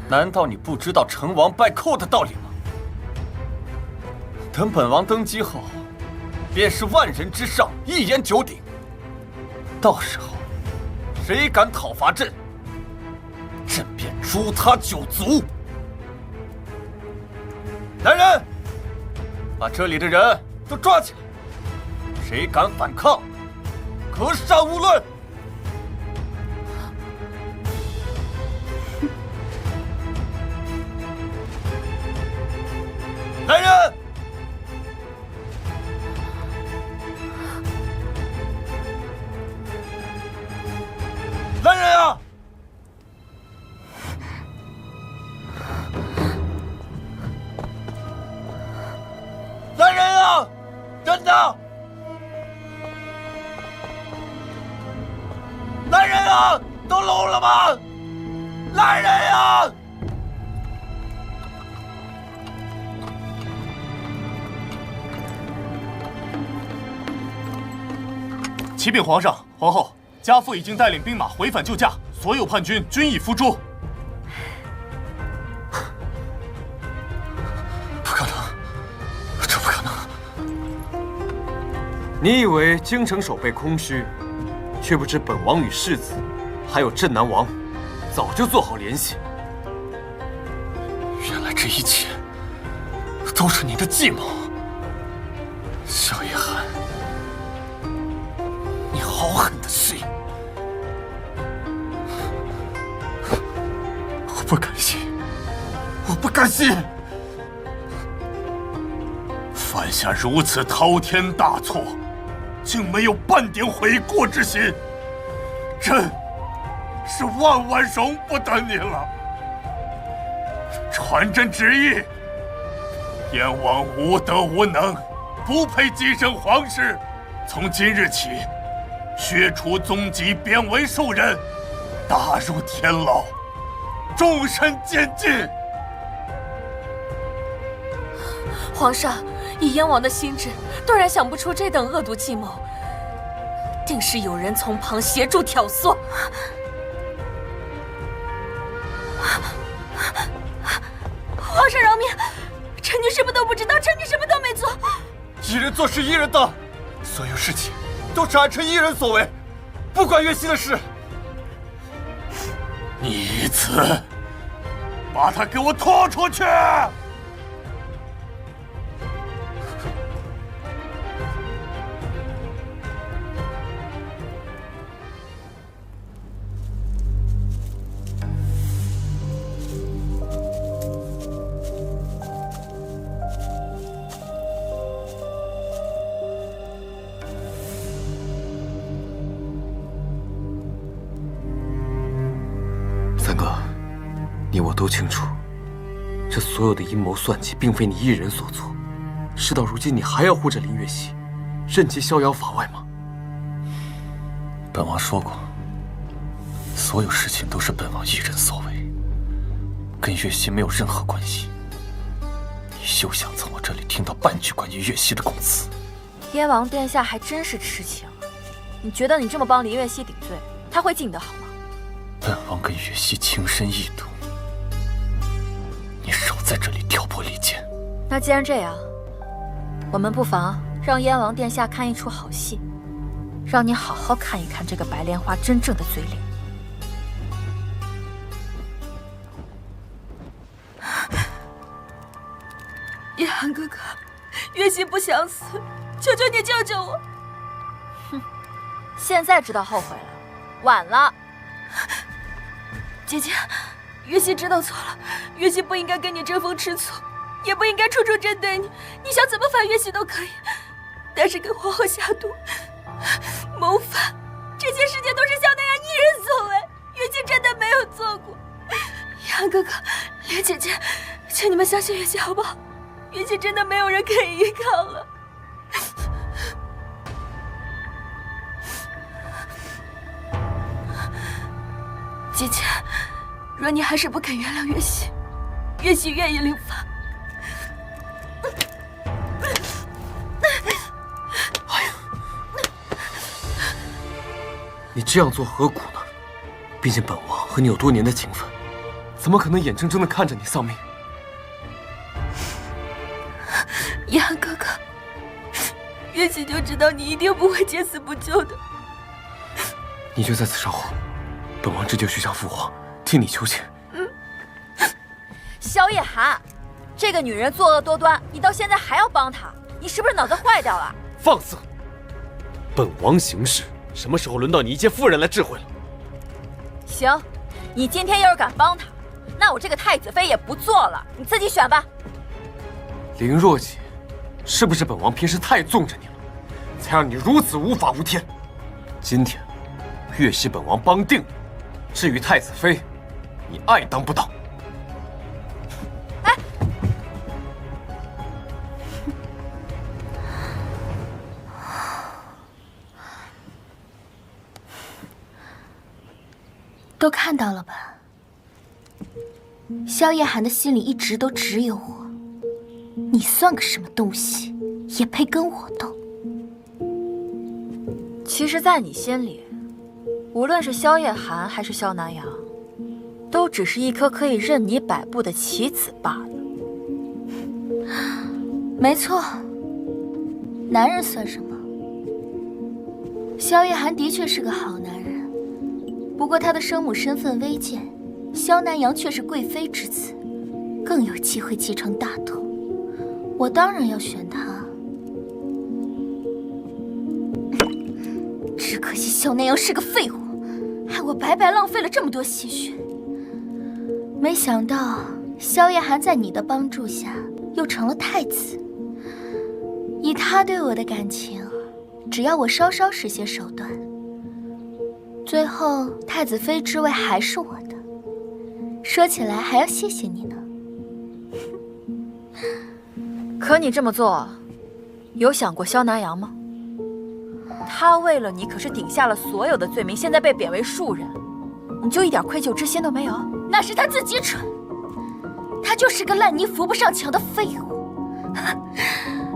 难道你不知道成王败寇的道理吗？等本王登基后，便是万人之上，一言九鼎。到时候，谁敢讨伐朕，朕便诛他9族。来人，把这里的人都抓起来，谁敢反抗，格杀勿论。来人！来人啊！来人啊！人呢？来人啊！都聋了吗？来人呀！启禀皇上、皇后，家父已经带领兵马回返救驾，所有叛军均已伏诛。不可能，这不可能！你以为京城守备空虚，却不知本王与世子，还有镇南王，早就做好联系。原来这一切都是你的计谋，萧夜寒。好狠的事！我不甘心，我不甘心！犯下如此滔天大错，竟没有半点悔过之心，朕是万万容不得你了。传朕旨意，燕王无德无能，不配继承皇室，从今日起，削除宗籍，贬为庶人，打入天牢，终身监禁。皇上，以燕王的心智，断然想不出这等恶毒计谋，定是有人从旁协助挑唆。皇上饶命！臣女什么都不知道，臣女什么都没做。一人做事一人当，所有事情都是按臣一人所为，不关岳熙的事。逆子，把他给我拖出去！三哥，你我都清楚，这所有的阴谋算计并非你一人所做。事到如今，你还要护着林月熙，任其逍遥法外吗？本王说过，所有事情都是本王一人所为，跟岳熙没有任何关系。你休想从我这里听到半句关于岳熙的供词。燕王殿下还真是痴情，你觉得你这么帮林月熙顶罪，他会记你的好吗？本王跟岳熙情深意笃，你少在这里挑拨离间。那既然这样，我们不妨让燕王殿下看一出好戏，让你好好看一看这个白莲花真正的嘴脸。叶寒，杨哥哥，月溪不想死，求求你救救我！哼，现在知道后悔了，晚了。姐姐，月溪知道错了，月溪不应该跟你争风吃醋，也不应该处处针对你。你想怎么罚月溪都可以，但是给皇后下毒、谋反，这些事情都是萧南阳一人所为，月溪真的没有做过。杨哥哥，莲姐姐，请你们相信月溪好不好？月溪真的没有人可以依靠了。姐姐，若你还是不肯原谅月溪，月溪愿意领罚。你这样做何苦呢？毕竟本王和你有多年的情分，怎么可能眼睁睁地看着你丧命？杨哥哥，月溪就知道你一定不会见死不救的。你就在此稍后，本王这就去向父皇替你求情。萧夜寒，这个女人作恶多端，你到现在还要帮她，你是不是脑子坏掉了？放肆！本王行事，什么时候轮到你一介妇人来智慧了？行，你今天要是敢帮她，那我这个太子妃也不做了，你自己选吧。林若姐，是不是本王平时太纵着你了，才让你如此无法无天？今天，月溪本王帮定了。至于太子妃，你爱当不当。哎，都看到了吧？萧夜寒的心里一直都只有我。你算个什么东西，也配跟我斗？其实，在你心里，无论是萧夜寒还是萧南阳，都只是一颗可以任你摆布的棋子罢了。没错，男人算什么？萧夜寒的确是个好男人，不过他的生母身份微贱，萧南阳却是贵妃之子，更有机会继承大统。我当然要选他。只可惜萧南阳是个废物，害我白白浪费了这么多心血。没想到萧夜寒在你的帮助下又成了太子。以他对我的感情，只要我稍稍使些手段，最后太子妃之位还是我的。说起来还要谢谢你呢。可你这么做，有想过萧南阳吗？他为了你可是顶下了所有的罪名，现在被贬为庶人，你就一点愧疚之心都没有？那是他自己蠢，他就是个烂泥扶不上墙的废物。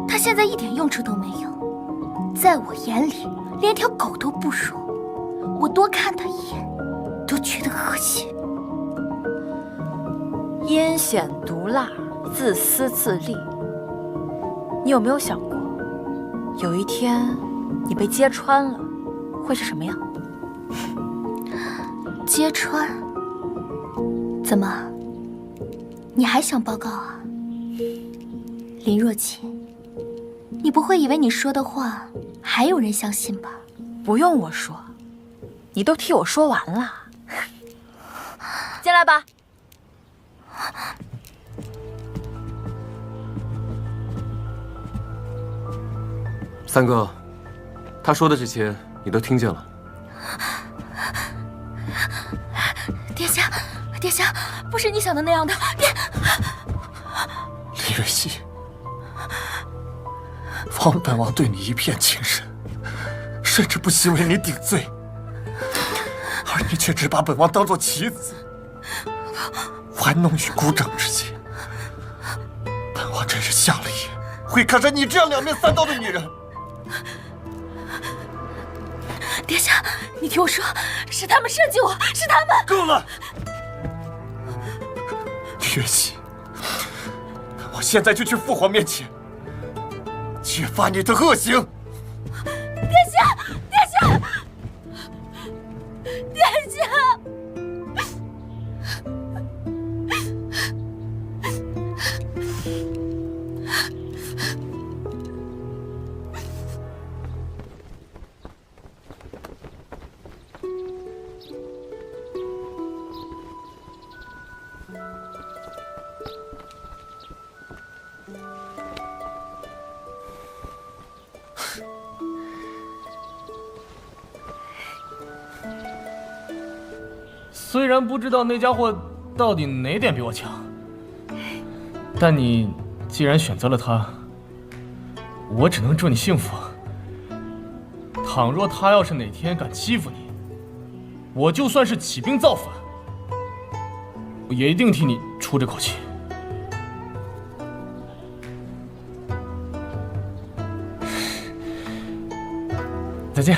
他现在一点用处都没有，在我眼里连条狗都不如。我多看他一眼都觉得恶心。阴险毒辣，自私自利。你有没有想过，有一天你被揭穿了，会是什么样？揭穿？怎么？你还想报告啊？林若晴，你不会以为你说的话还有人相信吧？不用我说，你都替我说完了。进来吧。三哥，他说的这些你都听见了。殿下，殿下，不是你想的那样的。林月溪，本王对你一片情深，甚至不惜为你顶罪，而你却只把本王当作棋子，玩弄于股掌之间。本王真是瞎了眼，会看上你这样两面三刀的女人。殿下，你听我说，是他们设计我，是他们。够了，月溪，我现在就去父皇面前揭发你的恶行。殿下，殿下，殿下。虽然不知道那家伙到底哪点比我强，但你既然选择了他，我只能祝你幸福。倘若他要是哪天敢欺负你，我就算是起兵造反，我也一定替你出这口气。再见。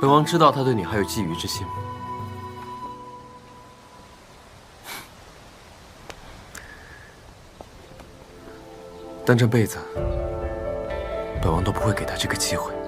本王知道他对你还有觊觎之心，但这辈子，本王都不会给他这个机会。